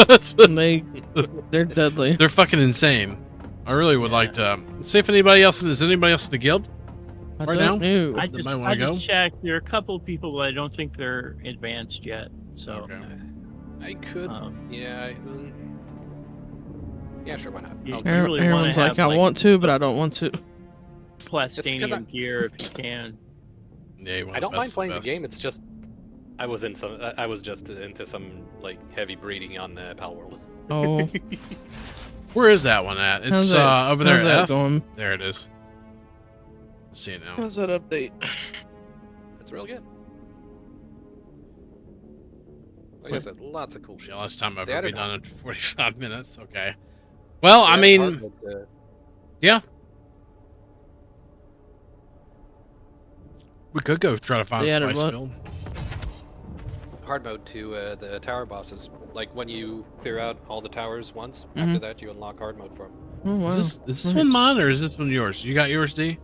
They're deadly. They're fucking insane. I really would like to see if anybody else is anybody else in the guild. I Right don't now? know. I They just, might wanna I just go? checked. There are a couple of people, but I don't think they're advanced yet. So, Okay. I could. Yeah. Yeah, sure. Why not? You- I'll- you really wanna Aaron's like, have, I like- want to, but I don't want to. plastinium gear if you can. Yeah, you want I the don't best mind of playing the best. game. It's just I was just into some like heavy breeding on Palworld. Oh, Where is that one at? It's how's that, over there how's at that F. going? There it is. See it now. How's that update? It's real good. Like I said, lots of cool shit. Yeah, last time I've They ever added been done in 45 minutes. Okay. Well, I They added mean, hard mode yeah. We could go try to find They added what? Spicefield. hard mode to the tower bosses. Like when you clear out all the towers once, Mhm. after that you unlock hard mode for them. Oh wow. Is this Nice. one mine or is this one yours? You got yours, D?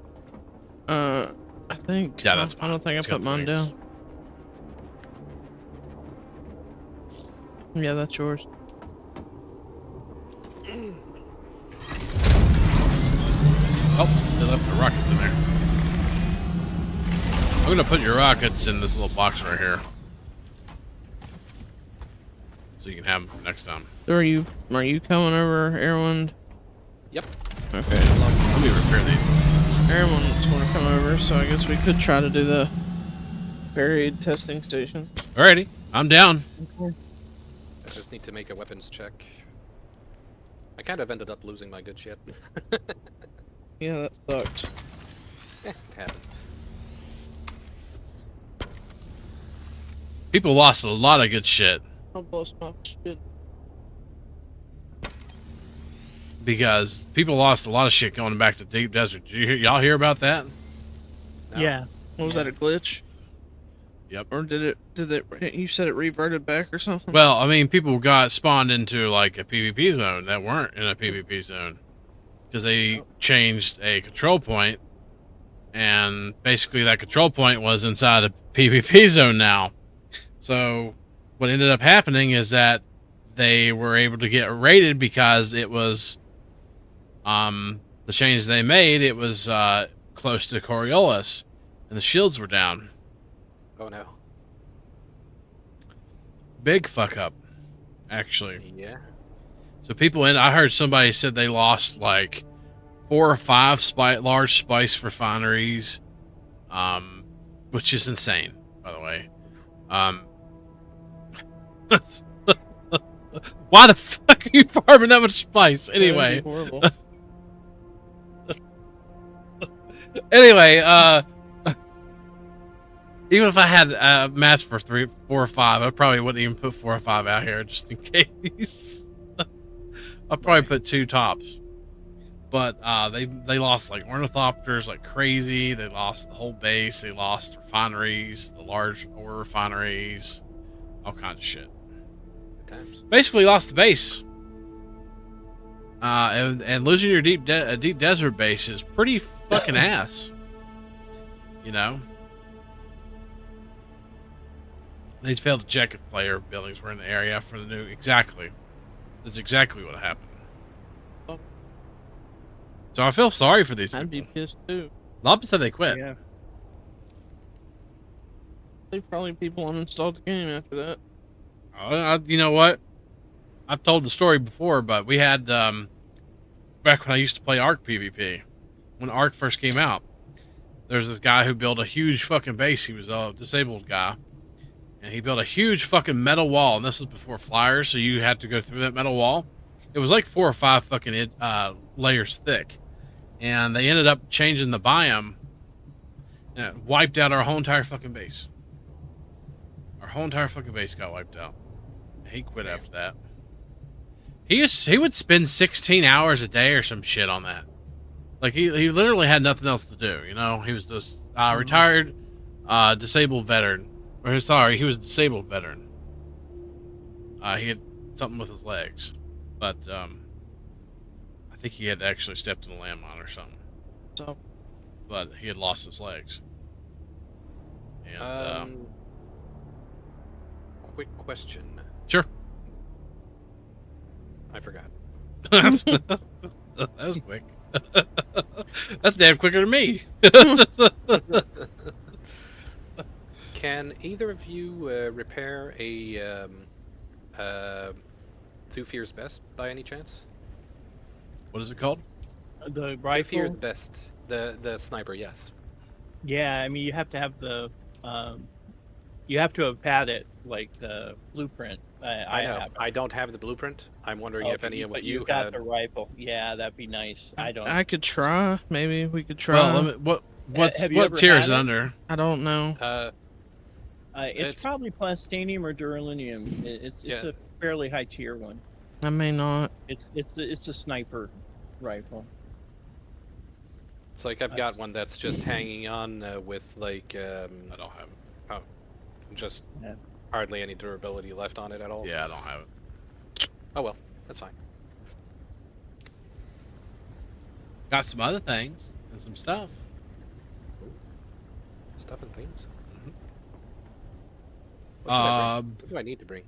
I think. Yeah, that's I don't think It's I got put the mine wings. down. Yeah, that's yours. Oh, they left the rockets in there. I'm gonna put your rockets in this little box right here. So you can have them next time. So are you coming over, Erwin? Yep. Okay. Let me repair these. Erwin's going to come over, so I guess we could try to do the buried testing station. Alrighty, I'm down. I just need to make a weapons check. I kind of ended up losing my good shit. Yeah, that sucked. It happens. People lost a lot of good shit I'll bust my shit. because people lost a lot of shit going back to Deep Desert. Did y'all hear about that? No. Yeah. What was that, a glitch? Yep. Or did it, you said it reverted back or something? Well, I mean, people got spawned into like a PvP zone that weren't in a PvP zone because they changed a control point, and basically that control point was inside a PvP zone now. So what ended up happening is that they were able to get raided because it was the change they made. It was close to Coriolis, and the shields were down. Oh no. Big fuck up, actually. Yeah. So people I heard somebody said they lost like 4 or 5 large spice refineries, which is insane, by the way. Why the fuck are you farming that much spice? Anyway, That'd be horrible. anyway, even if I had mass for 3, 4, or 5, I probably wouldn't even put 4 or 5 out here just in case. I'll probably put 2 tops. But they lost like ornithopters like crazy. They lost the whole base. They lost refineries, the large ore refineries, all kinds of shit. Good times. Basically lost the base. And losing your deep desert base is pretty fucking ass. You know? They failed to check if player buildings were in the area for the new... Exactly. That's exactly what happened. So I feel sorry for these I'd be people. pissed too. A lot of them said they quit. Yeah. They probably people uninstalled the game after that. You know what? I've told the story before, but we had... back when I used to play Ark PvP. When Ark first came out. There's this guy who built a huge fucking base. He was a disabled guy. And he built a huge fucking metal wall. And this was before flyers, so you had to go through that metal wall. It was like 4 or 5 fucking layers thick. And they ended up changing the biome. And it wiped out our whole entire fucking base. Our whole entire fucking base got wiped out. He quit after that. He would spend 16 hours a day or some shit on that. Like, he literally had nothing else to do, you know? He was this retired disabled veteran. Or, sorry, he was a disabled veteran. He had something with his legs. But, I think he had actually stepped in a landmine or something. So, But he had lost his legs. And, Quick question. Sure. I forgot. That was quick. That's damn quicker than me. Can either of you repair a Thufir's Best by any chance? What is it called? The Thufir's rifle. Best, the sniper, yes. Yeah, I mean you have to have the you have to have had it, like the blueprint. I know. have it. I don't have the blueprint. I'm wondering if any of but you got had. the rifle. Yeah, that'd be nice. I don't. I could try. Maybe we could try. Well, what have you ever tier is had it it? under? I don't know. It's It's- probably plastinium or duralinium. It's Yeah. a fairly high tier one. I may not. It's a sniper rifle. It's like I've got one that's just hanging on with like I don't have it. just Yeah. hardly any durability left on it at all. Yeah, I don't have it. Oh well, that's fine. Got some other things and some stuff. Stuff and things. Mhm. What should I bring? What do I need to bring?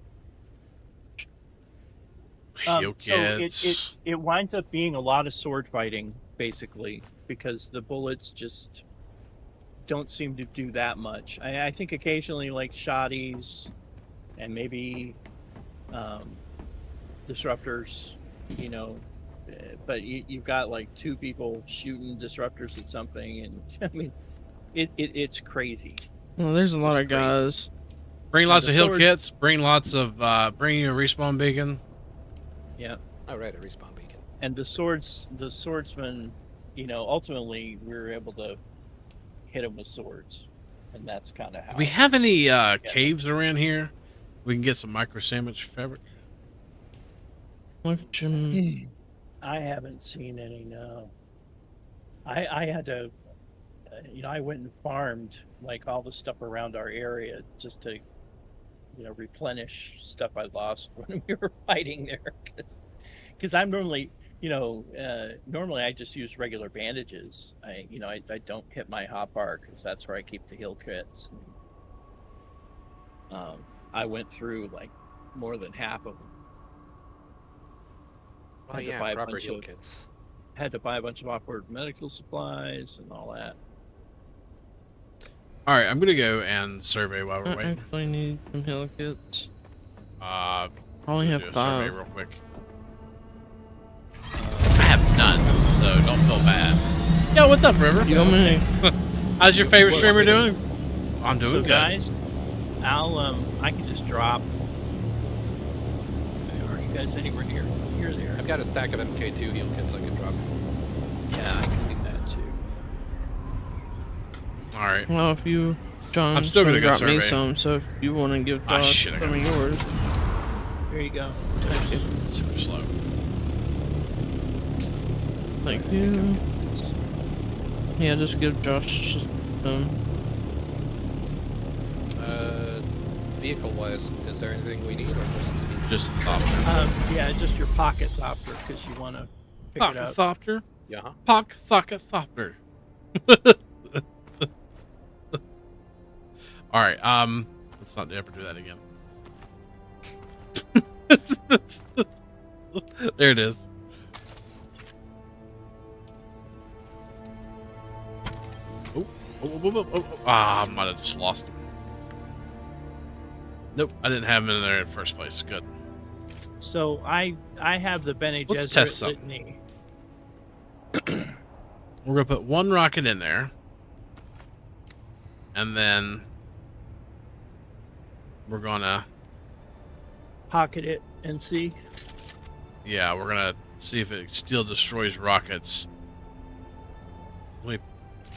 Heal So kits. it winds up being a lot of sword fighting, basically, because the bullets just don't seem to do that much. I think occasionally, like shotties and maybe disruptors, you know, but you've got like 2 people shooting disruptors at something, and I mean, it's crazy. Well, there's a lot of It's crazy. guys. Bring lots the of heal sword- kits. Bring lots of bring you a respawn beacon. Yeah. Oh right, a respawn beacon. And the swordsman, you know, ultimately we were able to hit him with swords, and that's kind of how. Do we have any caves around here? We can get some micro sandwich fabric. Look at you. I haven't seen any. No. I had to, you know, I went and farmed like all the stuff around our area just to, you know, replenish stuff I lost when we were fighting there, because I'm normally. You know, normally I just use regular bandages. I don't hit my hotbar because that's where I keep the heal kits. I went through like more than half of them. Oh Had to yeah, buy a proper bunch heal of- kits. Had to buy a bunch of awkward medical supplies and all that. All right, I'm gonna go and survey while we're I waiting. actually need some heal kits. I only have do a 5. survey real quick. I have none, so don't feel bad. Yo, what's up, River? You want me? How's your favorite streamer doing? I'm doing So good. guys, I can just drop. Are you guys anywhere near? You're there. I've got a stack of MK2 heal kits I can drop. Yeah, I can do that too. All right. Well, if you, John, I'm still gonna go drop me survey. some. So if you want to give Ah, Josh shit, I some of got yours, Here you go. thank you. Super slow. Thank you. Yeah, just give Josh some. Vehicle-wise, is there anything we need, or just speed? Just top. Yeah, just your pockets opera because you want to pick it up. Pockethopter. Yeah. Pockethopter. All right. Let's not ever do that again. There it is. Ah, I might have just lost him. Nope, I didn't have him in there in the first place. Good. So I have the Bene Let's Gesserit test something. litany. We're gonna put one rocket in there, and then we're gonna, Pocket it and see. yeah, we're gonna see if it still destroys rockets. Let me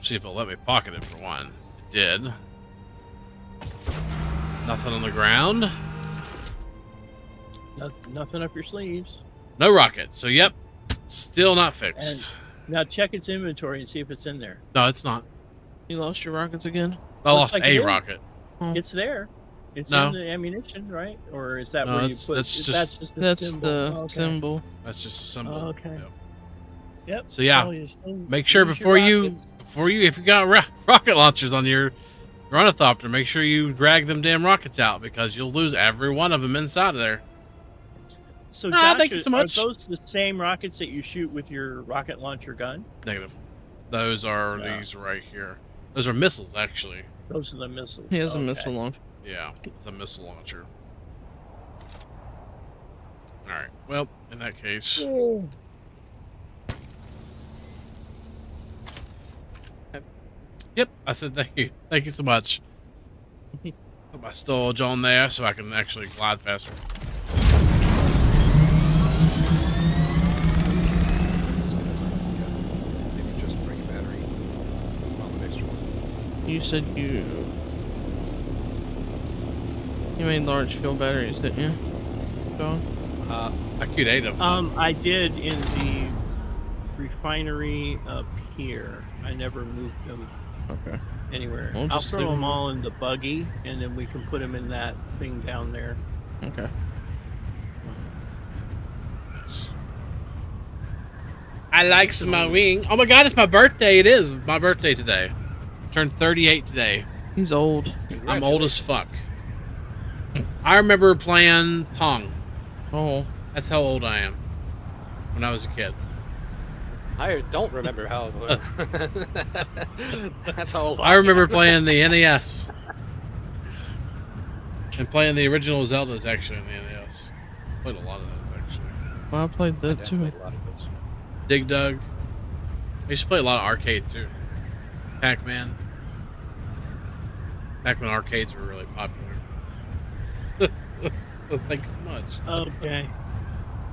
see if it'll let me pocket it for one. It did. Nothing on the ground. Nothing up your sleeves. No rocket. So yep, still not fixed. Now check its inventory and see if it's in there. No, it's not. You lost your rockets again? I lost like a it is. rocket. It's there. It's No. in the ammunition, right? Or is that No, where you that's- put? that's That's just- just the That's symbol. the Oh, okay. symbol. That's just a symbol. Oh, okay. Yep. Yep. So yeah, you still make sure use your before you, rockets. if you got rocket launchers on your ornithopter, make sure you drag them damn rockets out because you'll lose every one of them inside of there. So Ah, Josh, thank you so much. Are those the same rockets that you shoot with your rocket launcher gun? Negative. Those are Yeah. these right here. Those are missiles, actually. Those are the missiles. He has a Okay. missile launch. Yeah, it's a missile launcher. All right. Well, in that case, yep. I said thank you. Thank you so much. Put my storage on there so I can actually glide faster. Maybe just bring a battery on the extra one. You said you made large fuel batteries, didn't you, John? I queued 8 of them. I did in the refinery up here. I never moved them Okay. anywhere. We'll I'll just throw leave them 'em. all in the buggy, and then we can put them in that thing down there. Okay. I like my wing. Oh my god, it's my birthday. It is my birthday today. Turned 38 today. He's old. I'm old as fuck. I remember playing Pong. Oh. That's how old I am. When I was a kid. I don't remember how. That's how old I remember playing the NES. And playing the original Zeldas actually in the NES. Played a lot of those actually. Well, I played that too. A lot of those. Dig Dug. I used to play a lot of arcade too. Pac-Man. Back when arcades were really popular. Thank you so much. Okay.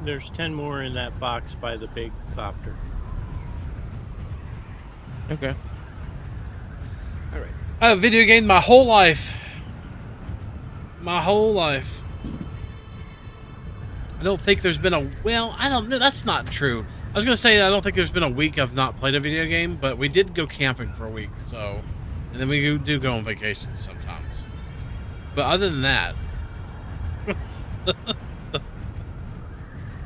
There's 10 more in that box by the big copter. Okay. All right. I have video gamed my whole life. My whole life. I don't think there's been a... Well, I don't know. That's not true. I was going to say I don't think there's been a week I've not played a video game, but we did go camping for a week, so... And then we do go on vacation sometimes. But other than that...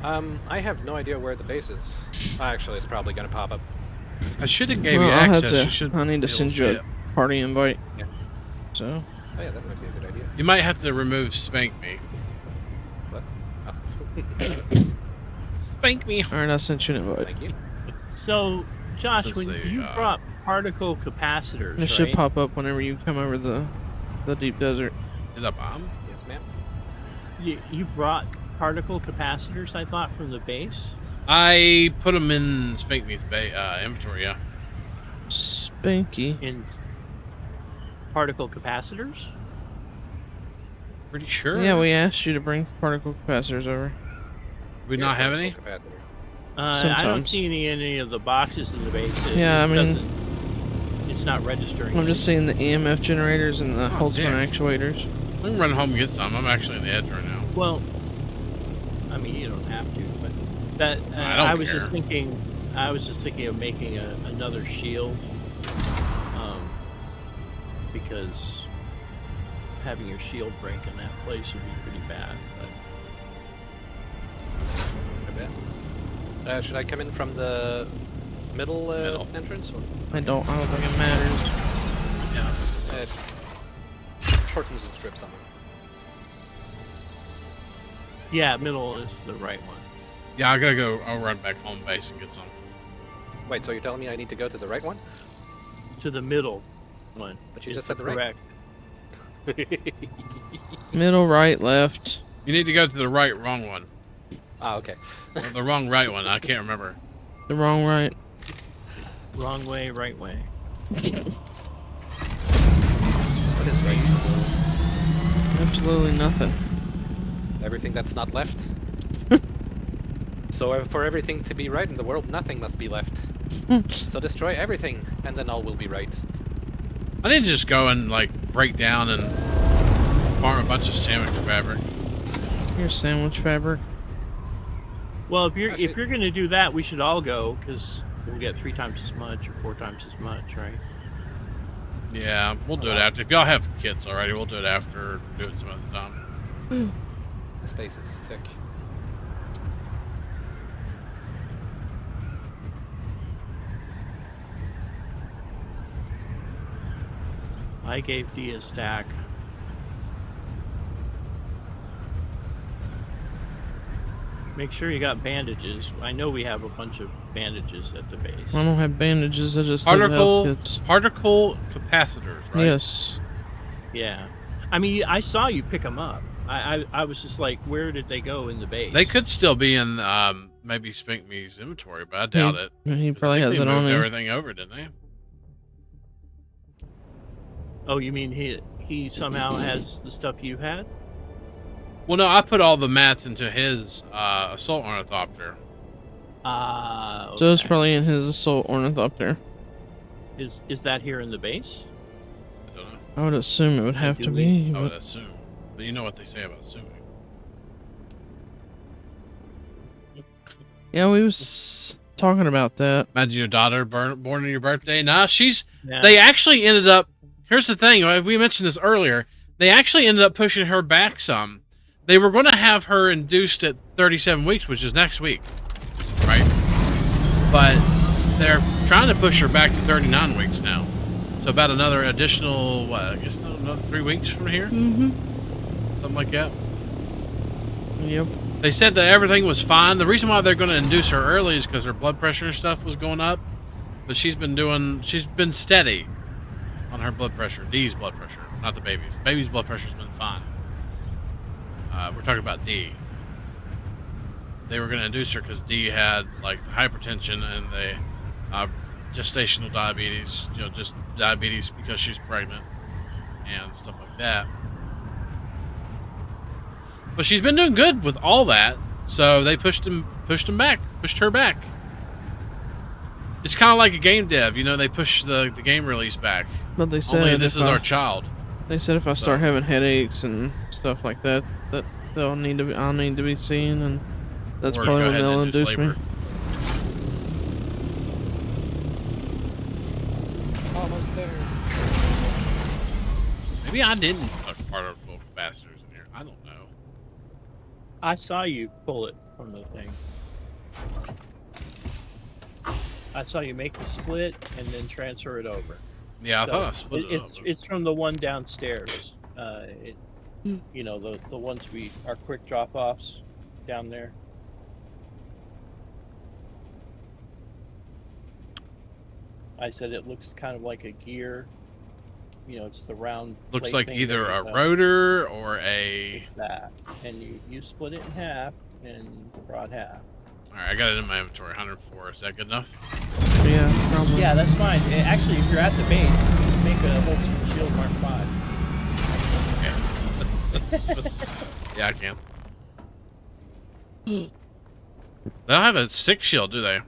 I have no idea where the base is. Actually, it's probably going to pop up. I should have gave Well, you I'll have access. to. You should I need be to able send see you it. a party invite. Yeah. So. Oh yeah, that might be a good idea. You might have to remove Spank Me. What? Oh. Spank Me. All right, I sent you an invite. Thank you. So, Josh, Let's when see, you brought particle capacitors, It should right? pop up whenever you come over the deep desert. Did I bomb? Yes, ma'am. You brought particle capacitors, I thought, from the base. I put them in Spank Me's inventory, yeah. Spanky. In particle capacitors? Pretty sure. Yeah, we asked you to bring particle capacitors over. We not have any? Capacitor. I don't Sometimes. see any of the boxes in the base. Yeah, I mean- it's not registering. I'm just seeing the EMF generators and the Oh, Holtzman damn. actuators. I can run home and get some. I'm actually in the edge right now. Well, I mean, you don't have to, but that I don't I was care. just thinking. I was just thinking of making another shield, because having your shield break in that place would be pretty bad. I bet. Should I come in from the middle, Middle. entrance? Or? I don't think it matters. Yeah. It shortens the trip somewhere. Yeah, middle is the right one. Yeah, I gotta go. I'll run back home base and get some. Wait, so you're telling me I need to go to the right one? To the middle one. But you is just said the right. correct. Middle, right, left. You need to go to the right, wrong one. Ah, okay. Or the wrong, right one. I can't remember. The wrong, right. Wrong way, right way. What is right? Absolutely nothing. Everything that's not left? So for everything to be right in the world, nothing must be left. So destroy everything, and then all will be right. I need to just go and like break down and farm a bunch of sandwich fabric. Here's sandwich fabric. Well, if you're Actually- gonna do that, we should all go because we'll get 3 times as much or 4 times as much, right? Yeah, we'll do it after. If y'all have kits already, we'll do it after. Do it some other time. This base is sick. I gave D a stack. Make sure you got bandages. I know we have a bunch of bandages at the base. I don't have bandages. I just have Particle, health kits. particle capacitors, right? Yes. Yeah. I mean, I saw you pick them up. I was just like, where did they go in the base? They could still be in maybe Spink Me's inventory, but I doubt it. He 'Cause I probably think has they it on moved him. everything over, didn't they? Oh, you mean he somehow has the stuff you had? Well, no, I put all the mats into his assault ornithopter. So it's Okay. probably in his assault ornithopter. Is that here in the base? I don't know. I would assume it would have do to we- be. I would But assume. But you know what they say about assuming. yeah, we was talking about that. Imagine your daughter born on your birthday. Nah, she's. Yeah. They actually ended up. Here's the thing. We mentioned this earlier. They actually ended up pushing her back some. They were going to have her induced at 37 weeks, which is next week, right? But they're trying to push her back to 39 weeks now. So about another additional, what? I guess another 3 weeks from here, Mm-hmm. something like that. Yep. They said that everything was fine. The reason why they're going to induce her early is because her blood pressure and stuff was going up. But she's been steady on her blood pressure. D's blood pressure, not the baby's. Baby's blood pressure's been fine. We're talking about D. They were going to induce her because D had like hypertension and gestational diabetes, just diabetes because she's pregnant and stuff like that. But she's been doing good with all that, so they pushed her back. It's kind of like a game dev, they push the game release back. But they said Only this if is I- our child. They said if I So- start having headaches and stuff like that, that I'll need to be seen, and that's Or probably go when ahead they'll and induce induce me. labor. Almost there. Maybe I didn't put particle capacitors in here. I don't know. I saw you pull it from the thing. I saw you make the split and then transfer it over. Yeah, I So thought I split it up. it's from the one downstairs. The ones our quick drop offs down there. I said it looks kind of like a gear. It's the round. Looks plate like thing either there a with rotor or a... that, and you split it in half and brought half. Alright, I got it in my inventory. 104. Is that good enough? Yeah, probably. Yeah, that's fine. Actually, if you're at the base, just make a whole shield Mark 5. Yeah, I can. They don't have a 6 shield, do they?